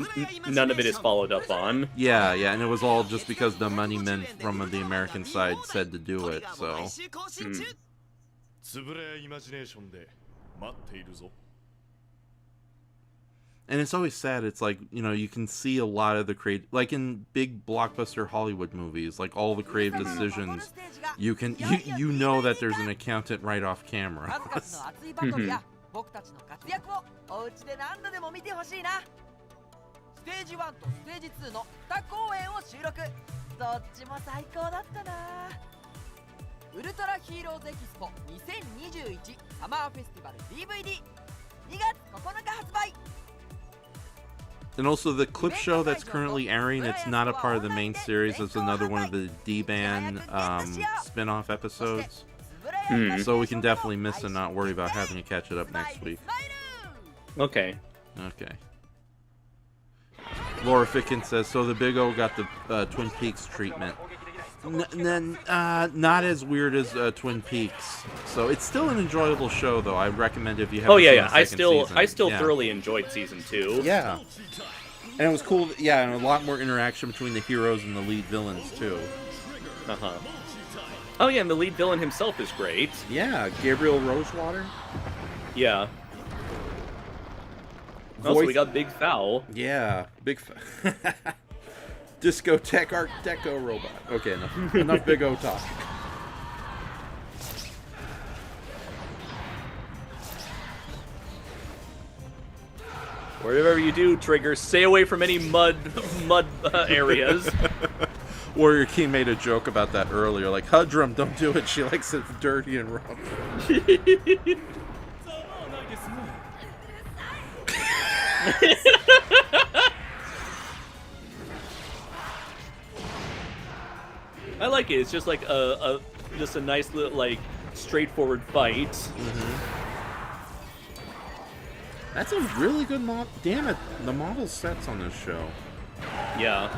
followed up on. Yeah, and it was all just because the money men from the American side said to do it, so... And it's always sad. It's like, you know, you can see a lot of the creative, like in big blockbuster Hollywood movies, like all the creative decisions, you know that there's an accountant right off camera. And also the clip show that's currently airing, it's not a part of the main series. It's another one of the D-Ban spin-off episodes. So we can definitely miss and not worry about having to catch it up next week. Okay. Laura Ficken says, so the Big O got the Twin Peaks treatment. Not as weird as Twin Peaks. So it's still an enjoyable show, though. I recommend if you haven't seen the second season. I still thoroughly enjoyed season 2. Yeah. And it was cool, and a lot more interaction between the heroes and the lead villains, too. Oh, yeah, and the lead villain himself is great. Yeah, Gabriel Rosewater. Yeah. Also, we got Big Foul. Yeah, Big Foul. Discotheque Art Deco robot. Okay, enough Big O talk. Whatever you do, Trigger, stay away from any mud areas. Warrior King made a joke about that earlier, like, Hudrum, don't do it, she likes it dirty and rough. I like it. It's just like just a nice little, like, straightforward fight. That's a really good model. Damn it, the model sets on this show. Yeah.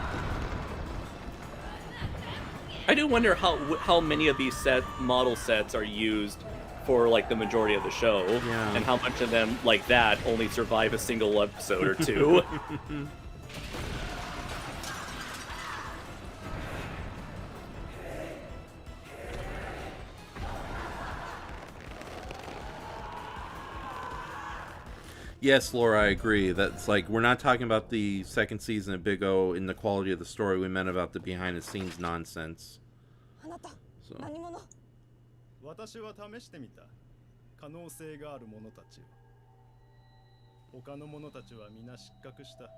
I do wonder how many of these model sets are used for like the majority of the show, Yeah. and how much of them like that only survive a single episode or two. Yes, Laura, I agree. That's like, we're not talking about the second season of Big O in the quality of the story. We meant about the behind-the-scenes nonsense. So. 私は試してみた。可能性がある者たちを。他の者たちは皆失格した。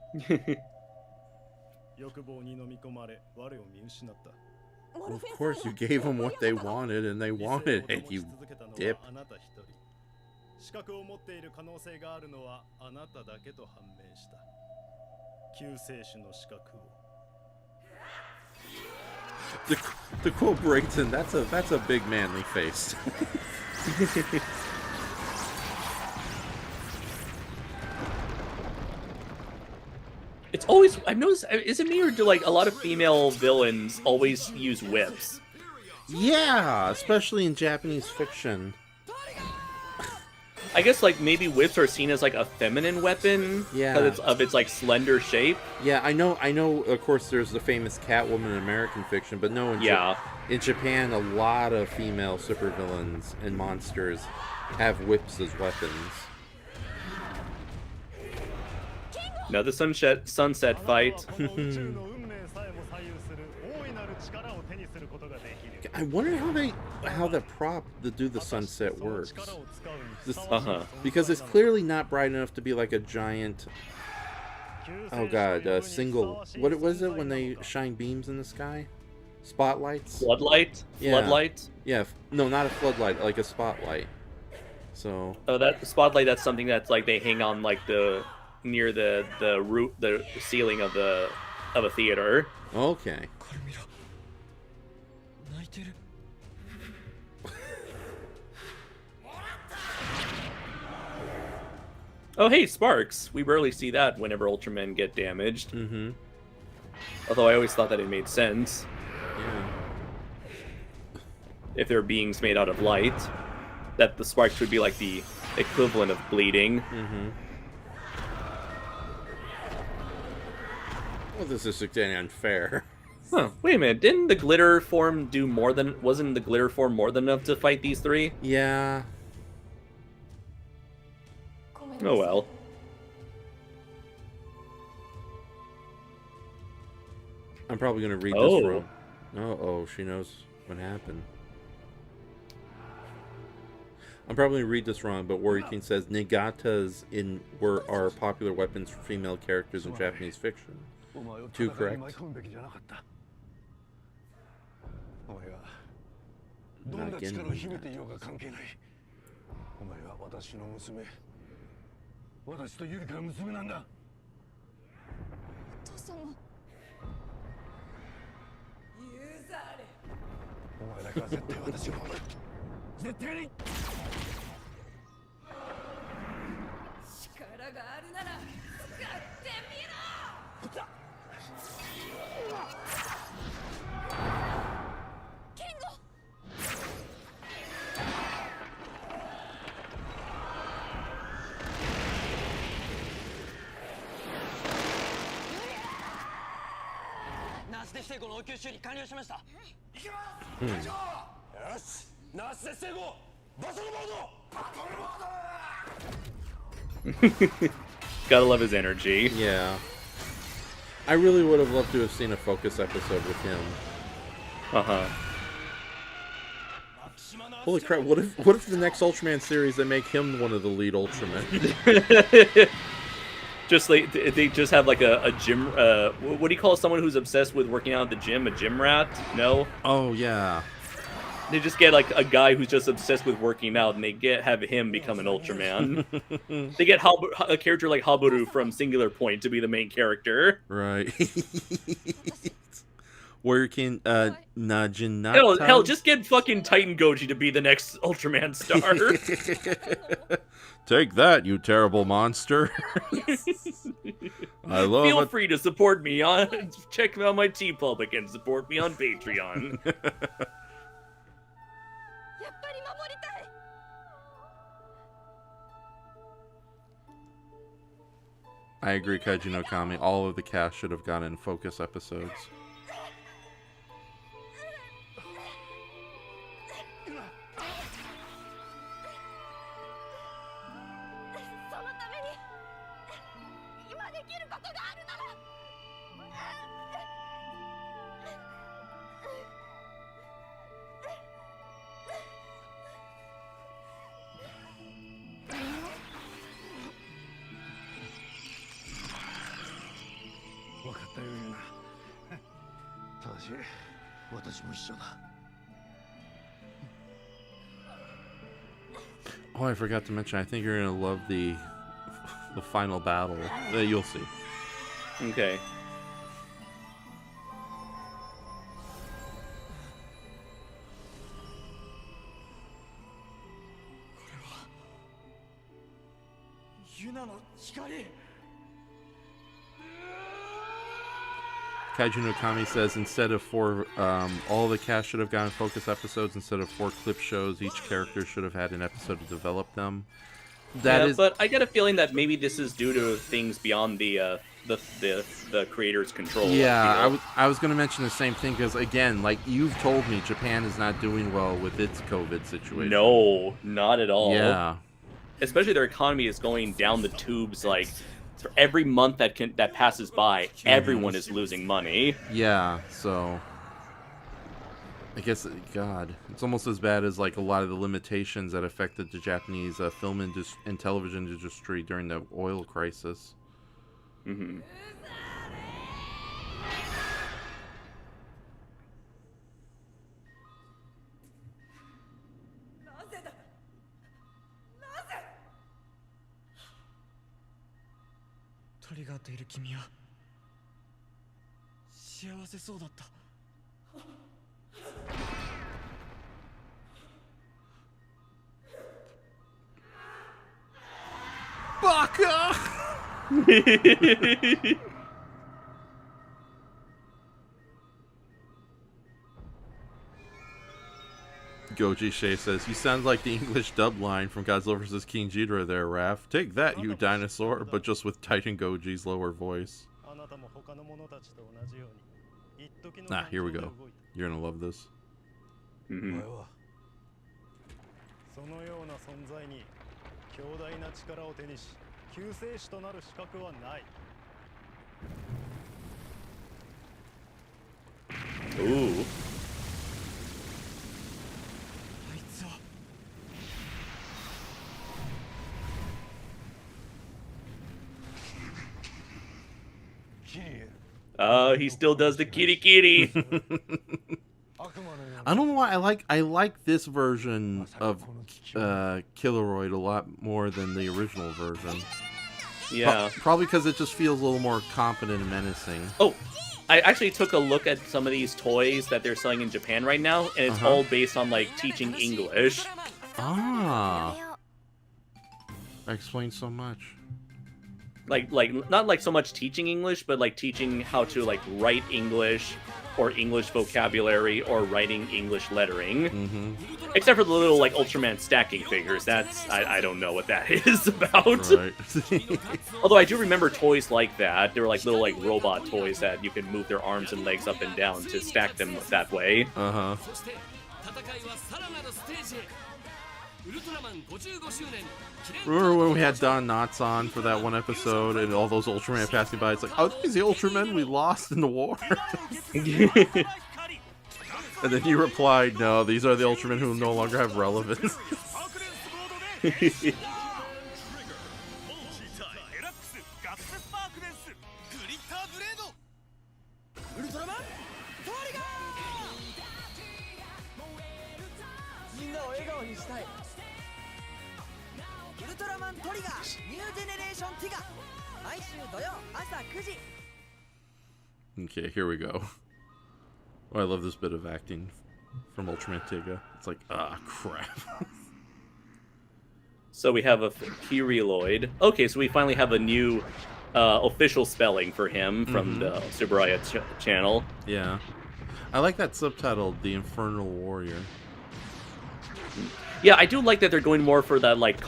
欲望に飲み込まれ、我を見失った。 Of course, you gave them what they wanted, and they wanted it, you dip. 資格を持っている可能性があるのはあなただけと判明した。救世主の資格を。To quote Brayton, that's a big manly face. It's always, I've noticed, is it me or do like a lot of female villains always use whips? Yeah, especially in Japanese fiction. I guess like maybe whips are seen as like a feminine weapon, Yeah, because of its like slender shape. Yeah, I know. Of course, there's the famous Catwoman in American fiction, but no, in Japan, a lot of female supervillains and monsters have whips as weapons. Now the sunset fight. I wonder how the prop to do the sunset works. Because it's clearly not bright enough to be like a giant. Oh god, single. What was it when they shine beams in the sky? Spotlights. Floodlight. Yeah. Floodlight. Yeah. No, not a floodlight. Like a spotlight. So. Oh, that spotlight. That's something that's like they hang on like near the roof, the ceiling of a theater. Okay. Oh, hey, sparks. We rarely see that whenever Ultramen get damaged. Mm-hmm. Although I always thought that it made sense. Yeah. If they're beings made out of light, that the sparks would be like the equivalent of bleeding. Mm-hmm. Well, this is getting unfair. Huh, wait a minute. Didn't the glitter form do more than... Wasn't the glitter form more than enough to fight these three? Yeah. Oh well. I'm probably going to read this wrong. Oh, she knows what happened. I'm probably going to read this wrong, but Warrior King says Nigatas are popular weapons for female characters in Japanese fiction. Too correct. Gotta love his energy. Yeah. I really would have loved to have seen a focus episode with him. Uh-huh. Holy crap, what if the next Ultraman series they make him one of the lead Ultramen? Just like they just have like a gym what do you call someone who's obsessed with working out at the gym? A gym rat? No? Oh yeah. They just get like a guy who's just obsessed with working out, and they have him become an Ultraman. They get a character like Haburu from Singular Point to be the main character. Right. Warrior King, Najinata. Hell, just get fucking Titan Goji to be the next Ultraman star. Take that, you terrible monster. I love Feel it. free to support me on. Check out my TeePublic and support me on Patreon. I agree, Kaiju no Kami. All of the cast should have gone in focus episodes. Oh, I forgot to mention, I think you're gonna love the final battle. You'll see. Okay. Kaiju no Kami says instead of 4, all the cast should have gotten focus episodes instead of 4 clip shows. Each character should have had an episode to develop them. But I get a feeling that maybe this is due to things beyond the creator's control. Yeah, you know? I was going to mention the same thing because, again, like you've told me, Japan is not doing well with its COVID situation. No, not at all. Yeah. Especially their economy is going down the tubes. Like for every month that passes by, everyone is losing money. Yeah, so I guess, God, it's almost as bad as like a lot of the limitations that affected the Japanese film and television industry during the oil crisis. Mm-hmm. Baka! Goji Shea says, "You sound like the English dub line from Godzilla vs. King Ghidorah there, Raph. Take that, you dinosaur," but just with Titan Goji's lower voice. Ah, here we go. You're gonna love this. Mm-hmm. そのような存在に強大な力を手にし救世主となる資格はない。 Ooh. Oh, he still does the kitty kitty. I don't know why I like this version of Kyrieloid a lot more than the original version. Yeah. Probably because it just feels a little more competent and menacing. Oh, I actually took a look at some of these toys that they're selling in Japan right now, and it's all based on like teaching English. Ah. That explains so much. Like not like so much teaching English, but like teaching how to like write English or English vocabulary or writing English lettering. Mm-hmm. Except for the little like Ultraman stacking figures. That's I don't know what that is about. Right. Although I do remember toys like that. They were like little like robot toys that you can move their arms and legs up and down to stack them that way. Uh-huh. Remember when we had Don Knotts on for that one episode and all those Ultraman passing by? It's like, oh, these are the Ultramen we lost in the war. And then you replied, no, these are the Ultramen who no longer have relevance. Okay, here we go. Oh, I love this bit of acting from Ultraman Tiga. It's like, crap. So we have a Kyrieloid. Okay, so we finally have a new official spelling for him from the Subaraya channel. Yeah. I like that subtitle, The Infernal Warrior. Yeah, I do like that they're going more for that like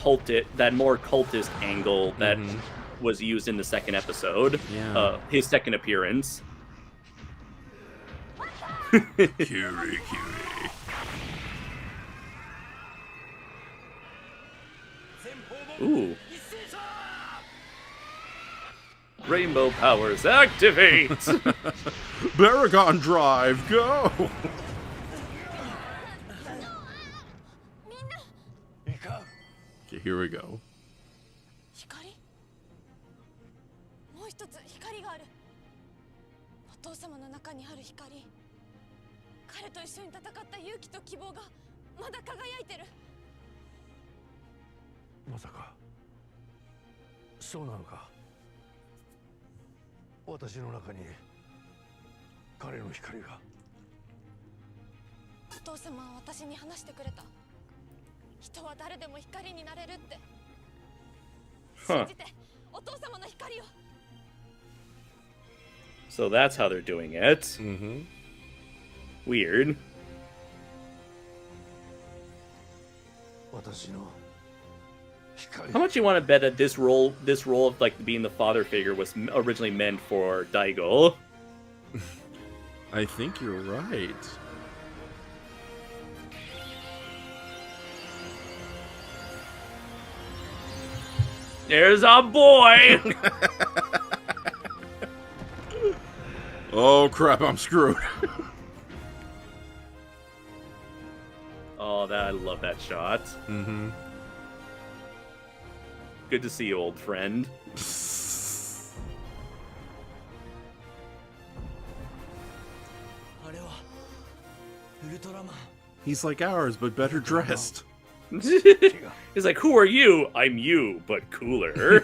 that more cultist angle that was used in the second episode. Yeah. His second appearance. Curie. Ooh. Rainbow powers activate! Baragon Drive, go! Okay, here we go. 光もう一つ光があるお父様の中にある光彼と一緒に戦った勇気と希望がまだ輝いてるまさかそうなのか私の中に彼の光がお父様は私に話してくれた人は誰でも光になれるって信じてお父様の光を So that's how they're doing it. Mm-hmm. Weird. 私の How much you want to bet that this role of like being the father figure was originally meant for Daigo? I think you're right. There's a boy! Oh crap, I'm screwed. Oh, I love that shot. Mm-hmm. Good to see you, old friend. He's like ours, but better dressed. He's like, who are you? I'm you, but cooler.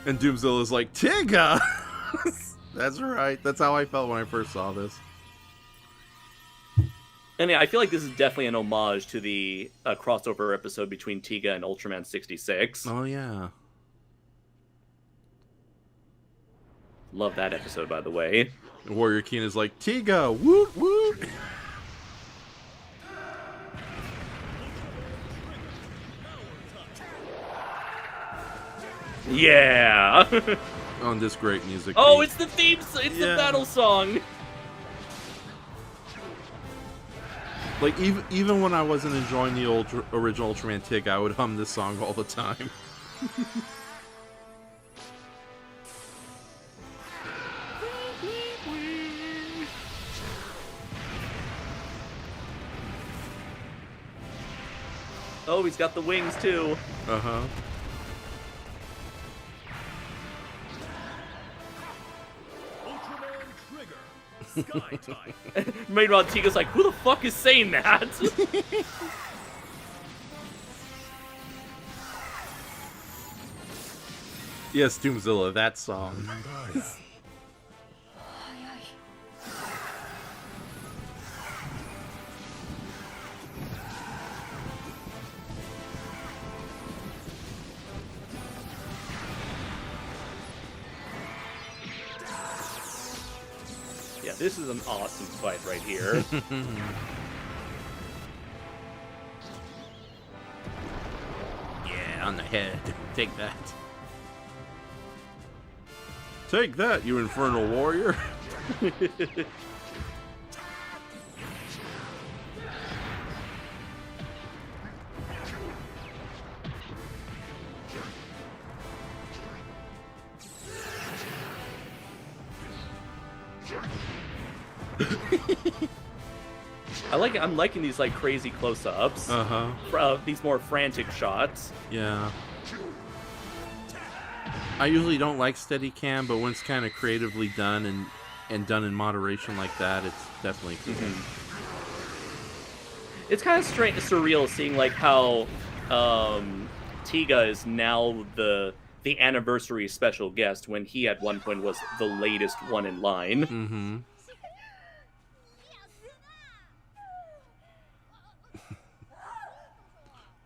And Doomzilla's like, Tiga! That's right. That's how I felt when I first saw this. And yeah, I feel like this is definitely an homage to the crossover episode between Tiga and Ultraman 66. Oh, yeah. Love that episode, by the way. Warrior King is like, Tiga, woot woot! Yeah! On this great music. Oh, it's the theme! It's the battle song! Like, even when I wasn't enjoying the original Ultraman Tig, I would hum this song all the time. Oh, he's got the wings, too. Uh-huh. Meanwhile, Tiga's like, who the fuck is saying that? Yes, Doomzilla, that song. Yeah, this is an awesome fight right here. Yeah, on the head. Take that. Take that, you infernal warrior. I'm liking these like crazy close-ups. These more frantic shots. Yeah. I usually don't like Steadicam, but when it's kind of creatively done and done in moderation like that, it's definitely cool. It's kind of strange, surreal seeing like how Tiga is now the anniversary special guest when he at one point was the latest one in line. Mm-hmm.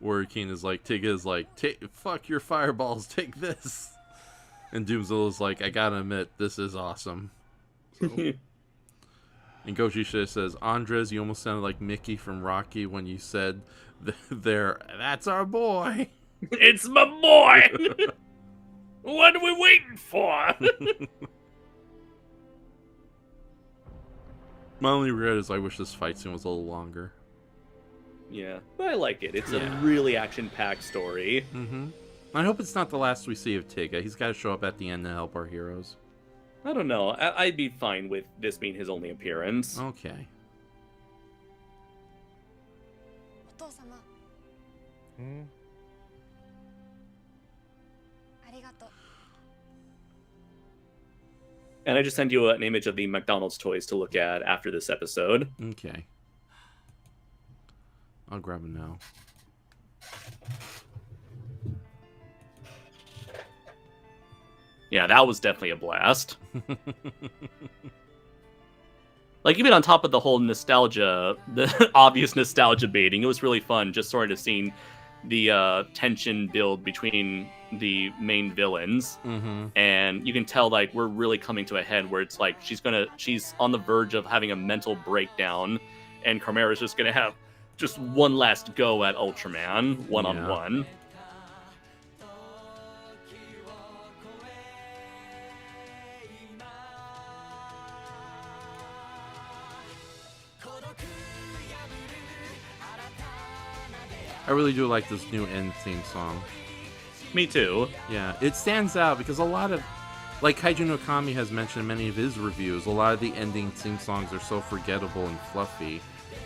Warrior King is like, Tiga is like, fuck your fireballs, take this. And Doomzilla's like, I gotta admit, this is awesome. So. And Gogeta says, Andres, you almost sounded like Mickey from Rocky when you said, that's our boy. It's my boy! What are we waiting for? My only regret is I wish this fight scene was a little longer. Yeah, but I like it. It's Yeah. a really action-packed story. Mm-hmm. I hope it's not the last we see of Tiga. He's got to show up at the end to help our heroes. I don't know. I'd be fine with this being his only appearance. Okay. お父様ありがとう And I just sent you an image of the McDonald's toys to look at after this episode. Okay. I'll grab them now. Yeah, that was definitely a blast. Like, even on top of the whole nostalgia, the obvious nostalgia baiting, it was really fun just sort of seeing the tension build between the main villains. Mm-hmm. And you can tell, like, we're really coming to a head where it's like she's on the verge of having a mental breakdown, and Chimera's just gonna have just one last go at Ultraman, one-on-one. I really do like this new end theme song. Me too. Yeah, it stands out because a lot of, like Kaiju no Kami has mentioned in many of his reviews, a lot of the ending theme songs are so forgettable and fluffy.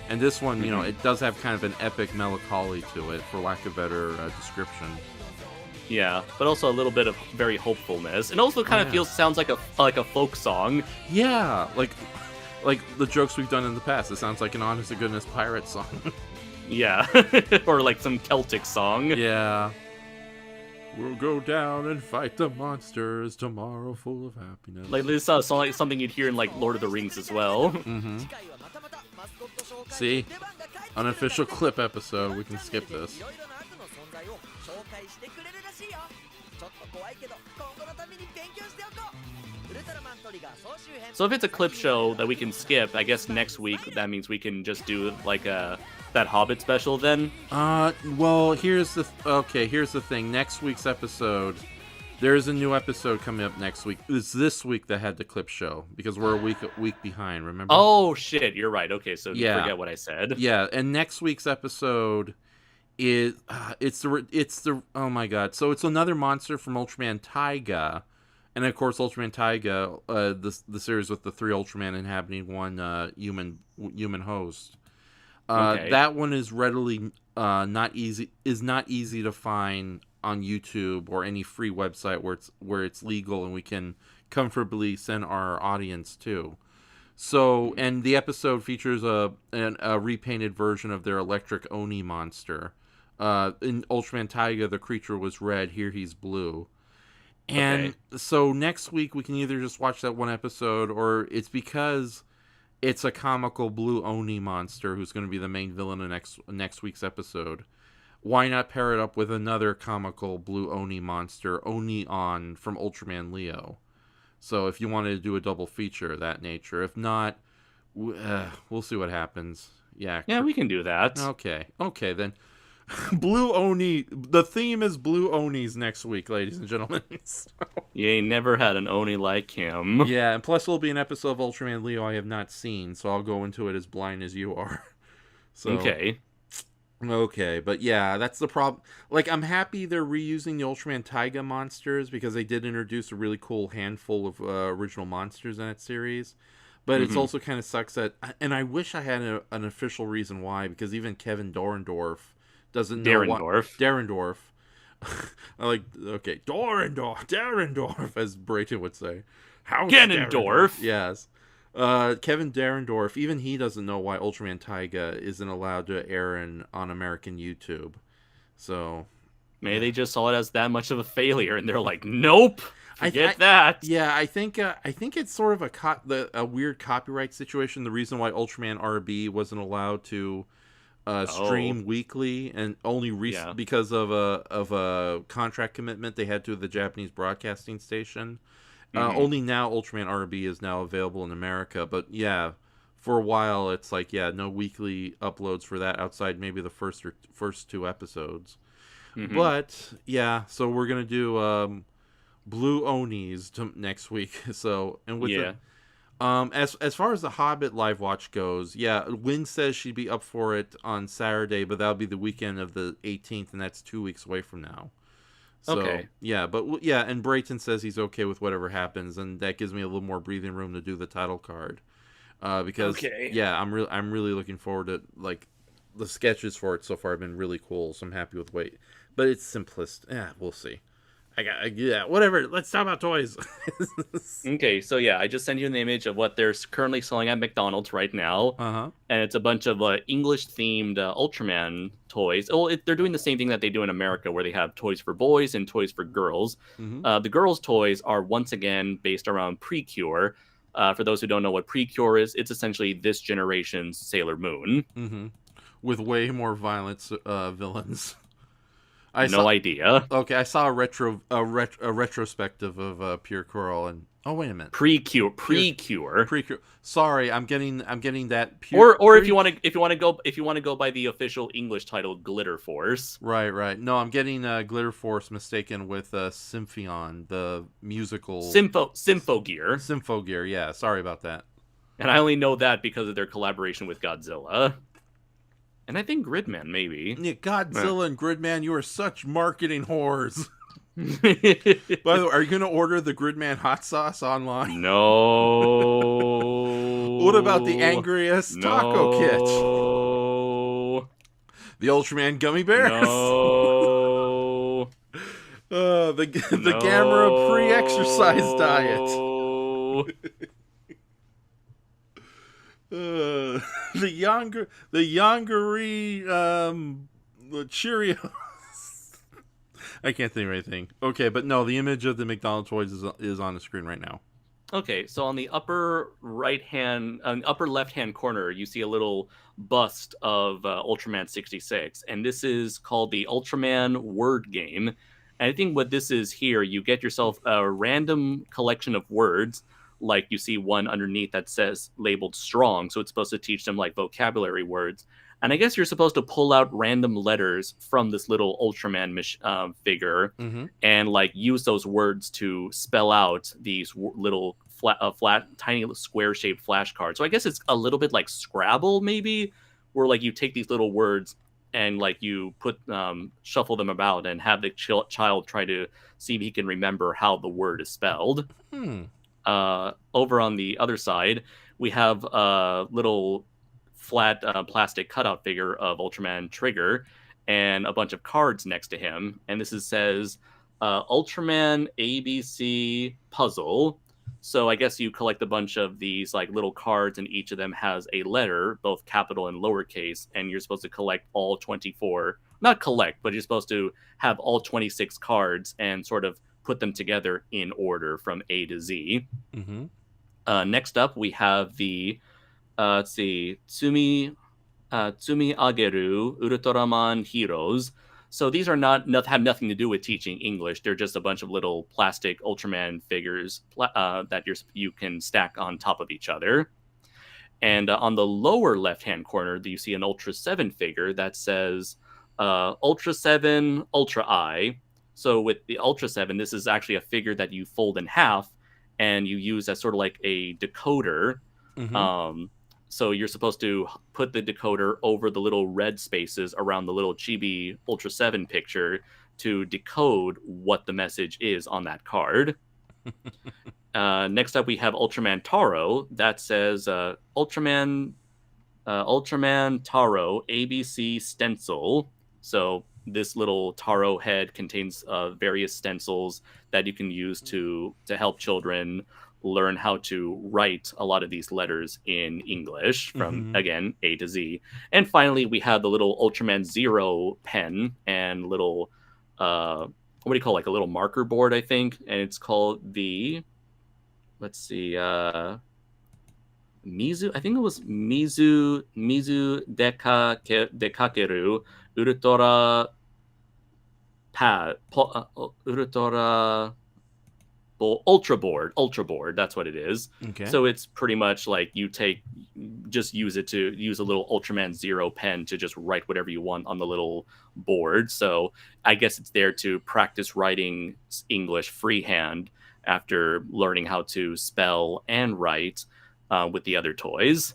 And this one, you know, it does have kind of an epic melancholy to it, for lack of better description. Yeah, but also a little bit of very hopefulness. And also kind of sounds like a folk song. Yeah, like the jokes we've done in the past. It sounds like an honest to goodness pirate song. Yeah, or like some Celtic song. Yeah. We'll go down and fight the monsters tomorrow, full of happiness. Like this sounds like something you'd hear in like Lord of the Rings as well. Mm-hmm. See, unofficial clip episode. We can skip this. So if it's a clip show that we can skip, I guess next week that means we can just do like that Hobbit special then. Well, here's the thing. Next week's episode, there's a new episode coming up next week. It's this week that had the clip show because we're a week behind. Remember? Oh shit, you're right. Okay, so you forget what I said. Yeah, and next week's episode is it's the oh my god. So it's another monster from Ultraman Taiga. And of course, Ultraman Taiga, the series with the 3 Ultraman inhabiting one human host. Okay. That one is readily not easy to find on YouTube or any free website where it's legal and we can comfortably send our audience to. So, and the episode features a repainted version of their electric Oni monster. In Ultraman Taiga, the creature was red. Here he's blue. And so next week we can either just watch that one episode, or it's because it's a comical blue Oni monster who's going to be the main villain in next week's episode. Why not pair it up with another comical blue Oni monster, Oni-On from Ultraman Leo? So if you wanted to do a double feature of that nature. If not, we'll see what happens. Yeah, we can do that. Okay then. Blue Oni. The theme is Blue Onis next week, ladies and gentlemen. So. You ain't never had an Oni like him. Yeah, and plus it'll be an episode of Ultraman Leo I have not seen, so I'll go into it as blind as you are. So Okay, but yeah, that's the problem. Like, I'm happy they're reusing the Ultraman Taiga monsters because they did introduce a really cool handful of original monsters in that series. But it's also kind of sucks that, and I wish I had an official reason why, because even Kevin Dorendorf doesn't know Darendorf. I like, okay, Darendorf, as Brayton would say. Ganondorf. Yes. Kevin Darendorf, even he doesn't know why Ultraman Taiga isn't allowed to air on American YouTube. So maybe they just saw it as that much of a failure, and they're like, nope, forget that. Yeah, I think it's sort of a weird copyright situation. The reason why Ultraman RB wasn't allowed to stream weekly, and only because of a contract commitment they had to the Japanese broadcasting station. Only now Ultraman RB is now available in America, but yeah, for a while it's like no weekly uploads for that outside maybe the first 2 episodes. But yeah, so we're gonna do Blue Onis next week. So, and with Yeah. as far as the Hobbit live watch goes, yeah, Lynn says she'd be up for it on Saturday, but that'll be the weekend of the 18th, and that's 2 weeks away from now. So, Okay. yeah, but yeah, and Brayton says he's okay with whatever happens, and that gives me a little more breathing room to do the title card. Because yeah, I'm really looking forward to, like, the sketches for it so far have been really cool, so I'm happy with weight. But it's simplest. Yeah, we'll see. Yeah, whatever. Let's talk about toys. Okay, so yeah, I just sent you an image of what they're currently selling at McDonald's right now. And it's a bunch of English-themed Ultraman toys. Well, they're doing the same thing that they do in America, where they have toys for boys and toys for girls. The girls' toys are once again based around Precure. For those who don't know what Precure is, it's essentially this generation's Sailor Moon. With way more violent villains. No idea. Okay, I saw a retrospective of Pure Coral, and oh wait a minute, Precure. Sorry, I'm getting that pure. Or if you want to go by the official English title, Glitter Force. Right. No, I'm getting Glitter Force mistaken with Symphion, the musical. Symphogear. Yeah, sorry about that. And I only know that because of their collaboration with Godzilla. And I think Gridman, maybe. Yeah, Godzilla and Gridman, you are such marketing whores. By the way, are you going to order the Gridman hot sauce online? No. What about the angriest taco kit? The Ultraman gummy bears? No. The Gamera pre-exercise diet. The Yongery Cheerios. I can't think of anything. Okay, but no, the image of the McDonald's toys is on the screen right now. Okay, so on the upper left-hand corner, you see a little bust of Ultraman 66, and this is called the Ultraman word game. And I think what this is here, you get yourself a random collection of words. Like you see one underneath that says labeled strong, so it's supposed to teach them like vocabulary words. And I guess you're supposed to pull out random letters from this little Ultraman figure and like use those words to spell out these little flat, tiny square-shaped flashcards. So I guess it's a little bit like Scrabble, maybe, where like you take these little words and like you put shuffle them about and have the child try to see if he can remember how the word is spelled. Over on the other side, we have a little flat plastic cutout figure of Ultraman Trigger and a bunch of cards next to him. And this says Ultraman ABC Puzzle. So I guess you collect a bunch of these like little cards, and each of them has a letter, both capital and lowercase, and you're supposed to collect all 24. Not collect, but you're supposed to have all 26 cards and sort of put them together in order from A to Z. Next up, we have the Tsumi Ageru Ultraman Heroes. So these are have nothing to do with teaching English. They're just a bunch of little plastic Ultraman figures that you can stack on top of each other. And on the lower left-hand corner, you see an Ultra 7 figure that says Ultra 7 Ultra I. So with the Ultra 7, this is actually a figure that you fold in half and you use as sort of like a decoder. So you're supposed to put the decoder over the little red spaces around the little chibi Ultra 7 picture to decode what the message is on that card. Next up, we have Ultraman Taro. That says Ultraman Taro ABC Stencil. So this little Taro head contains various stencils that you can use to help children learn how to write a lot of these letters in English from, again, A to Z. And finally, we have the little Ultraman Zero pen and little, what do you call it? Like a little marker board, I think. And it's called the, let's see, Mizu, I think it was Mizu Dekakeru Ultra Ultra board. That's what it is. Okay. So it's pretty much like you just use a little Ultraman Zero pen to just write whatever you want on the little board. So I guess it's there to practice writing English freehand after learning how to spell and write with the other toys.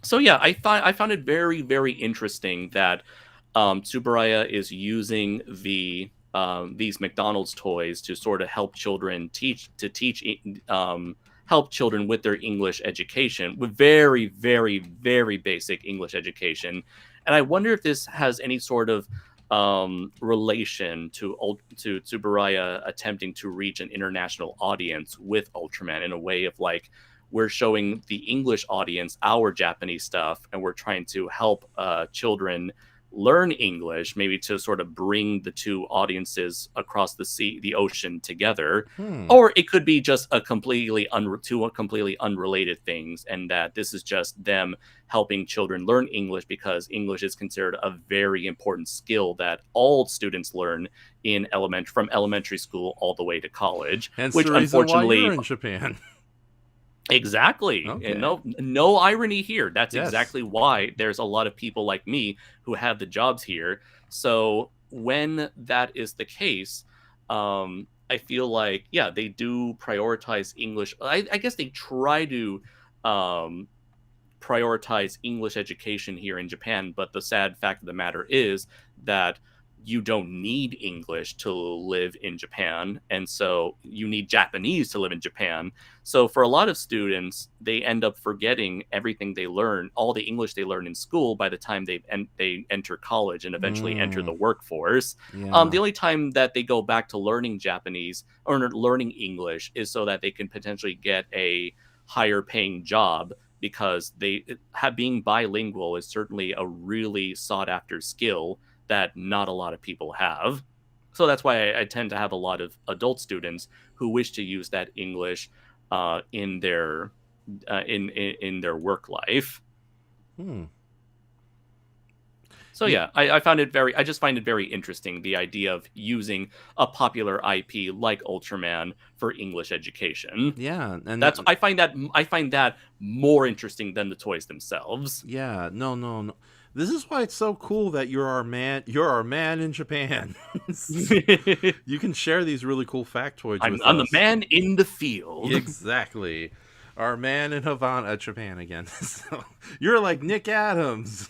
So yeah, I found it very, very interesting that Tsuburaya is using these McDonald's toys to sort of help children help children with their English education, with very, very, very basic English education. And I wonder if this has any sort of relation to Tsuburaya attempting to reach an international audience with Ultraman in a way of like, we're showing the English audience our Japanese stuff, and we're trying to help children learn English, maybe to sort of bring the two audiences across the ocean together. Or it could be just two completely unrelated things, and that this is just them helping children learn English because English is considered a very important skill that all students learn from elementary school all the way to college. Hence which the reason unfortunately why you're in Japan. Exactly. Okay. And no irony here. That's Yes. exactly why there's a lot of people like me who have the jobs here. So when that is the case, I feel like, yeah, they do prioritize English. I guess they try to prioritize English education here in Japan, but the sad fact of the matter is that you don't need English to live in Japan, and so you need Japanese to live in Japan. So for a lot of students, they end up forgetting everything they learn, all the English they learn in school by the time they enter college and eventually enter the workforce. Yeah. The only time that they go back to learning Japanese or learning English is so that they can potentially get a higher paying job, because being bilingual is certainly a really sought after skill that not a lot of people have. So that's why I tend to have a lot of adult students who wish to use that English in their work life. So yeah, I just find it very interesting, the idea of using a popular IP like Ultraman for English education. Yeah, and I find that more interesting than the toys themselves. Yeah, no. This is why it's so cool that you're our man in Japan. You can share these really cool factoids with us. I'm the man in the field. Exactly. Our man in Havana, Japan again. So, you're like Nick Adams.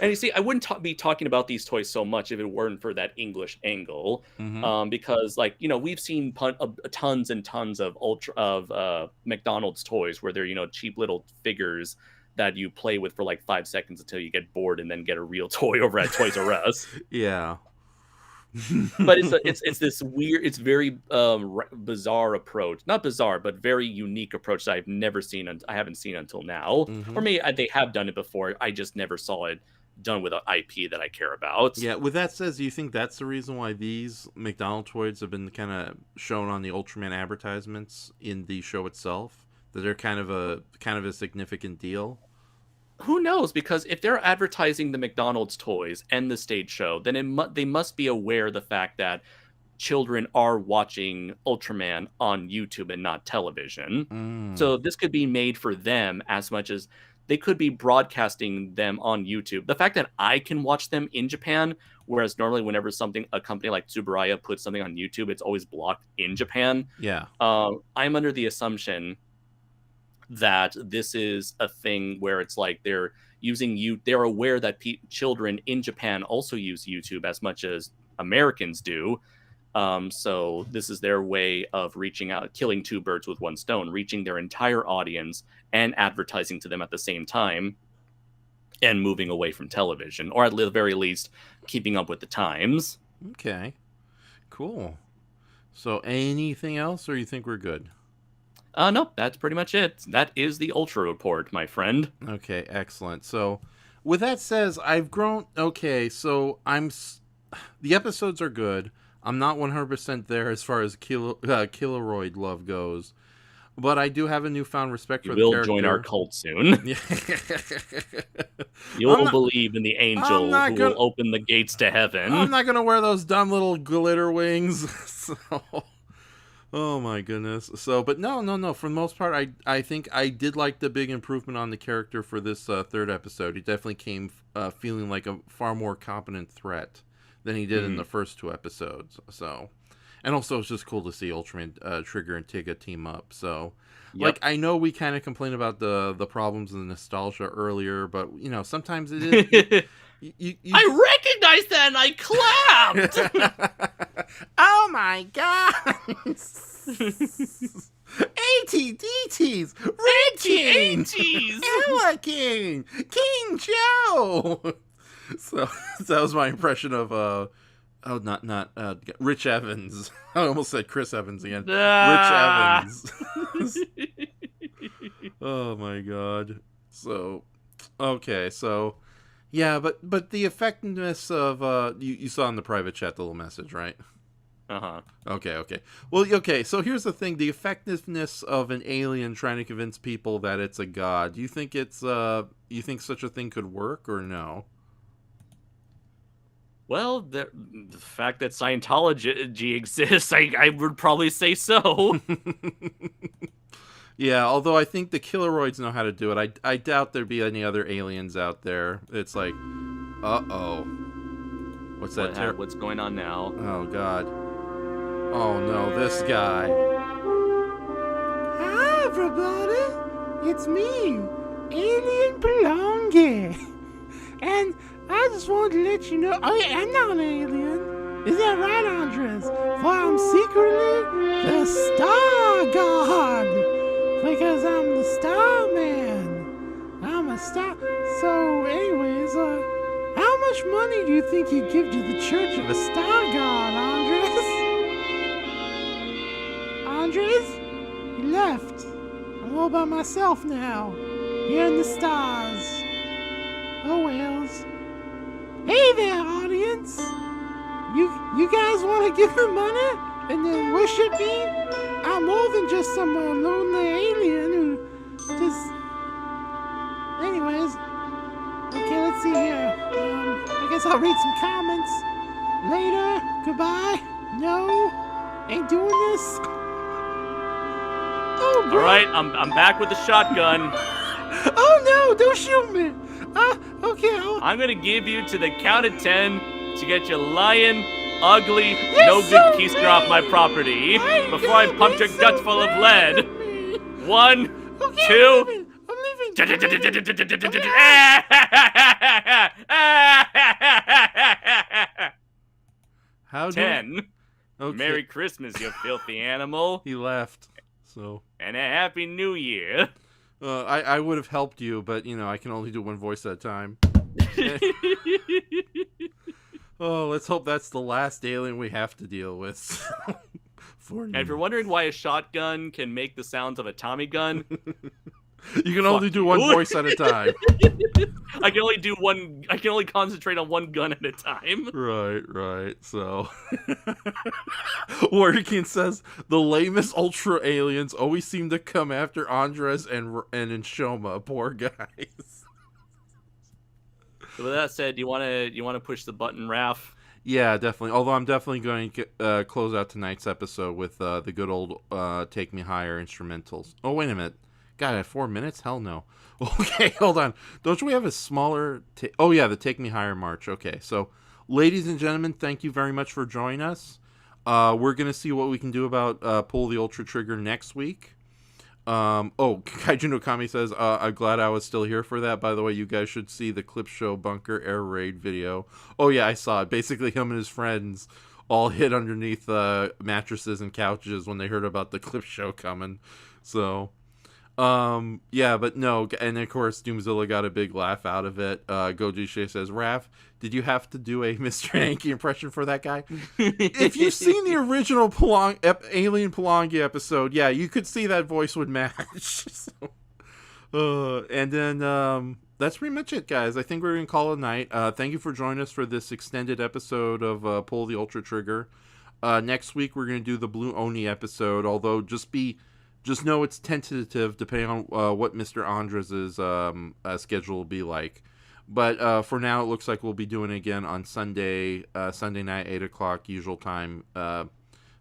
And you see, I wouldn't be talking about these toys so much if it weren't for that English angle, because, like, we've seen tons and tons of McDonald's toys where they're cheap little figures that you play with for like 5 seconds until you get bored and then get a real toy over at Toys R Us. Yeah. But it's this weird, it's very bizarre approach. Not bizarre, but very unique approach that I haven't seen until now. Or maybe they have done it before. I just never saw it done with an IP that I care about. Yeah, with that said, do you think that's the reason why these McDonald's toys have been kind of shown on the Ultraman advertisements in the show itself? That they're kind of a significant deal? Who knows? Because if they're advertising the McDonald's toys and the stage show, then they must be aware of the fact that children are watching Ultraman on YouTube and not television. So this could be made for them as much as they could be broadcasting them on YouTube. The fact that I can watch them in Japan, whereas normally whenever a company like Tsuburaya puts something on YouTube, it's always blocked in Japan. Yeah. I'm under the assumption that this is a thing where it's like they're aware that children in Japan also use YouTube as much as Americans do. So this is their way of reaching out, killing two birds with one stone, reaching their entire audience and advertising to them at the same time, and moving away from television, or at the very least keeping up with the times. Okay, cool. So anything else, or you think we're good? Nope, that's pretty much it. That is the Ultra Report, my friend. Okay, excellent. So, with that says, I've grown... Okay, so the episodes are good. I'm not 100% there as far as Kyrieloid love goes. But I do have a newfound respect You for the will character. join our cult soon. Yeah. You will believe in the angel not who gonna- will open the gates to heaven. I'm not gonna wear those dumb little glitter wings. So, oh my goodness. So, but no. For the most part, I think I did like the big improvement on the character for this third episode. He definitely came feeling like a far more competent threat than he did in the first 2 episodes. So, and also it's just cool to see Ultraman, Trigger, and Tiga team up. So, like, I know we kind of complained about the problems and the nostalgia earlier, but you know, sometimes it is. I recognized that and I clapped! Oh my god! ATDTs! Red King! Ella King! King Joe! So that was my impression of not Rich Evans. I almost said Chris Evans again. Ah. Rich Evans. Oh my god. So okay, so yeah, but the effectiveness of you saw in the private chat the little message, right? Uh-huh. Okay. Well, okay, so here's the thing. The effectiveness of an alien trying to convince people that it's a god. Do you think it's you think such a thing could work or no? Well, the fact that Scientology exists, I would probably say so. Yeah, although I think the Kyrieloids know how to do it. I doubt there'd be any other aliens out there. It's like, uh-oh. What's that? What's going on now? Oh, God. Oh, no, this guy. Hi, everybody. It's me, Alien Belongi. And I just wanted to let you know, I'm not an alien. Is that right, Andres? For I'm secretly the Star God. Because I'm the Star Man. I'm a star. So, anyways, how much money do you think you give to the Church of the Star God, Andres? Andres? He left. I'm all by myself now. Here in the stars. Oh, Wales. Hey there, audience. You guys want to give me money and then worship me? I'm more than just some lonely alien who just... Anyways. Okay, let's see here. I guess I'll read some comments. Later. Goodbye. No. Ain't doing this. Oh, All right, I'm back with the shotgun. Oh, no. Don't shoot me. Okay. I'm going to give you to the count of 10 to get you lying, ugly, no good keister off my property before I pump your guts full of lead. 1, 2. I'm leaving. How 10. Okay. Merry Christmas, you filthy animal. He left. So. And a Happy New Year. I would have helped you, but you know I can only do one voice at a time. Oh, let's hope that's the last alien we have to deal with. And if you're wondering why a shotgun can make the sounds of a Tommy gun, you can only do one voice at a time. I can only do one. I can only concentrate on one gun at a time. Right. So, Working says the lamest ultra aliens always seem to come after Andres and ENSHOHMA. Poor guys. So with that said, you want to push the button, Raph? Yeah, definitely. Although I'm definitely going to close out tonight's episode with the good old Take Me Higher instrumentals. Oh, wait a minute. God, at 4 minutes? Hell no. Okay, hold on. Don't we have a smaller... oh, yeah, the Take Me Higher march. Okay, so, ladies and gentlemen, thank you very much for joining us. We're going to see what we can do about Pull the Ultra Trigger next week. Kaiju no Kami says, I'm glad I was still here for that. By the way, you guys should see the Clip Show Bunker Air Raid video. Oh, yeah, I saw it. Basically, him and his friends all hid underneath mattresses and couches when they heard about the Clip Show coming. So... yeah, but no, and of course Doomzilla got a big laugh out of it. Gojishe says, Raph, did you have to do a Mr. Yankee impression for that guy? If you've seen the original Alien Pelongi episode, yeah, you could see that voice would match. And then, that's pretty much it, guys. I think we're gonna call it a night. Thank you for joining us for this extended episode of Pull the Ultra Trigger. Next week we're gonna do the Blue Oni episode, although just be Just know it's tentative, depending on what Mr. Andres' schedule will be like. But for now, it looks like we'll be doing it again on Sunday night, 8 o'clock, usual time,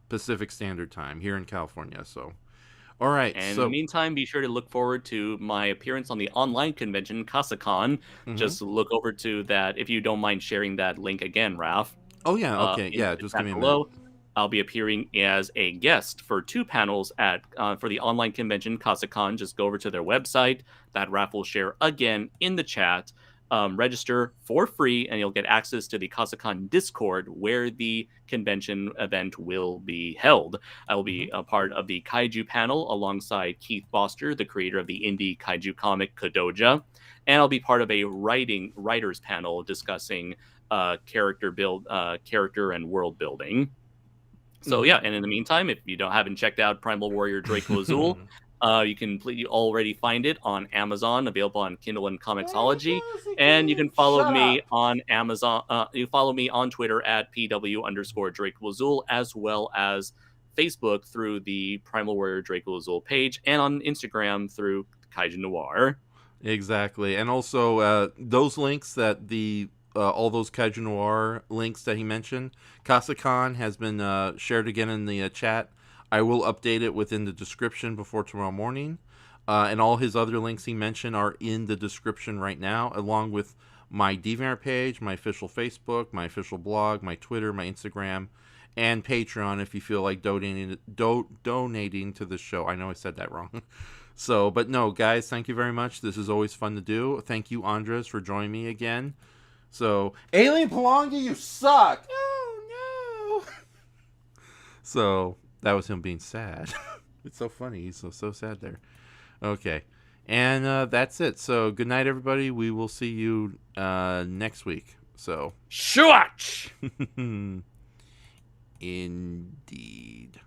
Pacific Standard Time here in California. So, all right. And so, in the meantime, be sure to look forward to my appearance on the online convention, KasaCon. Just look over to that, if you don't mind sharing that link again, Ralph. Oh, yeah, okay. Yeah, just give me a below. minute. I'll be appearing as a guest for 2 panels at for the online convention, KasaCon. Just go over to their website. That Ralph will share again in the chat. Register for free, and you'll get access to the KasaCon Discord, where the convention event will be held. I will be a part of the Kaiju panel alongside Keith Foster, the creator of the indie Kaiju comic Kadoja, and I'll be part of a writers panel discussing character and world building. So yeah, and in the meantime, if you haven't checked out Primal Warrior Draco Azul, you can already find it on Amazon, available on Kindle and Comixology, and you can follow me on Amazon. You follow me on Twitter at PW_Draco Azul, as well as Facebook through the Primal Warrior Draco Azul page, and on Instagram through Kaiju Noir. Exactly, and also those links that all those Kaiju Noir links that he mentioned, KasaCon has been shared again in the chat. I will update it within the description before tomorrow morning. And all his other links he mentioned are in the description right now, along with my DeviantArt page, my official Facebook, my official blog, my Twitter, my Instagram, and Patreon if you feel like donating to the show. I know I said that wrong. So, but no, guys, thank you very much. This is always fun to do. Thank you, Andres, for joining me again. So, Alien Palonga, you suck! Oh, no! So, that was him being sad. It's so funny. He's so sad there. Okay. And that's it. So, good night, everybody. We will see you next week. So, Shuach! Indeed.